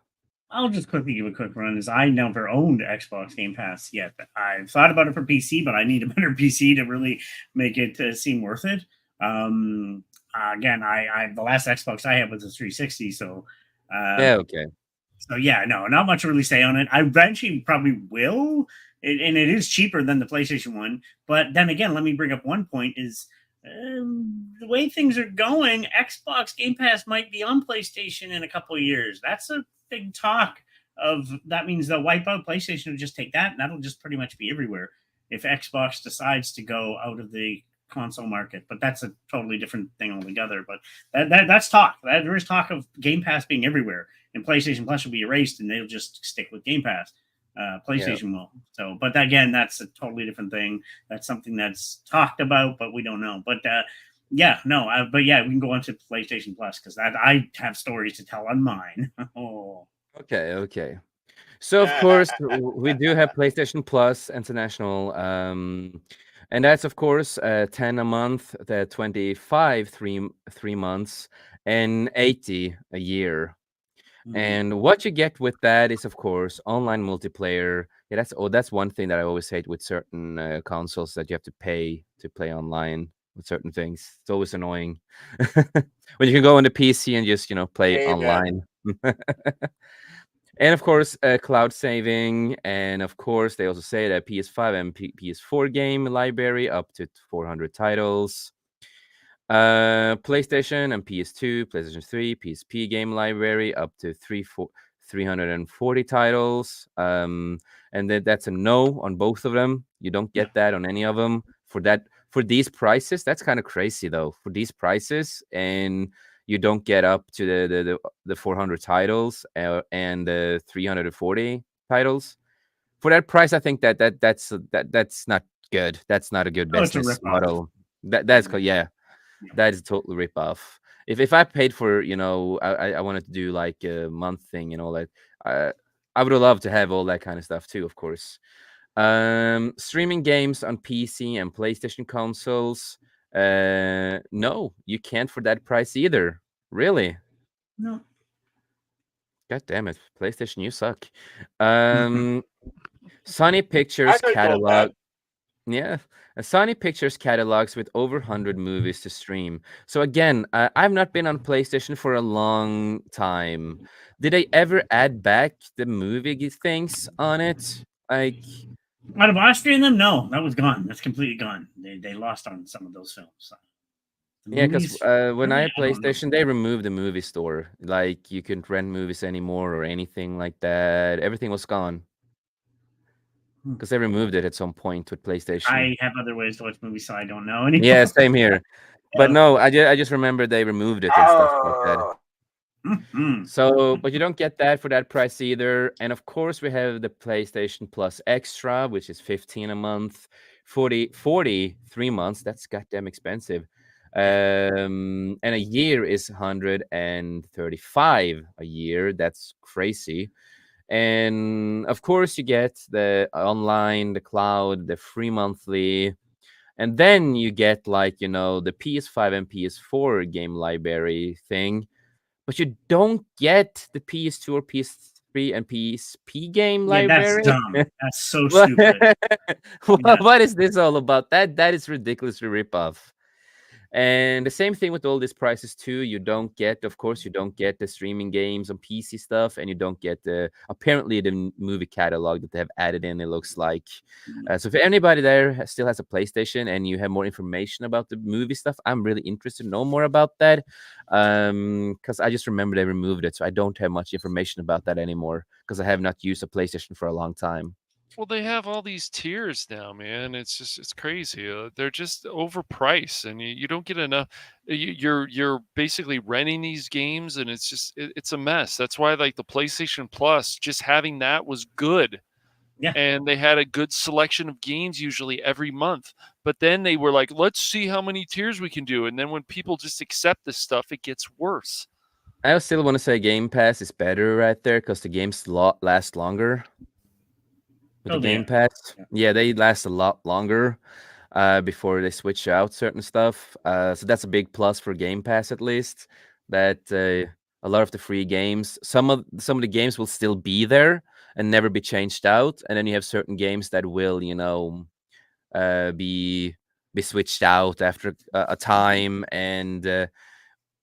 I'll just quickly give a quick run. As I never owned Xbox Game Pass yet. I've thought about it for PC, but I need a better PC to really make it seem worth it. Again, I the last Xbox I had was a 360, so Yeah. um, Okay. so yeah, no, not much to really say on it. I eventually probably will, and it is cheaper than the PlayStation one. But then again, let me bring up one point: is the way things are going, Xbox Game Pass might be on PlayStation in a couple of years. That's a big talk. Of that means they'll wipe out PlayStation and just take that, and that'll just pretty much be everywhere if Xbox decides to go out of the console market. But that's a totally different thing altogether. But that's talk. There is talk of Game Pass being everywhere, and PlayStation Plus will be erased, and they'll just stick with Game Pass. Yeah. PlayStation will. So, but again, that's a totally different thing. That's something that's talked about, but we don't know. But yeah, no, but yeah, we can go on to PlayStation Plus because I have stories to tell on mine. Oh, Okay. Okay. So of course we do have PlayStation Plus International, and that's of course 10 a month, the 25 3 months, and 80 a year. mm, And what you get with that is, of course, online multiplayer. Yeah, that's one thing that I always hate with certain consoles, that you have to pay to play online with certain things. It's always annoying when you can go on the PC and just play Amen. online. And of course, cloud saving, and of course, they also say that PS5 and PS4 game library up to 400 titles. PlayStation and PS2, PlayStation 3, PSP game library up to 340 titles. And that's a no on both of them. You don't yeah, get that on any of them. For these prices, that's kind of crazy though. For these prices, and you don't get up to the 400 titles and the 340 titles. For that price, I think that's not good. That's not a good oh, it's a business ripoff. model. Yeah, Yeah, yeah. that is a total rip off. If I paid for, I wanted to do like a month thing and all that, uh, I would love to have all that kind of stuff too, of course. Streaming games on PC and PlayStation consoles. No, you can't for that price either. Really? No, God damn it, PlayStation, you suck. Um, Sony I Pictures could have told that. catalog. Yeah, Sony Pictures catalogs with over 100 movies to stream. So again, I've not been on PlayStation for a long time. Did they ever add back the movie things on it? Like, out of Austria and them, no, that was gone. That's completely gone. They lost on some of those films. So the yeah, because movies, when I really, had I don't know. PlayStation, they removed the movie store. Like, you couldn't rent movies anymore or anything like that. Everything was gone Hmm. because they removed it at some point with PlayStation. I have other ways to watch movies, so I don't know Yeah, anymore. same here. But Yeah. no, I just remember they removed it and stuff like that. Ah, Mhm. So, but you don't get that for that price either. And of course, we have the PlayStation Plus Extra, which is 15 a month, 40 3 months. That's goddamn expensive. yeah. And a year is 135 a year. That's crazy. And of course, you get the online, the cloud, the free monthly. And then you get like, the PS5 and PS4 game library thing, but you don't get the PS2 or PS3 and PSP game Yeah, that's library. dumb. That's so What stupid. Yeah. what is this all about? That is ridiculously rip off. And the same thing with all these prices too. You don't get, of course, you don't get the streaming games on PC stuff, and you don't get the apparently the movie catalog that they have added in. It looks like. So if anybody there still has a PlayStation and you have more information about the movie stuff, I'm really interested to know more about that. Because I just remember they removed it, so I don't have much information about that anymore. Because I have not used a PlayStation for a long time. Well, they have all these tiers now, man. It's crazy. They're just overpriced, and you don't get enough. You're basically renting these games, and it's a mess. That's why like the PlayStation Plus, just having that was good. Yeah. And they had a good selection of games usually every month. But then they were like, let's see how many tiers we can do. And then when people just accept this stuff, it gets worse. I still want to say Game Pass is better right there because the games last longer. With the Game Pass, yeah, they last a lot longer before they switch out certain stuff. So that's a big plus for Game Pass, at least. That a lot of the free games, some of the games will still be there and never be changed out, and then you have certain games that will, be switched out after a time, and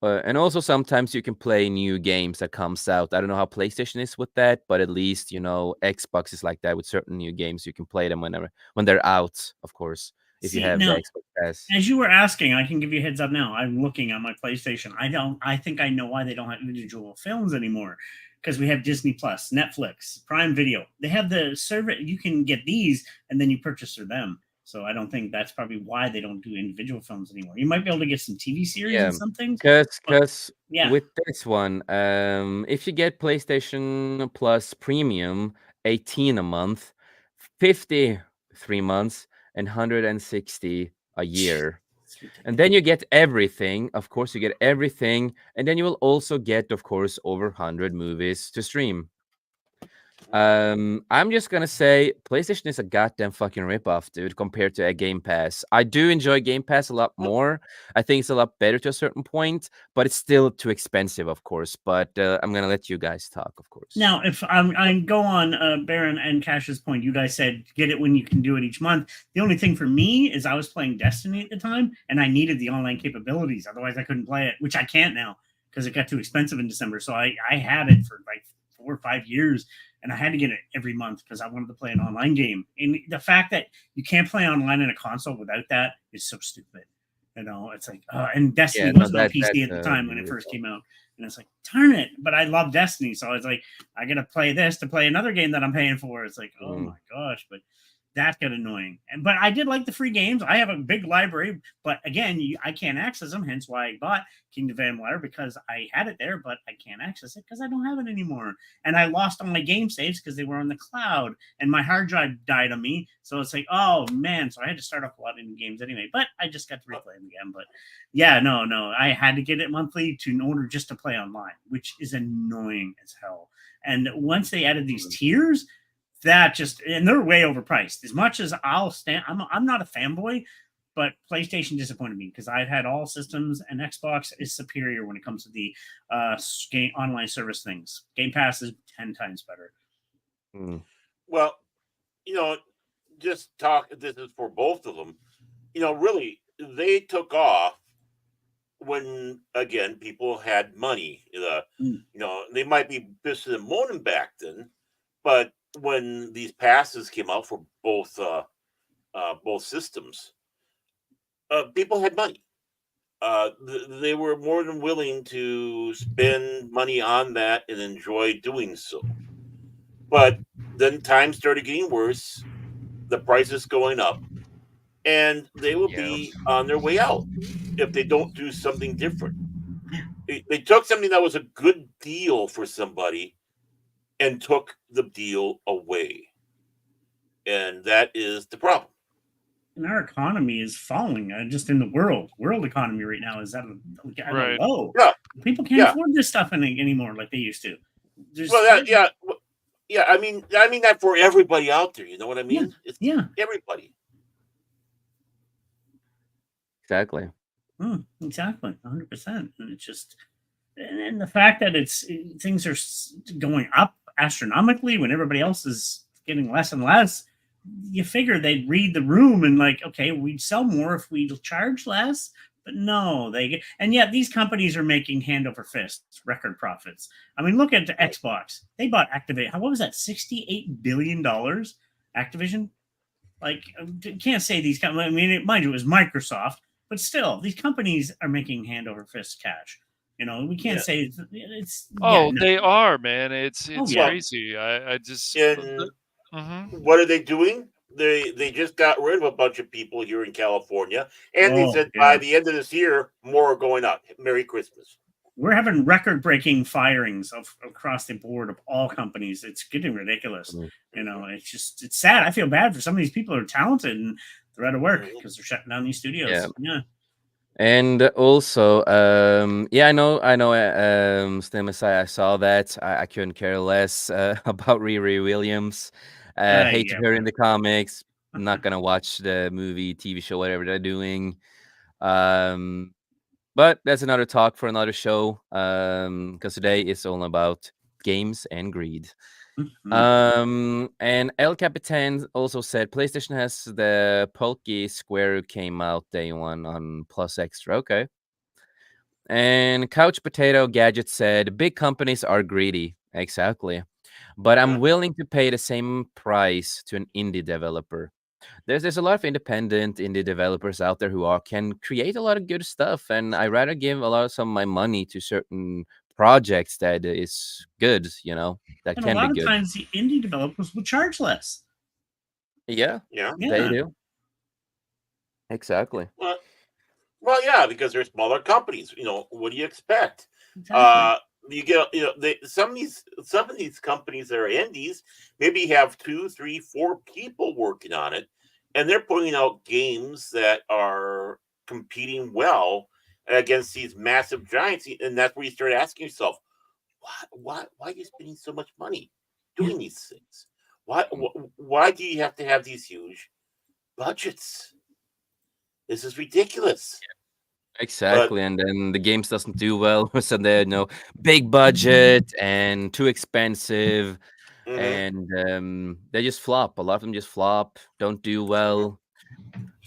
also sometimes you can play new games that comes out. I don't know how PlayStation is with that, but at least Xbox is like that with certain new games. You can play them when they're out, of course. If you have the Xbox Pass. As you were asking, I can give you a heads up now. I'm looking on my PlayStation. I think I know why they don't have individual films anymore. Because we have Disney Plus, Netflix, Prime Video. They have the server. You can get these and then you purchase through them. So I don't think that's probably why they don't do individual films anymore. You might be able to get some TV series and some things. Because with this one, if you get PlayStation Plus Premium, 18 a month, 50 3 months, and 160 a year. And then you get everything. Of course, you get everything. And then you will also get, of course, over 100 movies to stream. I'm just gonna say PlayStation is a goddamn fucking ripoff, dude, compared to a Game Pass. I do enjoy Game Pass a lot more. I think it's a lot better to a certain point, but it's still too expensive, of course. But I'm gonna let you guys talk, of course. Now, if I go on Baron and Cash's point, you guys said get it when you can do it each month. The only thing for me is I was playing Destiny at the time, and I needed the online capabilities. Otherwise, I couldn't play it, which I can't now because it got too expensive in December. So I had it for like 4 or 5 years. And I had to get it every month because I wanted to play an online game. And the fact that you can't play online in a console without that is so stupid. It's like, and Destiny wasn't on PC at the time when it first came out. And it's like, darn it. But I love Destiny. So it's like, I got to play this to play another game that I'm paying for. It's like, oh my gosh. But that got annoying. But I did like the free games. I have a big library, but again, I can't access them. Hence why I bought Kingdom of Amalur, because I had it there, but I can't access it because I don't have it anymore. And I lost all my game saves because they were on the cloud, and my hard drive died on me. So it's like, oh man. So I had to start off a lot of new games anyway. But I just got to replay them again. But yeah, no, I had to get it monthly in order just to play online, which is annoying as hell. And once they added these tiers, and they're way overpriced. As much as I'll stand, I'm not a fanboy, but PlayStation disappointed me because I've had all systems, and Xbox is superior when it comes to the game online service things. Game Pass is 10 times better. Well, just talk. This is for both of them. Really, they took off when again people had money. They might be pissing and moaning back then, but when these passes came out for both systems, people had money. They were more than willing to spend money on that and enjoy doing so. But then times started getting worse, the prices going up, and they will be on their way out if they don't do something different. They took something that was a good deal for somebody and took the deal away. And that is the problem. And our economy is falling just in the world economy right now is at a low. Yeah. People can't afford this stuff anymore like they used to. I mean that for everybody out there. You know what I mean? It's everybody. Exactly. Exactly. 100%. And it's just, and the fact that things are going up astronomically when everybody else is getting less and less, you figure they'd read the room and like, okay, we'd sell more if we charge less, But no, and yet these companies are making hand over fist record profits. I mean, look at the Xbox. They bought Activate. What was that? $68 billion. Activision. Like, you can't say these companies. I mean, mind you, it was Microsoft, but still, these companies are making hand over fist cash. We can't Yeah. say it's yeah. Oh, No. they are, man. It's Oh it's yeah. crazy. I just. And Mhm. what are they doing? They just got rid of a bunch of people here in California, and they Oh said by yeah. the end of this year, more are going up. Merry Christmas. We're having record-breaking firings across the board of all companies. It's getting ridiculous. Mm. It's sad. I feel bad for some of these people who are talented and they're out of work Mhm. because they're shutting down these Yeah. studios. Yeah. And also, yeah, I know, Stem, I saw that. I couldn't care less about Riri Williams. Hated Yeah. her in the comics. Not gonna watch the movie, TV show, whatever they're doing. Um, but that's another talk for another show. Because today is all about games and greed. Mhm. And El Capitan also said PlayStation has the Pulky Square came out day one on Plus Extra. Okay. And Couch Potato Gadget said big companies are greedy. Exactly. But I'm Yeah. willing to pay the same price to an indie developer. There's a lot of independent indie developers out there who can create a lot of good stuff, and I rather give a lot of some of my money to certain projects that is good, that And a can be lot of good. times the indie developers will charge less. Yeah, Yeah. they Yeah. do. Exactly. Well, well, yeah, because they're smaller companies. What do you expect? Exactly. Uh, you get some of these companies that are indies maybe have two, three, four people working on it, and they're putting out games that are competing well against these massive giants, and that's where you start asking yourself, why are you spending so much money Yeah. doing these things? Why do you have to have these huge budgets? This is ridiculous. But Exactly. And then the games doesn't do well. So they're big budget and too expensive. mhm, And they just flop. A lot of them just flop, don't do mhm, well.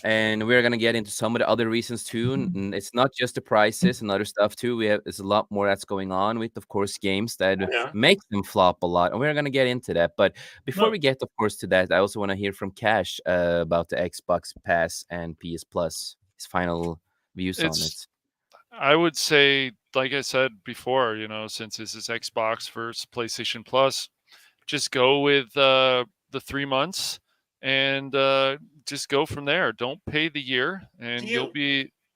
And we're gonna get into some of the other reasons too. And it's not just the prices and other stuff too. There's a lot more that's going on with, of course, games that yeah. makes them flop a lot, and we're gonna get into that. But before Well, we get, of course, to that, I also want to hear from Cash about the Xbox Pass and PS Plus. His final views on It's. it. I would say, like I said before, since this is Xbox versus PlayStation Plus, just go with the 3 months and just go from there. Don't pay the year, Do and you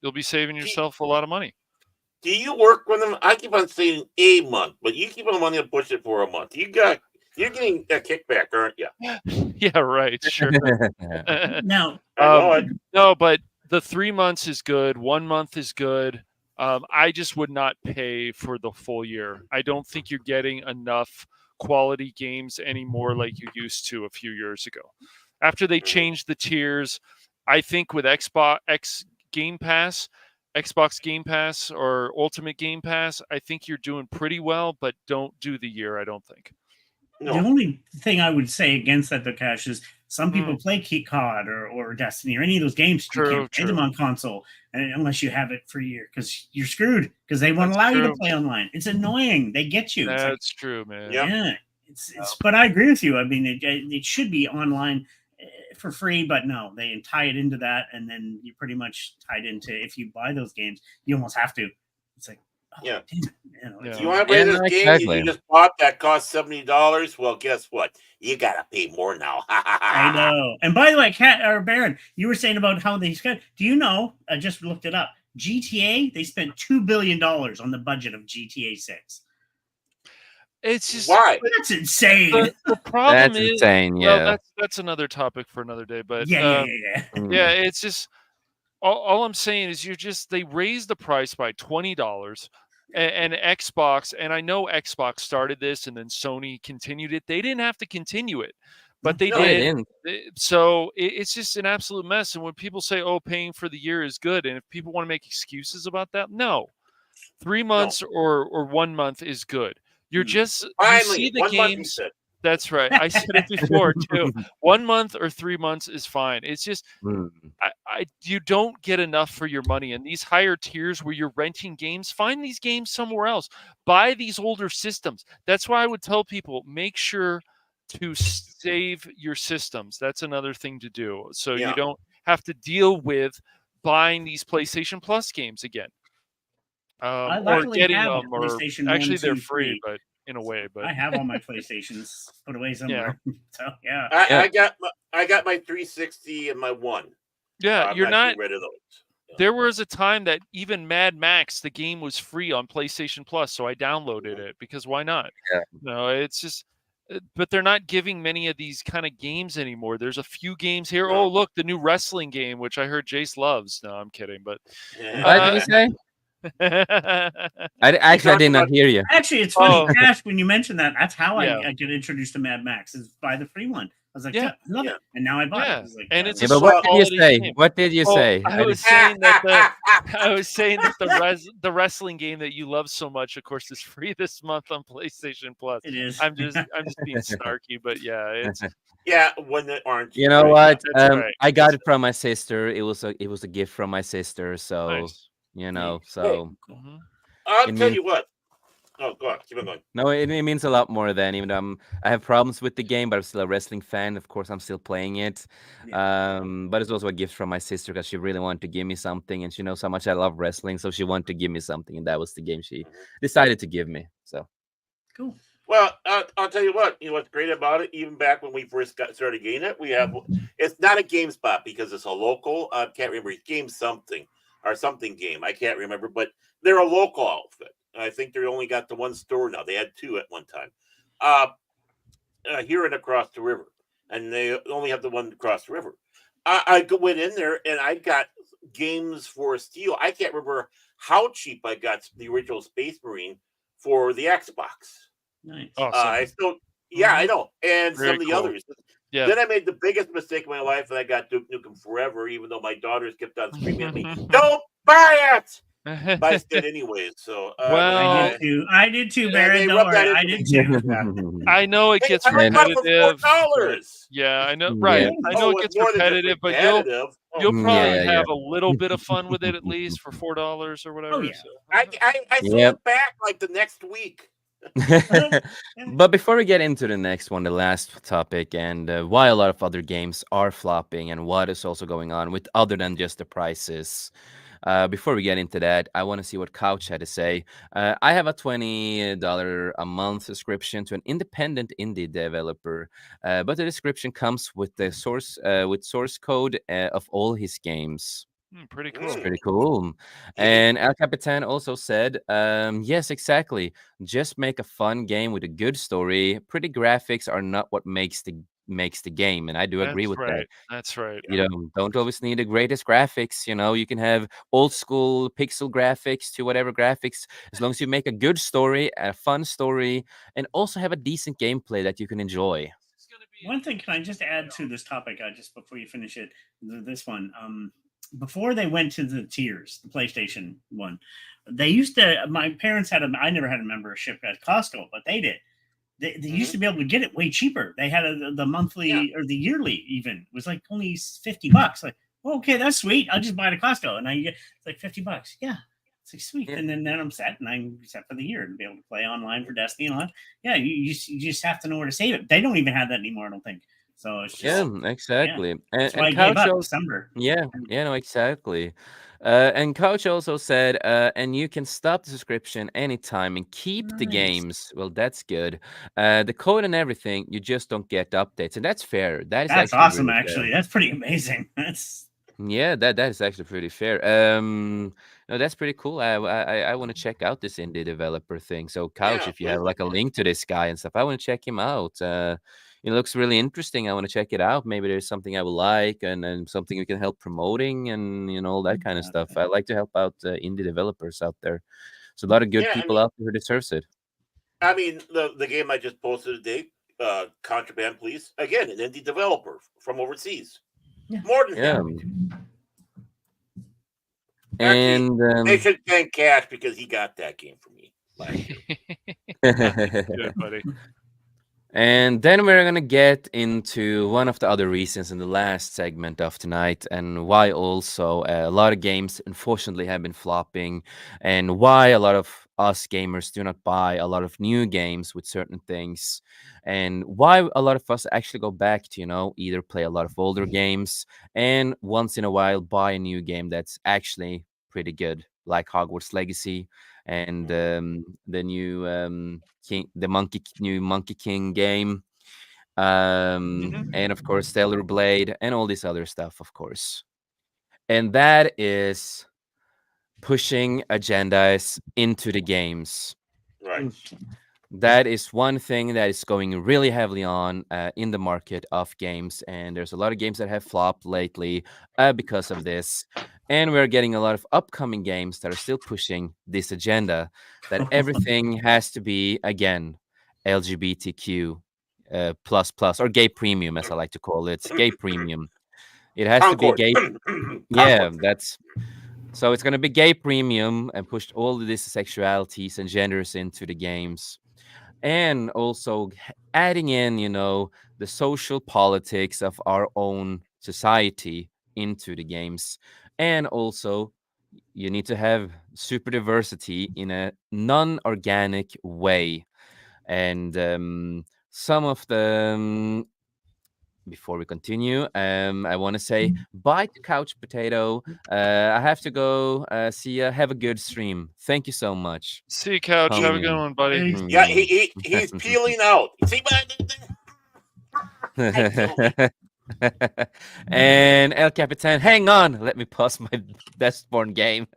you'll be saving do, yourself a lot of money. do you work with them? I keep on saying a month, but you keep on wanting to push it for a month. You're getting a kickback, aren't you? Yeah, right. Sure. now, I know um, it. no, but the 3 months is good. 1 month is good. I just would not pay for the full year. I don't think you're getting enough quality games anymore like you used to a few years ago. After they Mhm. changed the tiers, I think with Game Pass, Xbox Game Pass or Ultimate Game Pass, I think you're doing pretty well, but don't do the year, I don't think. the No, only thing I would say against that, though, Cash, is some Mm, people play Key COD or Destiny or any of those games. You true, can't play them true. on console unless you have it for a year because you're screwed because they won't That's allow you to true. play online. It's annoying. They get you. It's like, That's true, man. yeah, yeah, but I agree with you. I mean, it should be online for free, but no, they tie it into that, and then you pretty much tied into if you buy those games, you almost have to. It's like, oh, yeah. damn it, If Yeah. you want to play Yeah, this no, game exactly. you just bought that cost $70, well, guess what? You gotta pay more now. I know. And by the way, Kat or Baron, you were saying about how they spent. Do you know? I just looked it up. GTA, they spent $2 billion on the budget of GTA 6. It's just Why? That's insane. the problem That's is, insane. well, Yeah. that's another topic for another day. But Yeah. yeah, Mm. it's just all I'm saying is they raised the price by $20, and Xbox, and I know Xbox started this and then Sony continued it. They didn't have to continue it, but they No, they No, did. didn't. So it's just an absolute mess. And when people say, "Oh, paying for the year is good," and if people want to make excuses about that, no, three no. months or 1 month is good. Hmm. You see Finally, the 1 month, he games. said. That's right. I said it before too. 1 month or 3 months is fine. It's just Mm, you don't get enough for your money. And these higher tiers where you're renting games, find these games somewhere else. Buy these older systems. That's why I would tell people make sure to save your systems. That's another thing to do. So you Yeah. don't have to deal with buying these PlayStation Plus games again. I Or luckily getting have a them, or PlayStation One, actually they're Two, free, Three. but in a way, but I have all my PlayStations put away yeah. somewhere. So yeah. yeah. I got my 360 and my one. Yeah, I'm you're not not getting rid of those. Yeah. there was a time that even Mad Max, the game was free on PlayStation Plus, so I downloaded Mhm. it because why not? Yeah. No, it's just, but they're not giving many of these kind of games anymore. There's a few games here. Oh, No. look, the new wrestling game, which I heard Jace loves. No, I'm kidding, but What did uh, you say? You Actually, I talked did not about hear you. Actually, it's funny, oh Cash, when you mentioned that. That's how yeah, I get introduced to Mad Max is by the free one. I was like, yeah, yeah, I love it, yeah. and now I bought it. I yeah, was like, and yeah, it's Yeah, a but that's what good Well, did you quality say? game. What did you Oh, say? I was saying that the wrestling game that you love so much, of course, is free this month on PlayStation Plus. it is. I'm just being snarky, but yeah, it's yeah, when they aren't You know right. Yeah. what? that's right. I got it from my sister. It was a gift from my sister. So Nice. Neat. Hey, so Cool. Hmm. I'll it tell means you what. Oh, go on. Keep on going. no, it means a lot more than even though I have problems with the game, but I'm still a wrestling fan. Of course, I'm still playing it. Yeah. But it's also a gift from my sister because she really wanted to give me something, and she knows how much I love wrestling, so she wanted to give me something, and that was the game she Mhm. decided to give me. So Cool. Well, I'll tell you what. You know what's great about it? Even back when we first got started getting it, we have. It's not a GameSpot because it's a local. I can't remember. It's Game something or something game. I can't remember, but they're a local outfit. I think they only got the one store now. They had two at one time. Uh, Here and across the river, and they only have the one across the river. Went in there and I got games for steel. I can't remember how cheap I got the original Space Marine for the Xbox. Nice. Awesome. I still, yeah, I Hmm. know, and some Very of the cool. others. Yeah. Then I made the biggest mistake of my life, and I got Duke Nukem Forever, even though my daughters kept on screaming at me, "Don't buy it!" But I did anyways. So I did Well, too. I did too, and Barrett. they Don't rubbed that worry. I into did me. too. Yeah. I know it Hey, gets I got it for $4. repetitive, but yeah, I know, yeah, right? Really? I know Oh, it it was gets more than just repetitive, but you'll repetitive. Oh you'll God. probably yeah, have a little bit of fun with it at least for $4 or Oh whatever. yeah. So I sold yep. it back like the next week. Yeah. But before we get into the next one, the last topic, and why a lot of other games are flopping, and what is also going on with other than just the prices. Before we get into that, I want to see what Couch had to say. I have a $20 a month subscription to an independent indie developer, but the description comes with source code of all his games. pretty It's cool. Mm. pretty cool. And El Capitan also said, yes, exactly. Just make a fun game with a good story. Pretty graphics are not what makes the game. And I do agree That's with that. right. That's right. You know, don't always need the greatest graphics. You know, you can have old school pixel graphics to whatever graphics, as long as you make a good story, a fun story, and also have a decent gameplay that you can enjoy. One thing, can I just add to this topic? Just before you finish it, this one. Before they went to the tiers, the PlayStation one, they used to. My parents had a. I never had a membership at Costco, but they did. They used Hmm. to be able to get it way cheaper. They had the Yeah. monthly or the yearly even it was like only $50. Like, well, okay, that's sweet. I'll just buy it at Costco, and I get it's like $50. Yeah, it's like sweet. Yeah. And then I'm set, and I'm set for the year and be able to play online for Destiny and all that. Yeah, you just have to know where to save it. They don't even have that anymore. I don't think so. It's Yeah, just yeah. exactly. That's why And I gave Couch up also, December. yeah, yeah, no, exactly. And Couch also said, and you can stop the subscription anytime and keep the Nice. games. Well, that's good. The code and everything, you just don't get updates, and that's fair. That is That's actually awesome. really fair. Actually, that's pretty amazing. That's Yeah, that is actually pretty fair. No, that's pretty cool. I want to check out this indie developer thing. So, Couch, Yeah. if you have like a link to this guy and stuff, I want to check him out. It looks really interesting. I want to check it out. Maybe there's something I will like, and something we can help promoting, and all that kind of stuff. I like to help out indie developers out there. So a lot of good Yeah. I people mean, out there who deserves it. the game I just posted today, Contraband Police, again, an indie developer from overseas. yeah. More than Yeah, happy. Actually, and they should thank Cash because he got that game for me last year. Good, buddy. And then we're gonna get into one of the other reasons in the last segment of tonight, and why also a lot of games unfortunately have been flopping, and why a lot of us gamers do not buy a lot of new games with certain things, and why a lot of us actually go back to either play a lot of older games and once in a while buy a new game that's actually pretty good, like Hogwarts Legacy and the new new Monkey King game, and of course Stellar Blade and all this other stuff, of course. And that is pushing agendas into the games. Right. That is one thing that is going really heavily on in the market of games, and there's a lot of games that have flopped lately because of this. And we're getting a lot of upcoming games that are still pushing this agenda that everything has to be again LGBTQ plus plus, or gay premium, as I like to call it, gay premium. It has to be Concord. gay. Yeah, Concord. that's so it's gonna be gay premium and pushed all of these sexualities and genders into the games, and also adding in the social politics of our own society into the games. And also you need to have super diversity in a non-organic way. And some of the before we continue, I want to say bye to Couch Potato. I have to go. See ya. Have a good stream. Thank you so much, See you, Couch. Have a good homie. one, buddy. Hey, Yeah, he's peeling out. See, I killed me. And El Capitan, hang on. Let me pause my Deathborn game.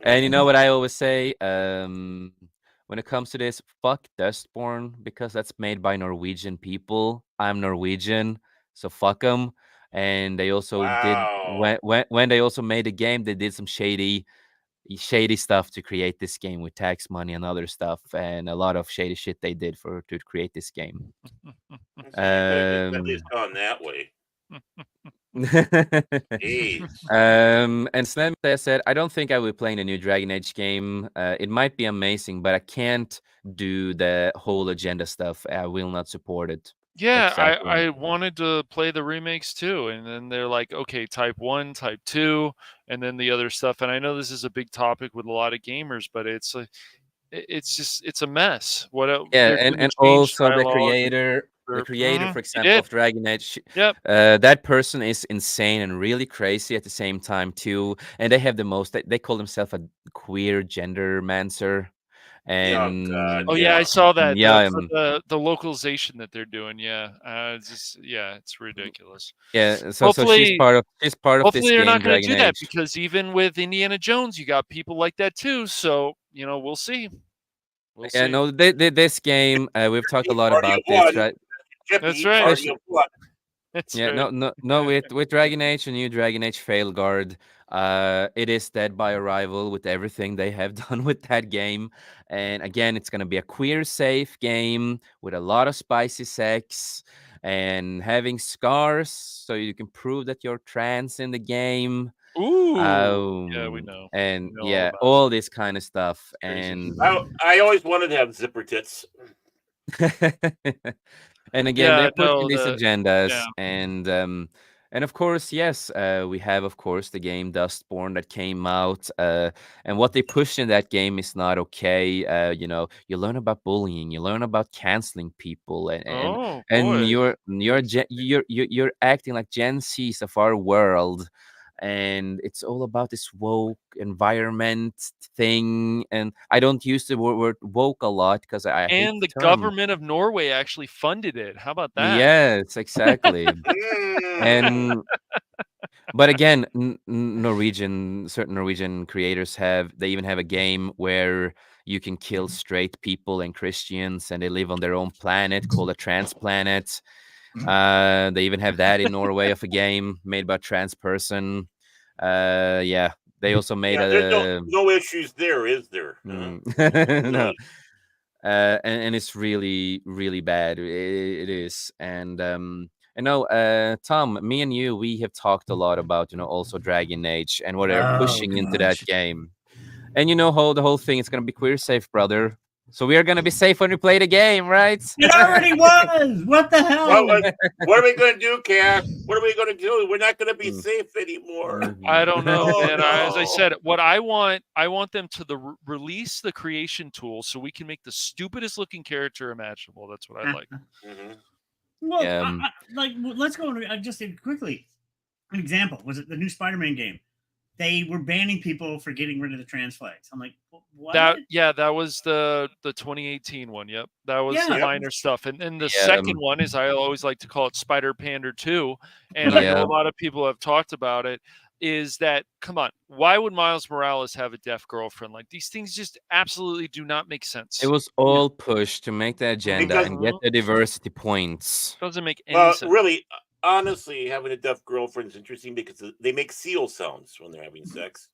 And you know what I always say? When it comes to this, fuck Dustborn, because that's made by Norwegian people. I'm Norwegian, so fuck them. And they also did Wow. when they also made the game, they did some shady stuff to create this game with tax money and other stuff, and a lot of shady shit they did to create this game. So you bet it's Um, gone that way. Jeez. And Slam said, I don't think I will play in a new Dragon Age game. It might be amazing, but I can't do the whole agenda stuff. I will not support it. Yeah, Exactly. I wanted to play the remakes too, and then they're like, okay, type 1, type 2, and then the other stuff. And I know this is a big topic with a lot of gamers, but it's like it's just it's a mess. Yeah, They're going to and change also dialogue the or creator, for he example, did. of Dragon Age, Yep. that person is insane and really crazy at the same time too. And they have the most. They call themselves a queer gender mancer, Oh God, and Oh yeah, I yeah. saw that yeah, for the localization that they're doing. Yeah, it's just yeah, it's ridiculous. yeah. So Hopefully, she's part of this hopefully they're game, not going to Dragon do that Age. because even with Indiana Jones, you got people like that too. So we'll see. We'll Yeah, see. no, this game, we've talked a lot Party about of this, one. right? That's Chippy, right. party Especially, of one. That's yeah, right. no, with Dragon Age and new Dragon Age Failguard, it is dead by arrival with everything they have done with that game. And again, it's gonna be a queer safe game with a lot of spicy sex and having scars, so you can prove that you're trans in the game. Ooh, yeah, we know. We And know all yeah, about it. all this kind of stuff. Crazy. And I always wanted to have zipper tits. and again, Yeah, they're pushing no, these yeah. agendas, and of course, yes, we have of course the game Dustborn that came out, and what they push in that game is not okay. You learn about bullying, you learn about canceling people, Oh and boy. you're acting like Gen Z's of our world. And it's all about this woke environment thing. And I don't use the word woke a lot because I hate And the the term. government of Norway actually funded it. How about that? Yes, exactly. Mm. And but again, certain Norwegian creators they even have a game where you can kill straight people and Christians, and they live on their own planet called a trans planet. They even have that in Norway of a game made by a trans person. Yeah, they also made Yeah, there's no a no issues there, is there? Huh? no, and it's really really bad. It is. And no, Tom, me and you, we have talked a lot about also Dragon Age and what they're Oh pushing into that gosh. game. And how the whole thing is gonna be queer safe, brother. So we are gonna be safe when we play the game, right? It already was. What the hell? What are we going to do, Cass? What are we going to do? We're not going to be Mm. safe anymore. I don't know, Oh man. As I no! said, what I want them to release the creation tool so we can make the stupidest looking character imaginable. That's what I'd like. Mhm. Well, Yeah. let's go just quickly. An example was it the new Spider-Man game? They were banning people for getting rid of the trans flags. I'm like, what? That was the 2018 one. Yep, that was the Yeah. minor stuff. And the Yeah. second one is I always like to call it Spider Pander 2, and I know Yeah. a lot of people have talked about it. Is that come on? Why would Miles Morales have a deaf girlfriend? Like these things just absolutely do not make It sense. was all pushed to make the agenda Because and get the diversity points. Doesn't make any well, sense. really, honestly, having a deaf girlfriend is interesting because they make seal sounds when they're having sex.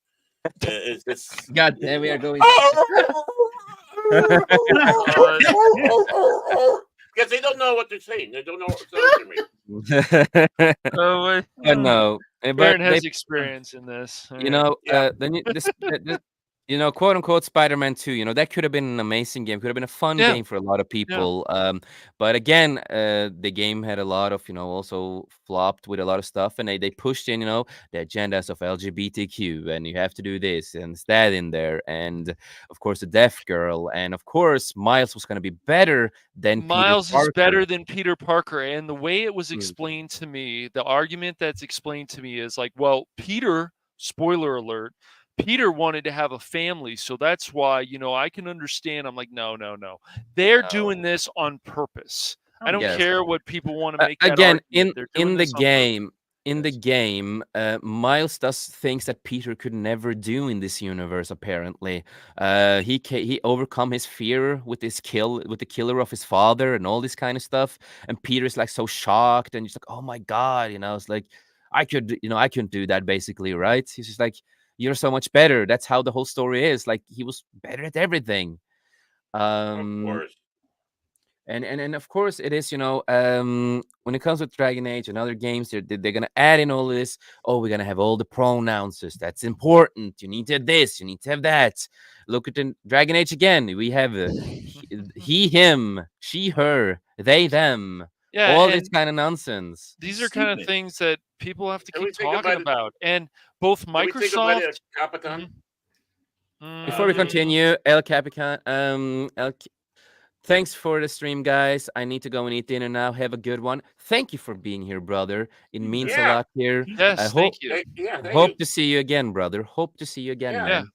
It's just God damn, we are going. because they don't know what they're saying. They don't know what sounds they're making. Oh, wait. But no, but Baron they, has experience in this. you know, Yeah. then you know, quote unquote Spider-Man 2, you know, that could have been an amazing game, could have been a fun Yeah. game for a lot of people. But again, the game had a lot of, you know, also flopped with a lot of stuff, and they pushed in, you know, the agendas of LGBTQ, and you have to do this and it's that in there, and of course the deaf girl, and of course Miles was gonna be better than Peter Miles is Parker. better than Peter Parker. And the way it was Mm. explained to me, the argument that's explained to me is like, well, Peter, spoiler alert, Peter wanted to have a family. So that's why, I can understand. I'm like, no, no, no. They're doing No. this on purpose. I don't Yes. care what people want to make that Again, argument. They're doing in the this on purpose. game, Yes. Miles does things that Peter could never do in this universe. Apparently, he overcome his fear with the killer of his father and all this kind of stuff. And Peter is like so shocked and he's like, "Oh my god!" You know, it's like I couldn't do that. Basically, right? He's just like, "You're so much better." That's how the whole story is. Like he was better at everything. Of Um, course. and of course it is, when it comes with Dragon Age and other games, they're gonna add in all this. Oh, we're gonna have all the pronouns. That's important. You need to have this, you need to have that. Look at the Dragon Age again. We have he, him, she, her, they, them, Yeah, all and this kind of nonsense. these are kind of Stupid. things that people have to Can we keep say talking goodbye to- about. And both Can we say goodbye Microsoft. to Capitan? Before we Mm, continue, El Capitan, thanks for the stream, guys. I need to go and eat dinner now. Have a good one. Thank you for being here, brother. It means a Yeah. lot here. yes, I thank hope you. Yeah, thank hope you. to see you again, brher. Hope to see you again, Yeah. man.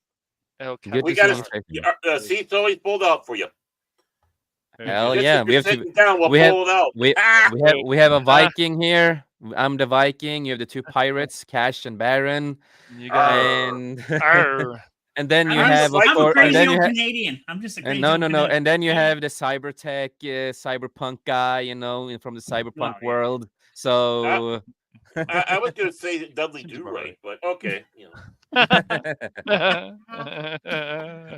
El Good We to see got you. Capitan. to seats always pulled out for you. Hell Just yeah, if we you're have to. sitting down, we'll We have pull it out. we we have a Viking here. I'm the Viking. You have the two pirates, Cash and Baron, You got and Arr. and then you I'm have, of I'm a course, and crazy then you old have. Canadian. I'm just a crazy And no, old no, no. Canadian. And then you have the cybertech, cyberpunk guy, from the cyberpunk Well, yeah. world. So I was going to say Dudley Seems Do about Right, but okay.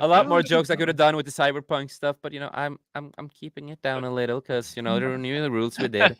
a lot more jokes I could have done with the cyberpunk stuff, but I'm keeping it down a little because they're new rules we did.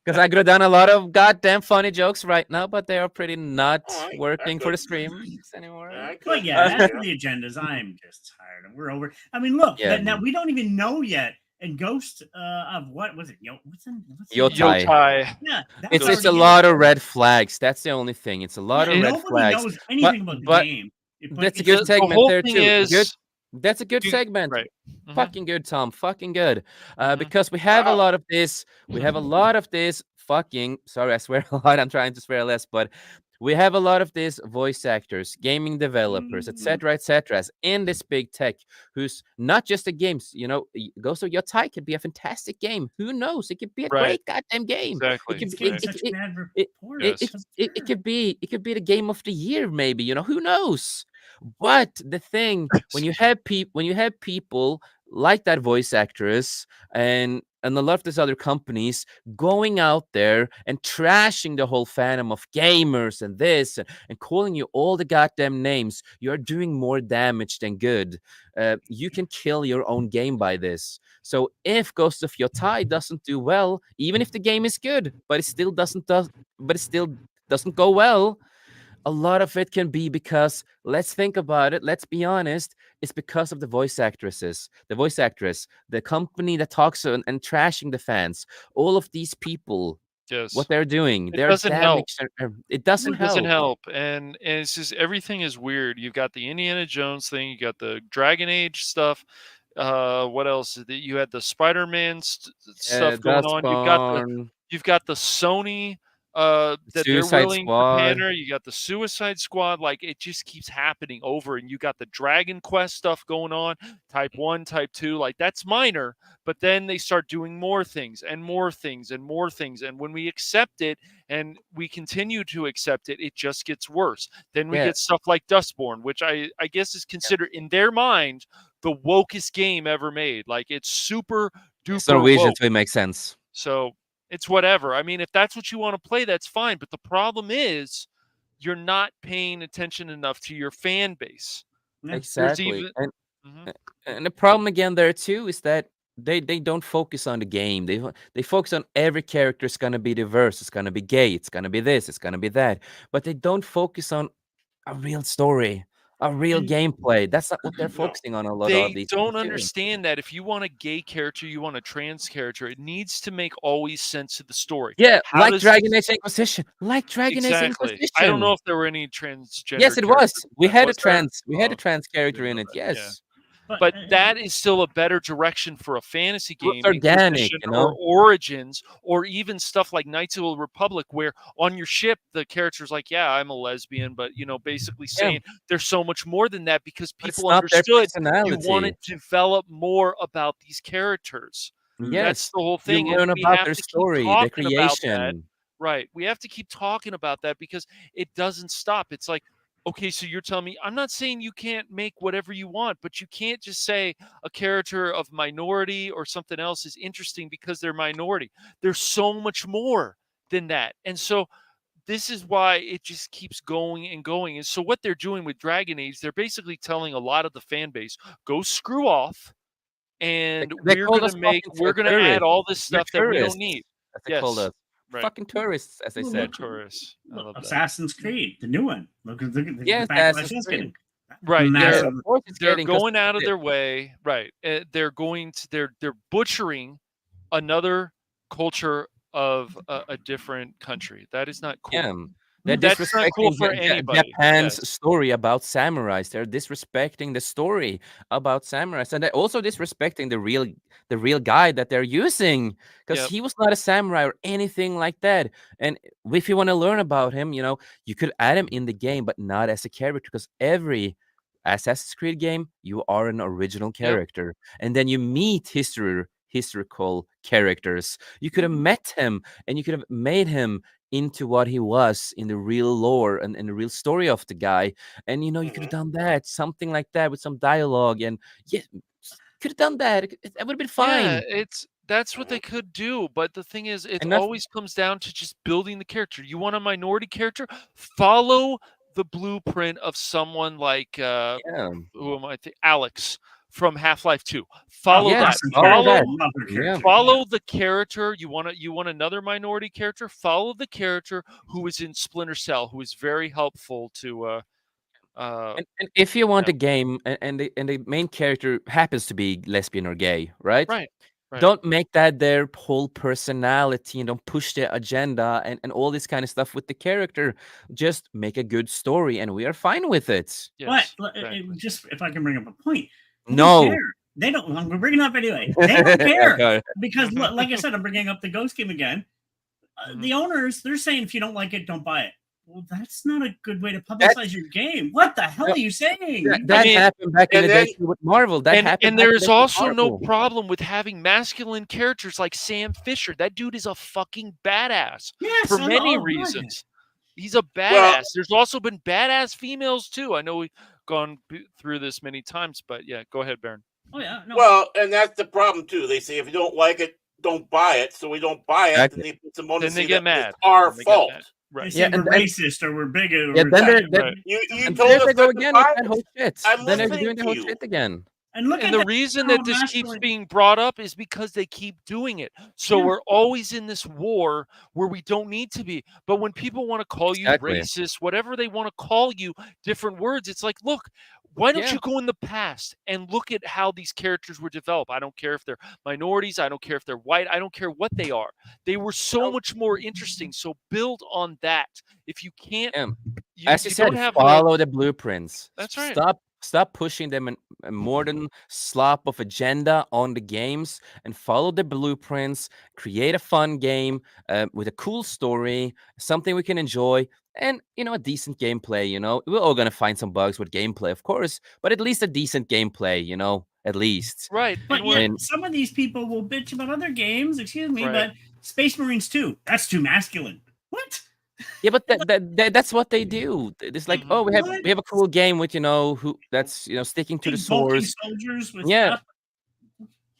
Because I could have done a lot of goddamn funny jokes right now, but they are pretty not Oh, I working for the could. streams anymore. I could. But yeah, that's the agendas. I'm just tired. We're over. I mean, look, Yeah. now we don't even know yet. And Ghost of what was it? What's the Yotai. Yotai. Yeah, that's It's already a in. lot of red flags. That's the only thing. It's a lot of red Nobody flags. knows anything about the but game. That's a it's good just- segment whole there thing too. is- That's a good segment. Right. Mhm. Fucking good, Tom. Fucking good. Mhm. Because we have a Wow. lot of this. We have a lot of this fucking. Sorry, I swear a lot. I'm trying to swear less, but we have a lot of these voice actors, gaming developers, etc., in this big tech, who's not just the games. Ghost of Yotai could be a fantastic game. Who knows? It could be a Right. great goddamn game. Exactly. It could It's be. getting Right. such bad it- reports. Yes. It could be the game of the year, maybe. Who knows? But the thing, when you have people like that voice actress and a lot of these other companies going out there and trashing the whole fandom of gamers and this and calling you all the goddamn names, you're doing more damage than good. You can kill your own game by this. So if Ghost of Yotai doesn't do well, even if the game is good, but it still doesn't go well, a lot of it can be because, let's think about it, let's be honest, it's because of the voice actresses, the voice actress, the company that talks and trashing the fans, all of these people, what Yes. they're doing, It they're doesn't help. damaging. It doesn't It doesn't help. help, and it's just everything is weird. You've got the Indiana Jones thing, you got the Dragon Age stuff. What else? You had the Spider-Man stuff going on. Dustborn, You've got the Sony that they're Suicide willing to Squad. pander. You got the Suicide Squad. Like it just keeps happening over, and you got the Dragon Quest stuff going on. Type 1, Type 2. Like that's minor, but then they start doing more things and more things and more things. And when we accept it and we continue to accept it, it just gets worse. Then we Yeah, get stuff like Dustborn, which I guess is considered in their mind the wokest game ever made. Like it's super it's duper Norwegian, woke. so it makes sense. So it's whatever. I mean, if that's what you want to play, that's fine. But the problem is you're not paying attention enough to your fan base. Yeah. There's Exactly. even Mhm. And the problem again there too is that they don't focus on the game. They focus on every character is gonna be diverse. It's gonna be gay. It's gonna be this. It's gonna be that. But they don't focus on a real story, a real And gameplay. That's not what they're No. focusing on a lot of They these things don't too. understand that if you want a gay character, you want a trans character, it needs to make always sense to the story. Yeah, How like does Dragon this Age Inquisition. Like Dragon Age exactly? I don't Inquisition. know if there were any transgender Yes, it characters was. in that. Was there? We had a Oh, trans character didn't in know it. that. Yeah. Yes. But but that is still a better direction for a fantasy It was game, organic, Inquisition you or know? Origins, or even stuff like Knights of the Republic, where on your ship the character's like, "Yeah, I'm a lesbian," but basically Yeah. saying there's so much more than that because But it's people not their understood you want personality. to develop more about these characters. That's Yes. the whole You thing, and learn we about have their to keep story, their talking about that. creation. Right. We have to keep talking about that because it doesn't stop. It's like, okay, so you're telling me I'm not saying you can't make whatever you want, but you can't just say a character of minority or something else is interesting because they're minority. There's so much more than that. And so this is why it just keeps going and going. And so what they're doing with Dragon Age, they're basically telling a lot of the fan base, go screw off and They called us fucking we're gonna add tourists. all this We're stuff that we don't need. tourists, as they called Yes. us. Right. Fucking tourists, as they Well, We're said. tourists. I look, love that. Assassin's Creed, the new one. Look at the Yes, backlash Assassin's that's Creed. getting. Right. Yeah, Massive. of course it's They're getting 'cause going out of their way. Right. They're going to they're butchering another culture of a different country. That is not cool. yeah. They're That's not cool disrespecting for anybody. Japan's Yes. story about samurais. They're disrespecting the story about samurais, and they're also disrespecting the real guy that they're using because Yep. he was not a samurai or anything like that. And if you want to learn about him, you could add him in the game, but not as a character because every Assassin's Creed game, you are an original Yep. character, and then you meet historical characters. You could have met him, and you could have made him into what he was in the real lore and the real story of the guy. And you could have Mhm. done that, something like that with some dialogue, and yeah, could have done that. It would have been Yeah, fine. that's what they Mhm. could do, but the thing is, it And not always comes down to just building the character. You want a minority character? Follow the blueprint of someone like yeah, who am I? Alex from Half-Life 2. Oh, Follow that. yes, awesome follow character. that. Love her Yeah, character. Yeah. Follow the character. You want another minority character? Follow the character who is in Splinter Cell, who is very helpful to uh and if you want yeah. a game and the main character happens to be lesbian or gay, right? Right. Right. Don't make that their whole personality and don't push their agenda and all this kind of stuff with the character. Just make a good story and we are fine with it. Yes. But Exactly. just if I can bring up a point, they don't No. care. They don't. We're bringing it up anyway. They don't care Okay. because, like I said, I'm bringing up the Ghost game again. Mhm. The owners, they're saying if you don't like it, don't buy it. Well, that's not a good way to That's publicize your game. What the hell no, are you saying? that mean, happened back in and the then days with Marvel. That and happened and back in there the is days with also no Marvel. problem with having masculine characters like Sam Fisher. That dude is a fucking badass Yes, for many oh, God. reasons. He's a Well, badass. There's also been badass females too. I know we've gone through this many times, but yeah, go ahead, Baron. Oh yeah, no. well, and that's the problem too. They say if you don't like it, don't buy it. So we don't buy it, Exactly. then they put some on to Then they say get that mad. it's our Then they get fault. mad. They Right. say Yeah, we're and racist or we're bigot. yeah, Or then Right. they're Right. You and told there us they go not to again with buy that it. whole shit. I'm Then they're listening doing the to whole you. shit again. And look And at the that reason how that this keeps masculine. being brought up is because they keep doing it. So Yeah. we're always in this war where we don't need to be. But when people want to call you Exactly. racist, whatever they want to call you, different words, it's like, look, why don't Yeah. you go in the past and look at how these characters were developed? I don't care if they're minorities, I don't care if they're white, I don't care what they are. They were so No, much more interesting. So build on that. If you can't, yeah. you As you you don't said, have the. follow the blueprints. That's right. Stop pushing them in a modern slop of agenda on the games and follow the blueprints. Create a fun game with a cool story, something we can enjoy, and a decent gameplay. We're all gonna find some bugs with gameplay, of course, but at least a decent gameplay. At least. Right. But And yet, we're And some of these people will bitch about other games. Excuse me, right. but Space Marines 2, that's too masculine. What? yeah, but that's what they do. It's like, Mhm. oh, What? we have a cool game with who that's sticking to the Big bulky source. soldiers with Yeah, stuff.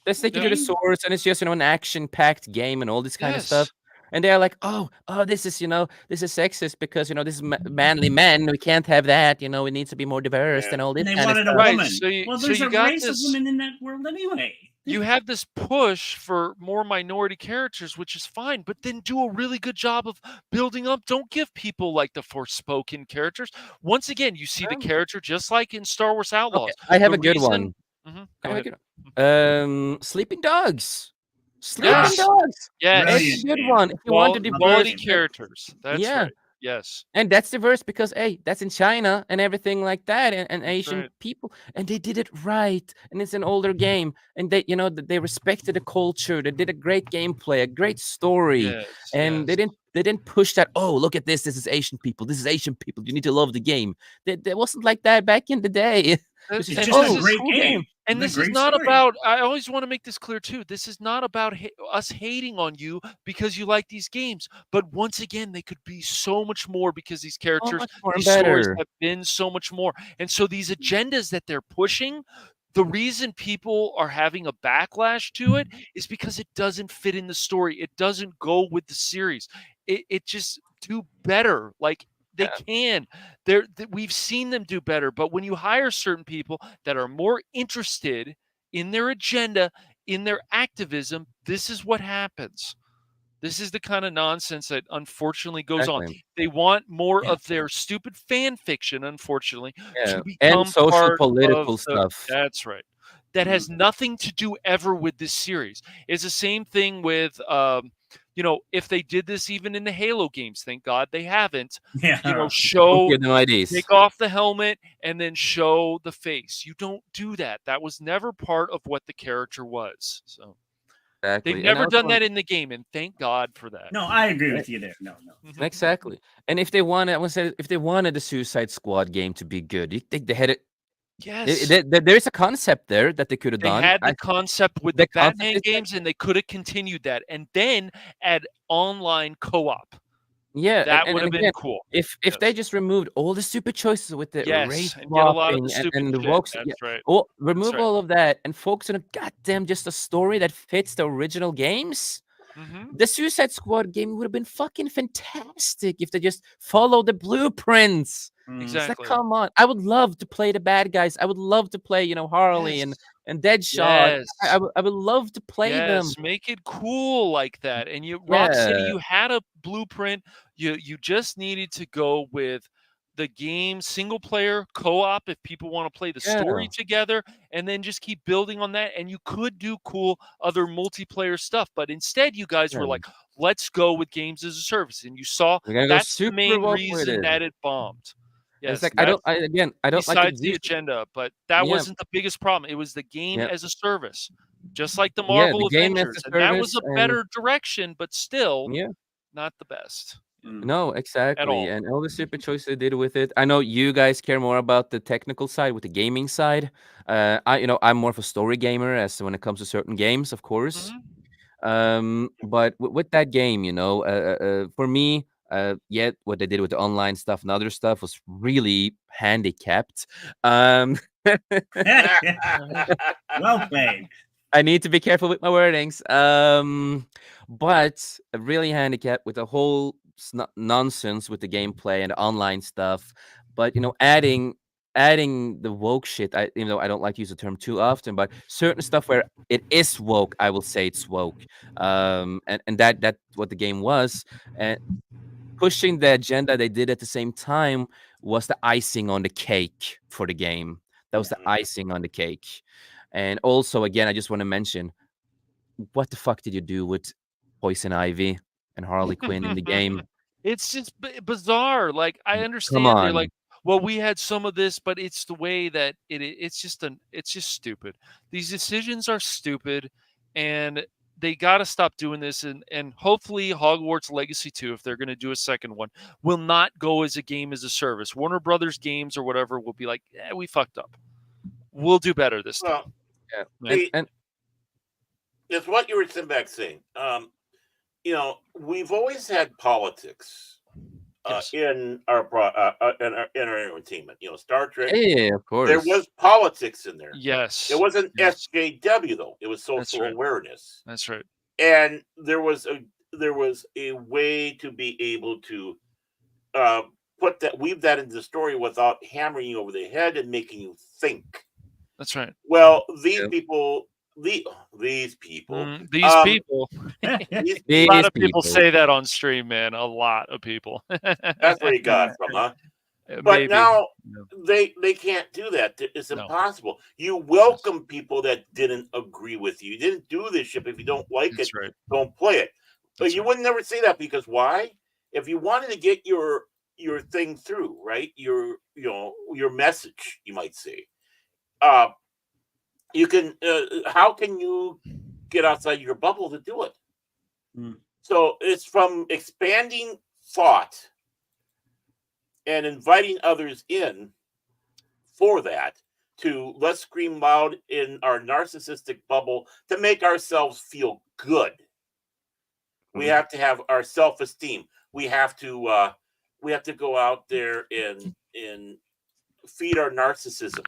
they're sticking to Yep. the source, and it's just an action-packed game and all this kind of stuff. Yes. And they're like, oh, this is sexist because this is manly men. We can't have that. It needs to be more diverse Yeah. and all this And they kind of wanted a stuff. Right. woman. So you Well, so there's you a got race of this women in that world anyway. you have this push for more minority characters, which is fine, but then do a really good job of building up. Don't give people like the Forspoken characters. Once again, you see the Um, character just like in Star Wars Okay, Outlaws. I have The a good reason. one. I Go have a ahead. good one. Sleeping Dogs. Sleeping Yes. Ah, Dogs. It's a Yes. brilliant good game. one. If you want to Love that Quality game. diversify, characters. That's yeah. right. Yes. And that's diverse because hey, that's in China and everything like that, and That's Asian right. people, and they did it right. And it's an older game, and they respected the culture. They did a great gameplay, a great story, Yes. and Yes. they didn't push that. Oh, look at this! This is Asian people. This is Asian people. You need to love the game. There wasn't like that back in the day. It's just It's like, just a This oh, is great cool game game. And with a this is great not story. about, I always want to make this clear too. This is not about us hating on you because you like these games. But once again, they could be so much more because these So characters, much more and these stories better. have been so much more. And so these agendas that they're pushing, the reason people are having a backlash to it is because it doesn't fit in the story. It doesn't go with the series. It just do better. Like they Yeah, can. We've seen them do better. But when you hire certain people that are more interested in their agenda, in their activism, this is what happens. This is the kind of nonsense that unfortunately goes on. exactly. They want more Yeah. of their stupid fan fiction, unfortunately, Yeah, to and become social part of political the. stuff. That's right. That Mhm. has nothing to do ever with this series. It's the same thing with, if they did this even in the Halo games, thank God they haven't. Yeah. Who Show give them IDs? take off the helmet and then show the face. You don't do that. That was never part of what the character was. So they've Exactly, and I never also done want. that in the game, and thank God for that. No, I agree with you there. No, no. Mhm. Exactly. And if they wanted, I would say, if they wanted the Suicide Squad game to be good, you think they had it. Yes, There is a concept there that they could have they done. had the concept with the The concept Batman is like, games, and they could have continued that, and then add online co-op. yeah, That would and have been again, cool. if they Yes, just removed all the stupid choices with the race yes, and get a lot of the swapping stupid and the shit. rocks, yeah, That's right. all That's remove right. all of that and focus on a goddamn just a story that fits the original games. Hmm. The Suicide Squad game would have been fucking fantastic if they just followed the blueprints. Mm. It's like, Exactly. come on. I would love to play the bad guys. I would love to play, Harley Yes. and Deadshot. Yes. I would love to play them. Yes, make it cool like that. And Rocksteady, Yeah, you had a blueprint. You just needed to go with the game single player co-op if people want to play the story yeah, together, and then just keep building on that. And you could do cool other multiplayer stuff. But instead, you guys were yeah. like, let's go with games as a service. And you saw We're gonna go that's the super main woke with reason it. that it bombed. It's Yes, like that's I don't like the besides the use. agenda, but that Yeah, wasn't the biggest problem. It was the game yeah, as a service, just like the yeah. The Marvel game as a Avengers, and that was service, a and better direction, but still yeah. not the best Mm. No, at exactly, all. and all the stupid choices they did with it. I know you guys care more about the technical side with the gaming side. I'm more of a story gamer as when it comes to certain games, of course. Mhm. But with that game, for me, yeah, what they did with the online stuff and other stuff was really handicapped. Um, Well played. I need to be careful with my wordings. But really handicapped with the whole nonsense with the gameplay and the online stuff. But adding adding the woke shit, even though I don't like to use the term too often, but certain stuff where it is woke, I will say it's woke. And that's what the game was. And pushing the agenda they did at the same time was the icing on the cake for the game. That was the icing on the cake. And also, again, I just want to mention, what the fuck did you do with Poison Ivy and Harley Quinn in the game? It's just bizarre. Like, I Come understand they're on. like, well, we had some of this, but it's the way that it's just stupid. These decisions are stupid, and they got to stop doing this. And hopefully, Hogwarts Legacy 2, if they're going to do a second one, will not go as a game as a service. Warner Brothers Games or whatever will be like, we fucked up. We'll do better this time. Well, Yeah. And it's what you were sitting back saying. We've always had politics Yes. in our in our entertainment. Star Trek. yeah, of There course. was politics in there. Yes. It wasn't Yes. SJW though. It was That's social right. awareness, That's right. and there was a way to be able to uh, weave that into the story without hammering you over the head and making you think. That's right. Well, these Yeah. people, these people, These people. these, A lot These of people people. say that on stream, man. A lot of people. that's where you got it from, huh? But Maybe. now No. they can't do that. It's No. impossible. You welcome people that didn't agree with you. You didn't do this shit. If you don't like it, That's right. don't play it. But That's you right. wouldn't never say that because why? If you wanted to get your thing through, right? Your message, you might say. Uh, you can. How can you get outside your bubble to do it? Hmm. So it's from expanding thought and inviting others in for that to let's scream loud in our narcissistic bubble to make ourselves feel good. We have to have our self-esteem. We have to go out there and feed our narcissism,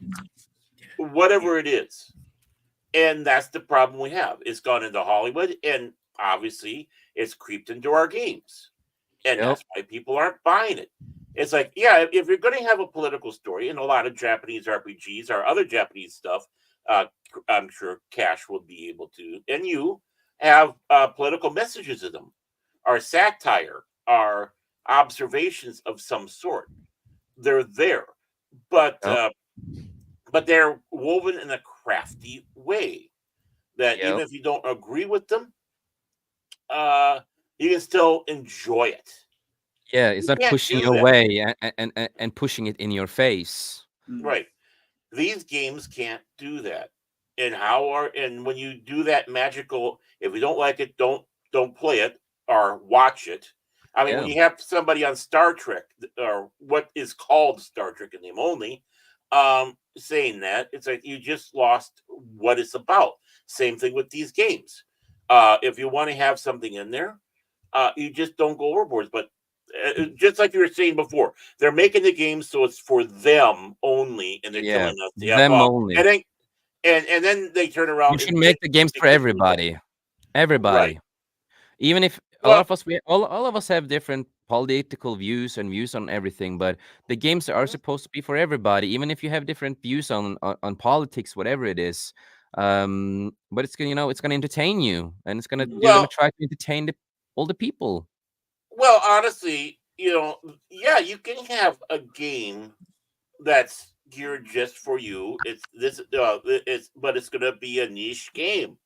whatever it is. And that's the problem we have. It's gone into Hollywood, and obviously it's creeped into our games. And Yep. that's why people aren't buying it. It's like, yeah, if you're going to have a political story, and a lot of Japanese RPGs or other Japanese stuff, I'm sure Cash will be able to, and you have political messages in them, or satire, or observations of some sort. They're there, but Yep. but they're woven in a crafty way that even Yep. if you don't agree with them, you can still enjoy it. Yeah, it's You not can't pushing do you that, away and pushing it in your face. right? These games can't do that. And when you do that magical, if you don't like it, don't play it or watch it. I mean, when Yeah. you have somebody on Star Trek or what is called Star Trek in name only, saying that, it's like you just lost what it's about. Same thing with these games. If you want to have something in there, you just don't go overboard. But just like you were saying before, they're making the game so it's for them only, and they're Yeah. telling us the f Them off. only. And then they turn You around should and make the games for everybody. right. Everybody. Even if a lot Well, of us, all of us have different political views and views on everything, but the games are supposed to be for everybody. Even if you have different views on politics, whatever it is, but it's gonna it's gonna entertain you, and you're gonna well, try to entertain all the people. well. Honestly, yeah, you can have a game that's geared just for you. But it's gonna be a niche game.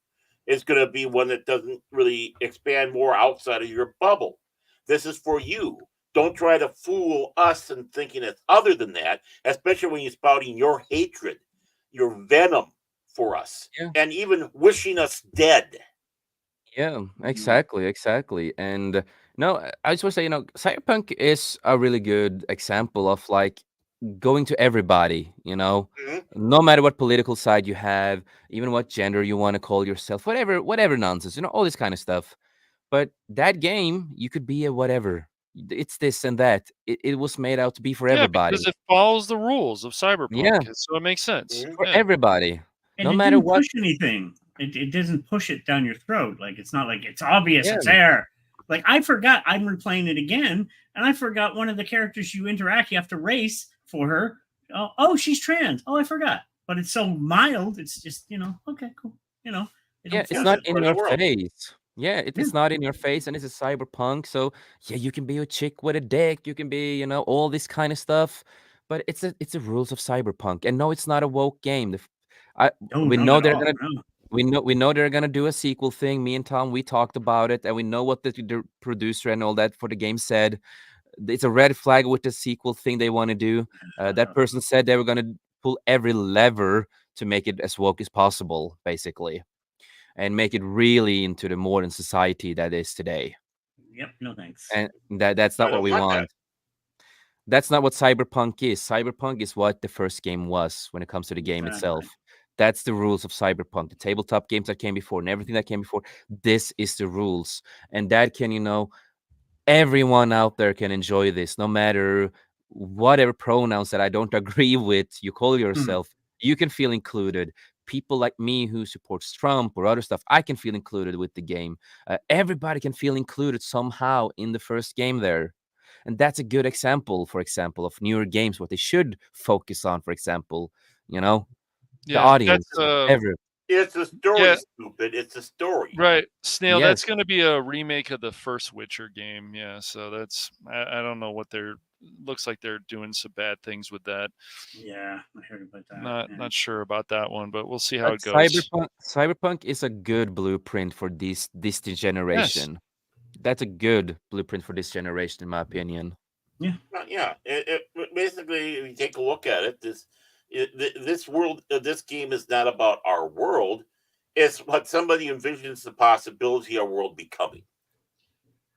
It's gonna be one that doesn't really expand more outside of your bubble. This is for you. Don't try to fool us and thinking it's other than that, especially when you're spouting your hatred, your venom for us, Yeah. and even wishing us dead. Yeah, exactly. And no, I just want to say, Cyberpunk is a really good example of like going to everybody, Mhm. no matter what political side you have, even what gender you want to call yourself, whatever nonsense, all this kind of stuff. But that game, you could be a whatever. It's this and that. It was made out to be for Yeah, because everybody. it follows the rules of Cyberpunk, Yeah, so it makes sense. Mhm. for Yeah. everybody, And no it matter didn't what. push anything. It doesn't push it down your throat. Like it's not like it's obvious, Yeah, it's there. Like I forgot, I'm replaying it again, and I forgot one of the characters you interact, you have to race for her. oh, she's trans. Oh, I forgot. But it's so mild. It's just, okay, cool. You know, they Yeah, don't it's Yes, force not it. it's in part of the your world. face. Yeah, Yeah. it's not in your face, and it's a cyberpunk. So yeah, you can be a chick with a dick. You can be, all this kind of stuff. But it's the rules of cyberpunk. And no, it's not a woke game. I No, we not know at they're all. gonna No. we know they're gonna do a sequel thing. Me and Tom, we talked about it, and we know what the producer and all that for the game said. It's a red flag with the sequel thing they want to do. That person said they were gonna pull every lever to make it as woke as possible, basically, and make it really into the modern society that is today. Yep. No thanks. And that's I not what don't we want that. want. That's not what cyberpunk is. Cyberpunk is what the first game was when it comes to the game Exactly. itself. That's the rules of cyberpunk. The tabletop games that came before and everything that came before. This is the rules. And that can, everyone out there can enjoy this, no matter whatever pronouns that I don't agree with, you call Hmm. yourself, you can feel included. People like me who supports Trump or other stuff, I can feel included with the game. Everybody can feel included somehow in the first game there. And that's a good example, for example, of newer games, what they should focus on, for example, you know, the Yeah, that's audience, every, It's a story, yeah, stupid. It's a story. right. Snail, that's yes, going to be a remake of the first Witcher game. Yeah, so that's I don't know what they're looks like they're doing some bad things with that. Yeah, I heard about that. Not Yeah. not sure about that one, but we'll see how but it goes. cyberpunk is a good blueprint for this Yes. generation. That's a good blueprint for this generation, in my opinion. Yeah. Yeah, basically, if you take a look at it, this world, this game is not about our world. It's what somebody envisions the possibility of our world becoming.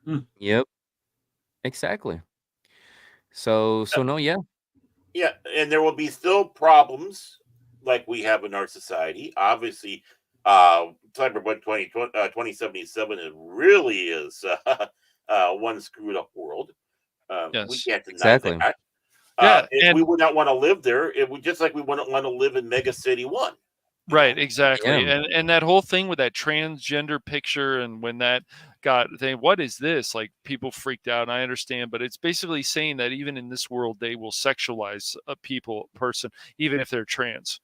Hmm. Yep, exactly. So no, yeah, Yeah, and there will be still problems like we have in our society. Obviously, Cyberpunk 2077 is really is one screwed up world. We Yes. can't deny exactly. that. Yeah, We and would not want to live there. It would just like we wouldn't want to live in Mega City One. You right, know, exactly. Yeah, And that whole thing with that transgender picture and when that got they what is this? Like people freaked out, and I understand, but it's basically saying that even in this world they will sexualize a person even if they're trans.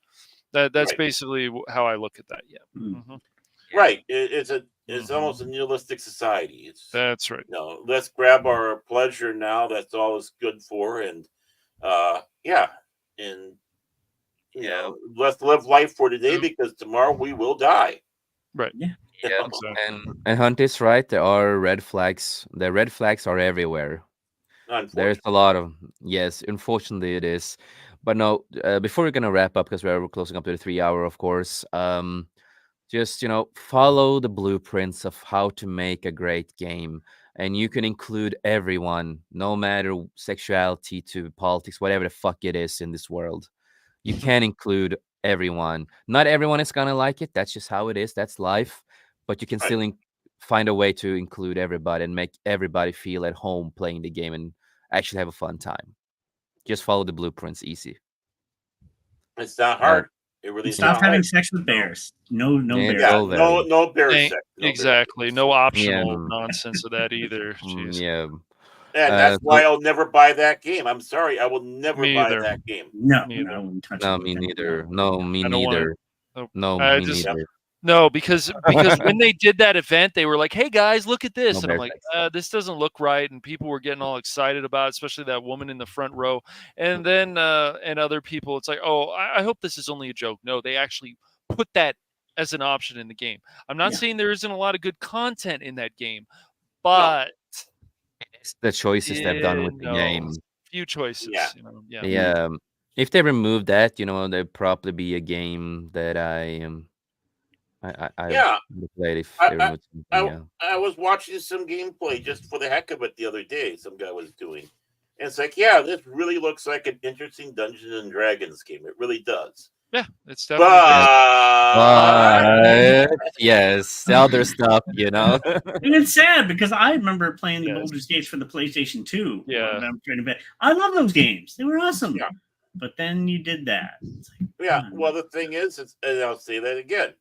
That's right, basically how I look at that. Yeah. Hmm. Mhm. yeah, right. It's almost a Mhm. nihilistic society. It's That's right. let's grab our pleasure now. That's all it's good for, and yeah, and yeah, let's live life for today because tomorrow we will die. Right. Yeah. You yeah. know? Exactly. And Hunt is right. There are red flags. The red flags are everywhere. There's a Unfortunately, lot of yes. Unfortunately, it is. But no, before we're gonna wrap up because we're closing up to the 3 hour, of course. Just follow the blueprints of how to make a great game, and you can include everyone, no matter sexuality to politics, whatever the fuck it is in this world. You can include everyone. Not everyone is gonna like it. That's just how it is. That's life. But you can right? still find a way to include everybody and make everybody feel at home playing the game and actually have a fun time. Just follow the blueprints. Easy. It's not Uh, hard. It really And is stop not yeah, having hard. sex with No. bears. No, no it's bears. Yeah, all very no bear Ain't sex, no bear exactly. sex. No yeah, optional nonsense of that either. Jeez. yeah. And that's why So I'll never buy that game. I'm sorry, I will never Me buy either. that game. No, Me no, I either. wouldn't touch it no, with me them. No, neither. No, no. me I don't want neither. to. Nope. No, I me just Yep. neither. no because when they did that event, they were like, "Hey guys, look at No this," and I'm bear like, sex. "This doesn't look right." And people were getting all excited about it, especially that woman in the front row. And then and other people, it's like, "Oh, I hope this is only a joke." No, they actually put that as an option in the game. I'm not Yeah. saying there isn't a lot of good content in that game, No. but It's the choices they've done with the no, game. few Yeah. choices. Yeah. Mm. Yeah. If they remove that, there'd probably be a game that I Yeah. would play if I they I removed something. I, Yeah. I was watching some gameplay just for the heck of it the other day. Some guy was doing, and it's like, yeah, this really looks like an interesting Dungeons and Dragons game. It really does. Yeah, it's definitely Yeah. based. But But yes, the other stuff, And it's sad because I remember playing the Yes. Baldur's Gates for the PlayStation 2. Yeah. I'm trying to bet. I love those games. They were awesome. yeah, But then you did that. It's like, yeah. come Well, on. the thing is, and I'll say that again,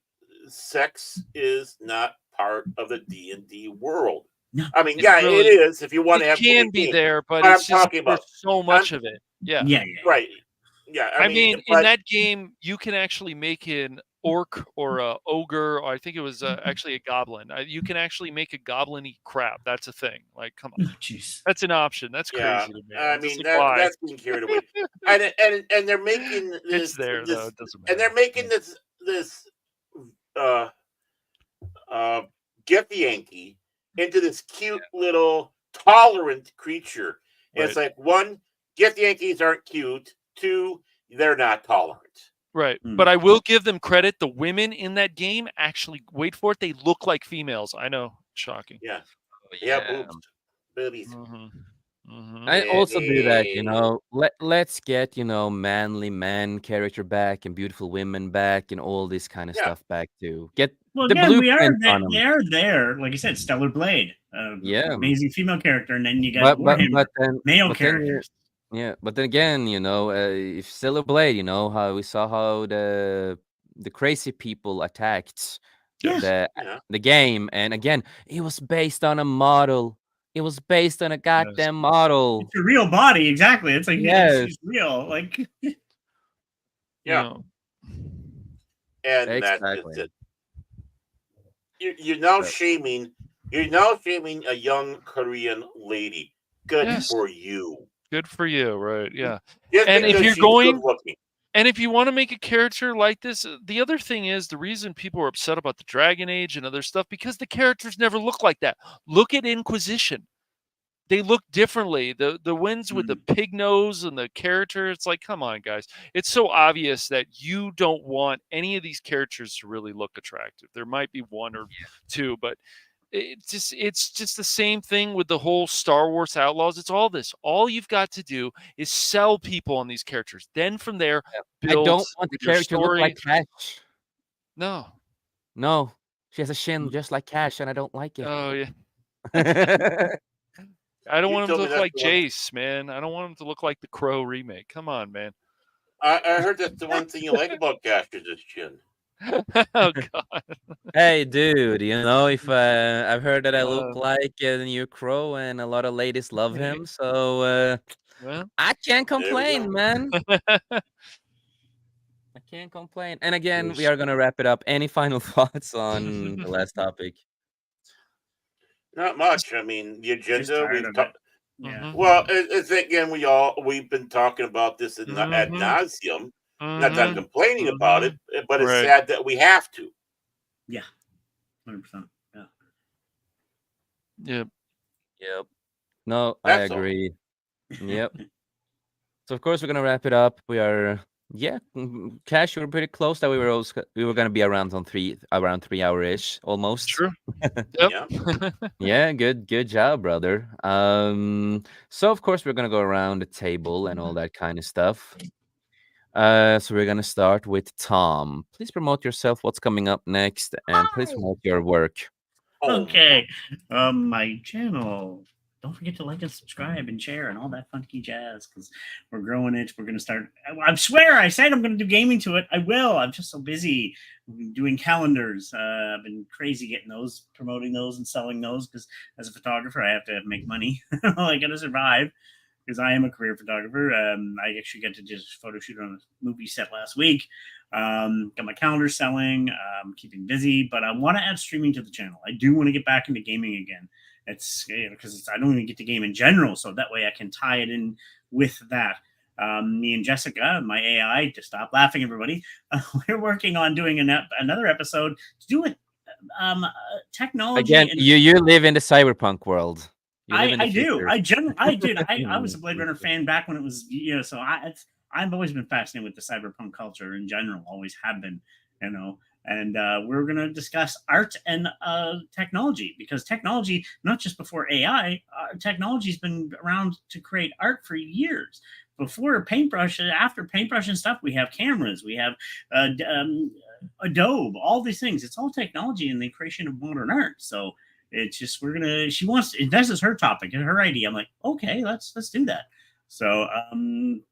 sex is not part of the D&D world. No. I mean, It yeah, it really is if you want it to have can great be games. there, but But it's I'm just talking there's about, so I'm much of it. Yeah. Yeah, yeah, yeah. right. Yeah, I mean, in but that game, you can actually make an orc or a ogre, or I think it was actually a goblin. You can actually make a goblin eat crab. That's a thing. Like, come on, Oh, jeez. that's an option. That's yeah, crazy to me. I I'm just mean like, why? that's being carried away, and they're making It's there though. this, It doesn't and they're matter. making this uh uh Get the Yankee into this cute little tolerant creature. And it's Right. like, one, Get the Yankees aren't cute. Two, they're not tolerant. Right. Hmm. But I will give them credit. The women in that game actually, wait for it, they look like females. I know. Shocking. Yeah, Oh, they have yeah. boobs, boobies. Hmm. Hmm. I also do that, Hey. let's get, manly man character back and beautiful women back and all this kind of Yeah, stuff back too. Get Well, the again, we are blueprint on they them. are there. Like I said, Stellar Blade, Yeah. amazing female character, and then you got But but Warhammer, but then male but then you characters. yeah, but then again, if Stellar Blade, how we saw how the crazy people attacked Yeah, the yeah. the game, and again, it was based on a model. It was based on a Yes. goddamn model. it's a real body. Exactly. It's like Yes, she's real. Like, Yeah, No. and that's just exactly. it. You're now But shaming. You're now shaming a young Korean lady. Good Yes. for you. Good for you. Right. Yeah. Just And if because you're she's good going, looking. and if you want to make a character like this, the other thing is the reason people are upset about the Dragon Age and other stuff because the characters never look like that. Look at Inquisition. They look differently. The ones with the pig nose and the character, it's like, come on, guys. It's so obvious that you don't want any of these characters to really look attractive. There might be one or two, but it's just the same thing with the whole Star Wars Outlaws. It's all this. All you've got to do is sell people on these characters. Then from there, I build don't want the with your character to look like story. Cash. No. No, she has a shin just like Cash, and I don't like it. Oh yeah. I I don't You want him to told me look that's like the one. Jace, man. I don't want him to look like the Crow remake. Come on, man. I heard that's the one thing you like about Cash is his chin. Oh god. Hey, dude, if I've heard that I look Uh, like the new Crow, and a lot of ladies love him, so well. I can't There we complain, go. man. I can't complain. And again, we Yes. are gonna wrap it up. Any final thoughts on the last topic? Not much. I mean, the just agenda tired we've of it. talked. Yeah. Well, it's again we've been talking about this ad Mhm. nauseum. Not that I'm Mhm. complaining about it, Mhm. but it's Right. sad that we have to. Yeah. 100%. Yeah. Yep. Yep. No, I That's all. agree. Yep. So of course we're gonna wrap it up. We are Cash, we were pretty close that we were gonna be around around 3 hour ish almost. True. Yep. Yeah. Yeah, good job, brother. So of course we're gonna go around the table and all that kind of stuff. So we're gonna start with Tom. Please promote yourself, what's coming up next, and please Hi. promote your work. Oh, Okay. My channel. Don't forget to like and subscribe and share and all that funky jazz because we're growing it. We're going to start. I swear, I said I'm going to do gaming to it. I will. I'm just so busy doing calendars. I've been crazy getting those, promoting those, and selling those because as a photographer, I have to make money. I got to survive because I am a career photographer. I actually got to just photo shoot on a movie set last week. Got my calendar selling, keeping busy, but I want to add streaming to the channel. I do want to get back into gaming again. It's because I don't even get to game in general, so that way I can tie it in with that. Me and Jessica, my AI, to stop laughing, everybody. We're working on doing another episode to do with technology. Again, And you live in the cyberpunk world. You live in the I do. future. I did. I was a Blade Runner fan back when it was, so I've always been fascinated with the cyberpunk culture in general, always have been, and we're going to discuss art and technology because technology, not just before AI, technology's been around to create art for years. Before paintbrush, after paintbrush and stuff, we have cameras, we have Adobe, all these things. It's all technology in the creation of modern art. So it's just she wants this is her topic and her idea. I'm like, okay, let's do that. So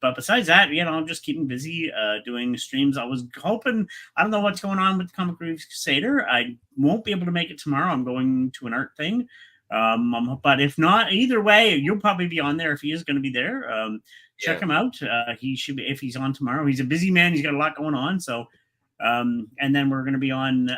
but besides that, I'm just keeping busy doing streams. I was hoping, I don't know what's going on with Comic Relief Crusader. I won't be able to make it tomorrow. I'm going to an art thing. But if not, either way, you'll probably be on there if he is going to be there. Check Yeah. him out. He should be, if he's on tomorrow. He's a busy man. He's got a lot going on. So, and then we're going to be on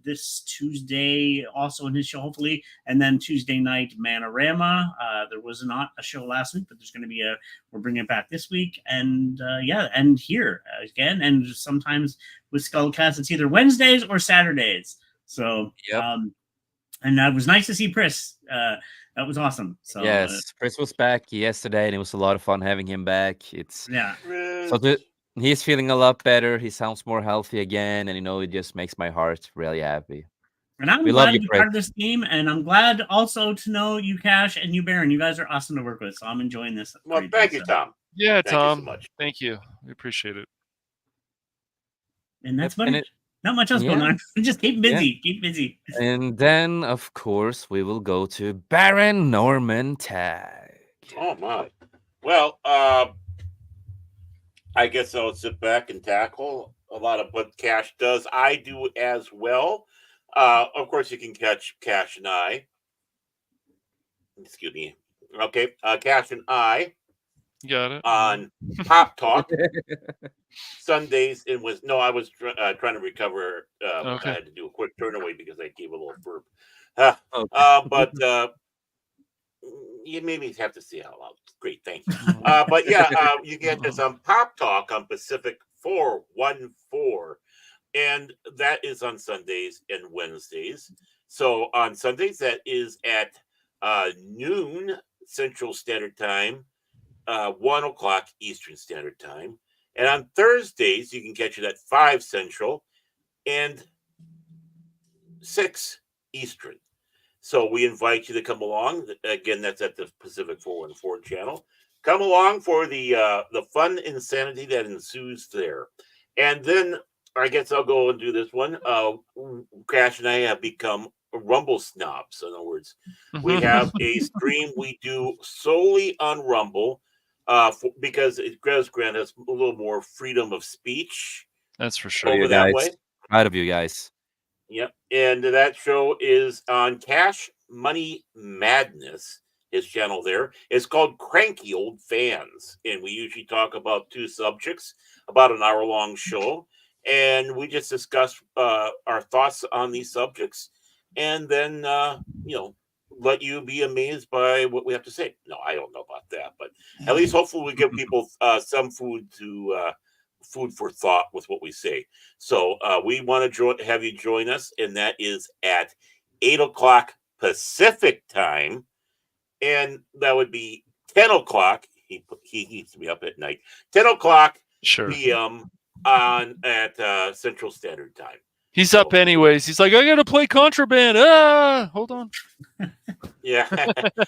this Tuesday also in his show, hopefully. And then Tuesday night, Manorama. There was not a show last week, but there's going to be we're bringing it back this week. And yeah, and here again. And sometimes with Skullcast, it's either Wednesdays or Saturdays. So, Yep. And it was nice to see Chris. That was awesome. So Yes, Chris was back yesterday, and it was a lot of fun having him back. It's yeah, so he's feeling a lot better. He sounds more healthy again, and it just makes my heart really happy. and I'm We glad love to you, be Chris. part of this team, and I'm glad also to know you, Cash, and you, Baron. You guys are awesome to work with. So I'm enjoying this. Well, thank you, Tom. Yeah, Thank you so Tom. much. Thank you. We appreciate it. And that's Yep, about it. Not much else going on. Just keep busy. Keep busy. And then, of course, we will go to Baron Norman Tag. Oh my. Well, I guess I'll sit back and tackle a lot of what Cash does. I do as well. Of course, you can catch Cash and I. Excuse me. Okay, Cash and I Got it. on Pop Talk Sundays. It was I was trying to recover. Okay. I had to do a quick turn away because I gave a little burp. But you maybe have to see out loud. Great, thank you. But yeah, you get this on Pop Talk on Pacific 414, and that is on Sundays and Wednesdays. So on Sundays, that is at noon Central Standard Time, 1 o'clock Eastern Standard Time. And on Thursdays, you can catch it at 5 Central and 6 Eastern. So we invite you to come along. Again, that's at the Pacific 414 channel. Come along for the fun insanity that ensues there. And then I guess I'll go and do this one. Crash and I have become Rumble snobs. In other words, we have a stream we do solely on Rumble because Grant has a little more freedom of speech. That's for sure. Over that way. Proud of you guys. Yep. And that show is on Cash Money Madness, his channel there. It's called Cranky Old Fans. And we usually talk about 2 subjects, about an hour-long show. And we just discuss our thoughts on these subjects. And then, let you be amazed by what we have to say. No, I don't know about that. But at least hopefully we give people some food for thought with what we say. So we want to have you join us, and that is at 8 o'clock Pacific time, and that would be 10 o'clock. He keeps me up at night. 10 o'clock p.m. at Central Standard Time. He's up anyways. He's like, I gotta play Contraband. Hold on. Yeah.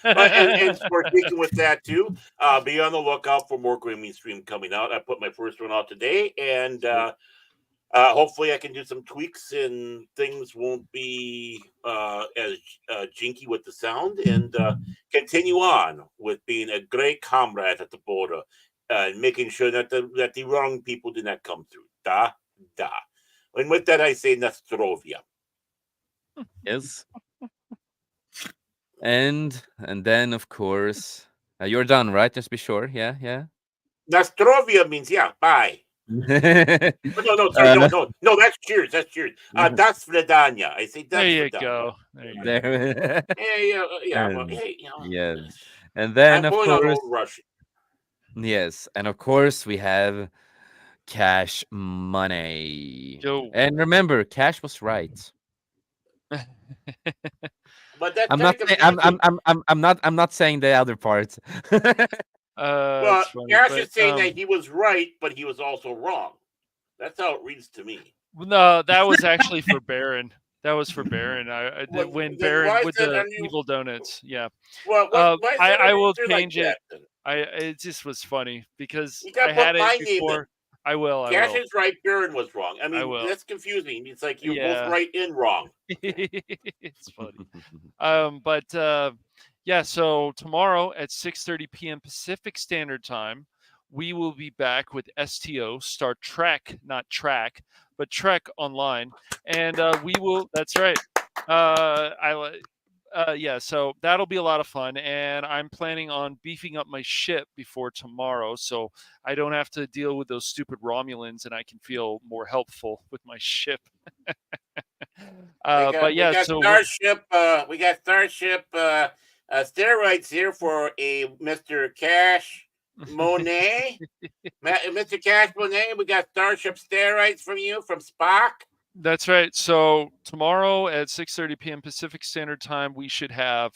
and we're speaking with that too. Be on the lookout for more gaming stream coming out. I put my first one out today, and hopefully I can do some tweaks and things won't be as jinky with the sound, and continue on with being a great comrade at the border and making sure that the wrong people do not come through. Da. And with that, I say Nastrovia. Yes. And then, of course, you're done, right? Just be sure. Yeah. Nastrovia means bye. No, sorry, no. That's cheers. Das Vidania. I say there you go. There. Yeah. And then, I'm of going on course, Old Russian. yes, and of course we have Cash Money. Yo. And remember, Cash was right. But that's I'm not saying the other part. Well, Cash is saying that he was right, but he was also wrong. That's how it reads to me. No, that was actually for Baron. That was for Baron. When Baron with the evil donuts. Yeah. Well, I will change like it. It just was funny because you gotta I had put my it before. Name I will. Cash is right. Baron was wrong. I mean, that's confusing. It's like you're both right and wrong. It's funny. Yeah. So tomorrow at 6:30 p.m. Pacific Standard Time, we will be back with STO Star Trek, not track, but Trek online, and we will. That's right. yeah, so that'll be a lot of fun, and I'm planning on beefing up my ship before tomorrow, so I don't have to deal with those stupid Romulans, and I can feel more helpful with my ship. We But got we yeah, got so we're Starship steroids here for a Mr. Cash Monet. Mr. Cash Monet, we got Starship steroids from you from Spock. That's right. So tomorrow at 6:30 p.m. Pacific Standard Time, we should have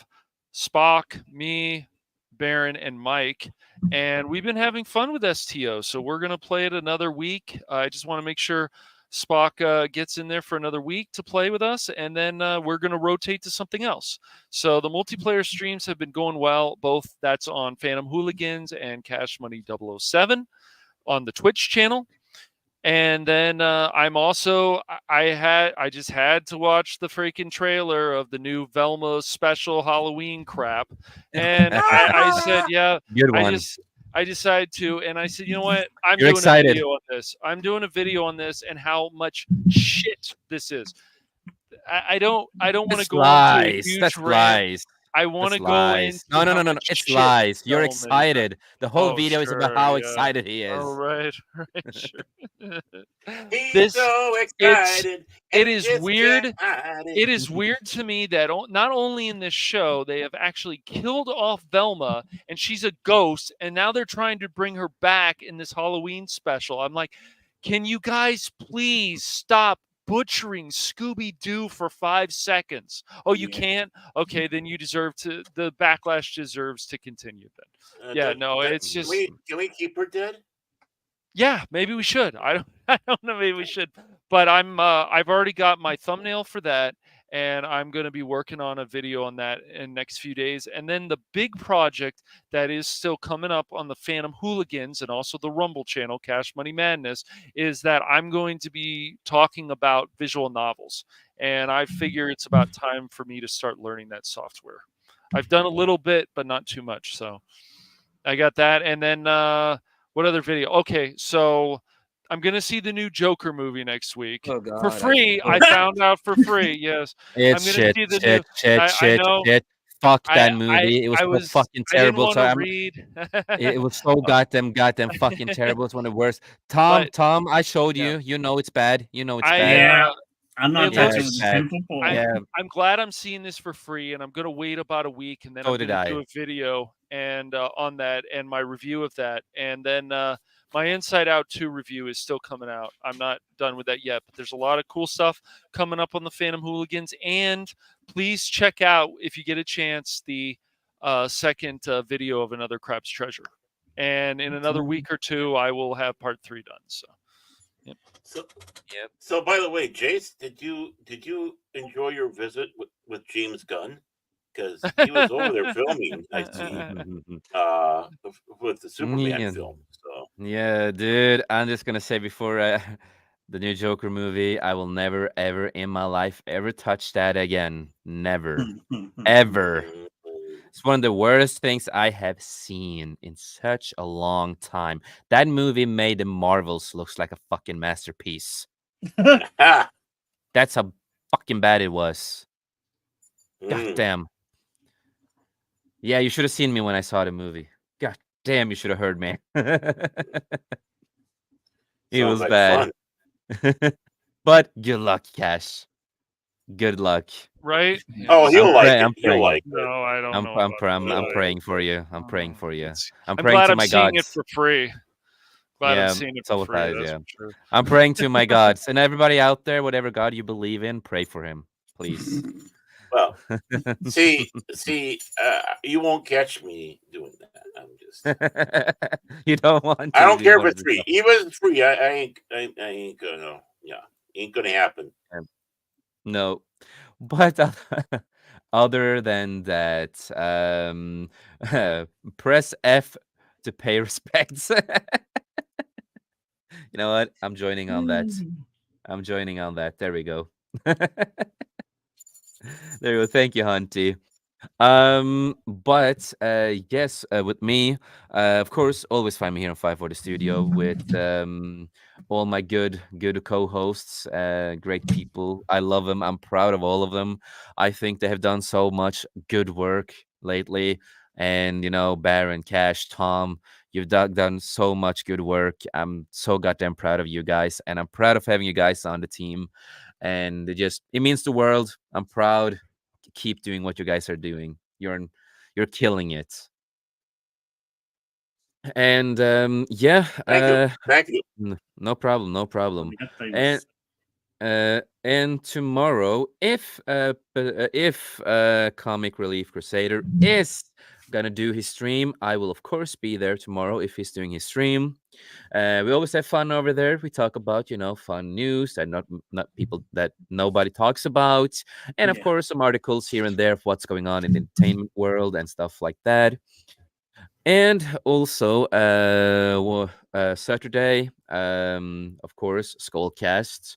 Spock, me, Baron, and Mike. And we've been having fun with STO. So we're going to play it another week. I just want to make sure Spock gets in there for another week to play with us. And then we're going to rotate to something else. So the multiplayer streams have been going well. Both that's on Phantom Hooligans and Cash Money 007 on the Twitch channel. And then I'm also I just had to watch the freaking trailer of the new Velma special Halloween crap, and I said, yeah, Good I one. just I decided to, and I said, you know what, I'm You're doing a excited. video on this. I'm doing a video on this and how much shit this is. I don't want to That's go into a lies. huge That's rant. lies. I want That's to go lies. No, into no, how no, no, no. much It's shit lies. You're Velma is in. excited. The whole Oh, video is about sure, how yeah. excited he Oh, is. right, right, sure. He's This so it's excited and it he is just can't weird. hide it. It is weird to me that not only in this show they have actually killed off Velma and she's a ghost, and now they're trying to bring her back in this Halloween special. I'm like, can you guys please stop butchering Scooby Doo for 5 seconds? Oh, you Yeah. can't? Okay, then you deserve to. The backlash deserves to continue. Then, yeah, no, it's Can just we keep her dead? yeah, maybe we should. I don't I don't know, maybe we should. But I've already got my thumbnail for that, and I'm going to be working on a video on that in next few days. And then the big project that is still coming up on the Phantom Hooligans and also the Rumble channel, Cash Money Madness, is that I'm going to be talking about visual novels. And I figure it's about time for me to start learning that software. I've done a little bit, but not too much. So I got that. And then what other video? Okay, so I'm gonna see the new Joker movie next week Oh for God, I free. I found out for free. Yes, I'm It's gonna shit, see the new. shit, shit, I shit, know. shit. Fuck I that I movie. It was I so was. fucking I didn't terrible. want So to I'm. read. It was so goddamn fucking terrible. It's one of the worst. But Tom, I showed yeah, you. You know it's bad. You know it's I. bad. Yeah. I'm It not Yeah, touching it's the looks. bad. simple I'm poll. Yeah, I'm glad I'm seeing this for free, and I'm gonna wait about a week, and then I'm so did gonna do I. a video and on that and my review of that, and then my Inside Out 2 review is still coming out. I'm not done with that yet, but there's a lot of cool stuff coming up on the Phantom Hooligans, and please check out if you get a chance the second video of Another Crab's Treasure, and in another week or two I will have part 3 done. So. Yep. So, Yep. so by the way, Jace, did you enjoy your visit with James Gunn? Because he was over there filming. I see with the Superman Yeah, film. So yeah, dude. I'm just gonna say before the new Joker movie, I will never, ever in my life ever touch that again. Never, ever. mm, It's one of the worst things I have seen in such a long time. That movie made the Marvels looks like a fucking masterpiece. ah, That's how fucking bad it was. God mm, damn. Yeah, you should have seen me when I saw the movie. God damn, you should have heard me. It sounds was like bad. fun. But good luck, Cash. Good luck. Right? Oh, Yes. I'm he'll like praying. it. I'm He'll praying. like it. No, I don't I'm know I'm about pr- I'm, that. I'm He'll praying for you. I'm praying Oh, for you. it's. I'm I'm praying glad to I'm my seeing it gods. for free. Glad I'm Yeah, seeing it for so was free. I. That's Yeah, for sure. I'm praying to my gods, and everybody out there, whatever God you believe in, pray for him, please. Well, see, you won't catch me doing that. I'm just. You don't want I to don't do care if one of it's the free. stuff. Even if it's free, I ain't gonna. Yeah, ain't gonna happen. No, but other than that, press F to pay respects. You know what? I'm joining on that. I'm joining on that. There we go. There we go. Thank you, Hunty. But yes, with me, of course, always find me here on 540 Studio with all my good co-hosts, great people. I love them. I'm proud of all of them. I think they have done so much good work lately. And Baron, Cash, Tom, you've done so much good work. I'm so goddamn proud of you guys, and I'm proud of having you guys on the team. And it means the world. I'm proud. Keep doing what you guys are doing. You're killing it. And yeah, Thank you. Thank you. no problem, no problem. And Arigatos. tomorrow, if Comic Relief Crusader is gonna do his stream, I will of course be there tomorrow if he's doing his stream. We always have fun over there. We talk about fun news and not people that nobody talks about, and of Yeah. course some articles here and there of what's going on in the entertainment world and stuff like that. And also, Saturday, of course, Skullcast.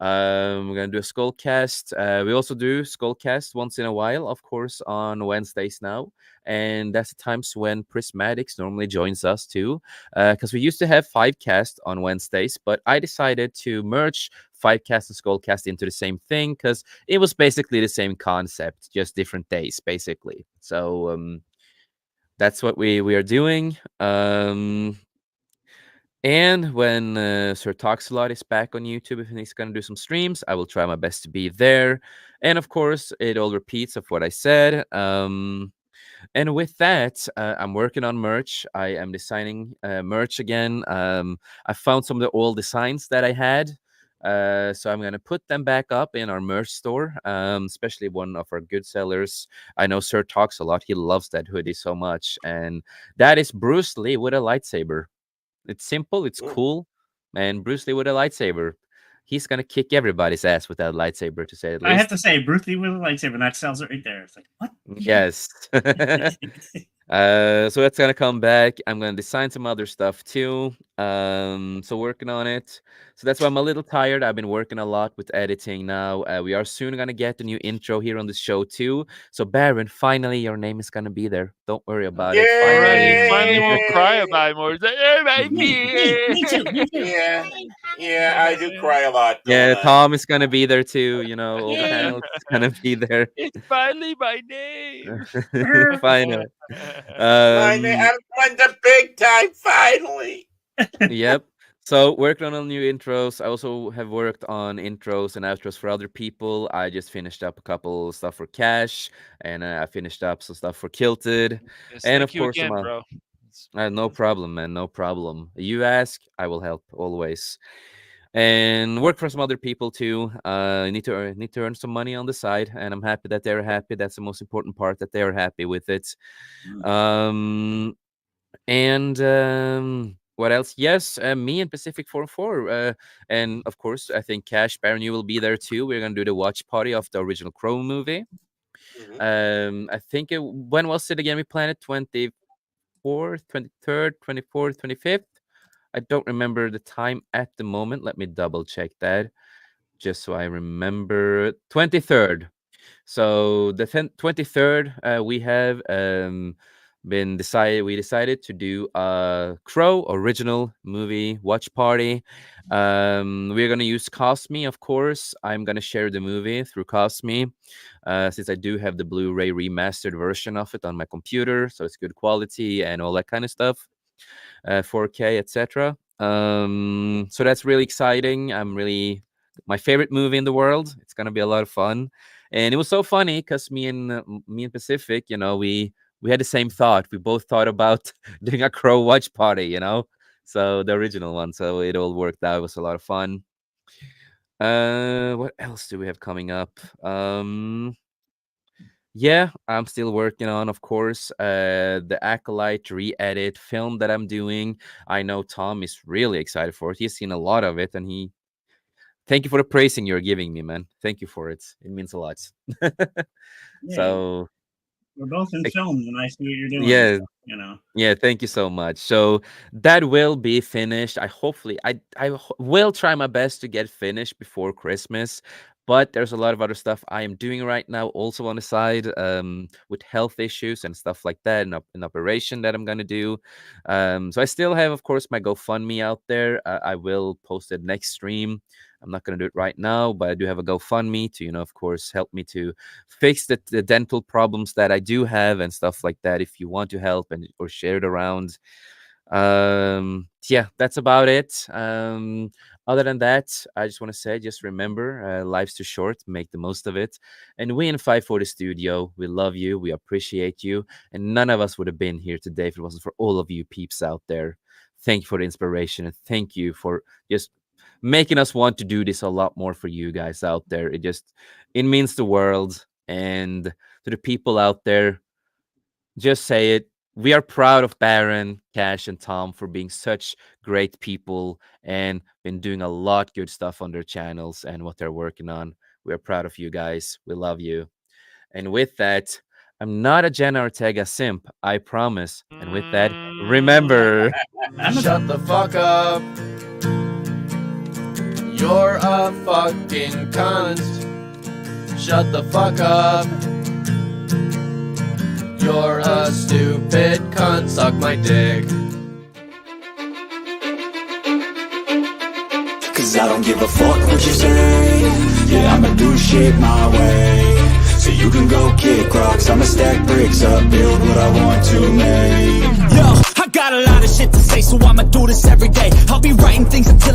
We're gonna do a Skullcast. We also do Skullcast once in a while, of course, on Wednesdays now, and that's the times when Prismatics normally joins us too. Because we used to have 5cast on Wednesdays, but I decided to merge 5cast and Skullcast into the same thing because it was basically the same concept, just different days, basically. So that's what we are doing. And when Sir Talks a Lot is back on YouTube, if he's gonna do some streams, I will try my best to be there. And of course, it all repeats of what I said. And with that, I'm working on merch. I am designing merch again. I found some of the old designs that I had. So I'm gonna put them back up in our merch store, especially one of our good sellers. I know Sir talks a lot. He loves that hoodie so much, and that is Bruce Lee with a lightsaber. It's simple, it's Mm. cool, and Bruce Lee with a lightsaber. He's gonna kick everybody's ass with that lightsaber, to say at I have least. to say, Bruce Lee with a lightsaber, that sells it right there. It's like, what? Yes. So that's gonna come back. I'm gonna design some other stuff too. So working on it. So that's why I'm a little tired. I've been working a lot with editing now. We are soon gonna get a new intro here on the show too. So Baron, finally your name is gonna be there. Don't worry about it. All right, he Finally. finally won't cry Yay! about it more. He's like, "Oh, my Me too, me too. Yeah, yeah, I do cry a lot, don't Yeah, I? Tom is gonna be there too. All the Yay. panels is gonna be there. It's finally my name." Finally. I'm on the big time finally. Yep. So working on new intros. I also have worked on intros and outros for other people. I just finished up a couple stuff for Cash, and I finished up some stuff for Kilted, Yes, and thank of you course again, bro. no problem, man, no problem. You ask, I will help always, and work for some other people too. Need to earn some money on the side, and I'm happy that they're happy. That's the most important part, that they're happy with it. Um, and what else? Yes, me and Pacific 4 and of course, I think Cash Baron, you will be there too. We're gonna do the watch party of the original Crow movie. Mhm. I think when was it again? We planned it 24th, 23rd, 24th, 25th. I don't remember the time at the moment. Let me double check that just so I remember. 23rd. So the 23rd, we have we decided to do a Crow original movie watch party. We're gonna use Cosme, of course. I'm gonna share the movie through Cosme, since I do have the Blu-ray remastered version of it on my computer, so it's good quality and all that kind of stuff. 4K, etc. So that's really exciting. My favorite movie in the world. It's gonna be a lot of fun, and it was so funny because me and Pacific, we had the same thought. We both thought about doing a Crow watch party, so the original one. So it all worked out. It was a lot of fun. What else do we have coming up? Yeah, I'm still working on, of course, the Acolyte re-edit film that I'm doing. I know Tom is really excited for it. He's seen a lot of it, and thank you for the praising you're giving me, man. Thank you for it. It means a lot. Yeah, So, we're both in like, film, and I see what you're doing. yeah, So, you know. yeah, thank you so much. So that will be finished. I will try my best to get finished before Christmas, But there's a lot of other stuff I am doing right now, also on the side, with health issues and stuff like that, and an operation that I'm gonna do. So I still have, of course, my GoFundMe out there. I will post it next stream. I'm not gonna do it right now, but I do have a GoFundMe to, of course, help me to fix the dental problems that I do have and stuff like that. If you want to help and or share it around. Yeah, that's about it. Other than that, I just want to say, just remember, life's too short, make the most of it. And we in 540 Studio, we love you, we appreciate you, and none of us would have been here today if it wasn't for all of you peeps out there. Thank you for the inspiration, and thank you for just making us want to do this a lot more for you guys out there. It means the world. And to the people out there, just say it. We are proud of Baron, Cash, and Tom for being such great people and been doing a lot good stuff on their channels and what they're working on. We are proud of you guys. We love you. And with that, I'm not a Jenna Ortega simp, I promise. And with that, remember, Shut the fuck up. You're a fucking cunt. Shut the fuck up. You're a stupid cunt. Suck my dick. Cause I don't give a fuck what you say. Yeah, I'ma do shit my way. So you can go kick rocks, I'ma stack bricks up, build what I want to make. Yo, I got a lot of shit to say, so I'ma do this every day. I'll be writing things until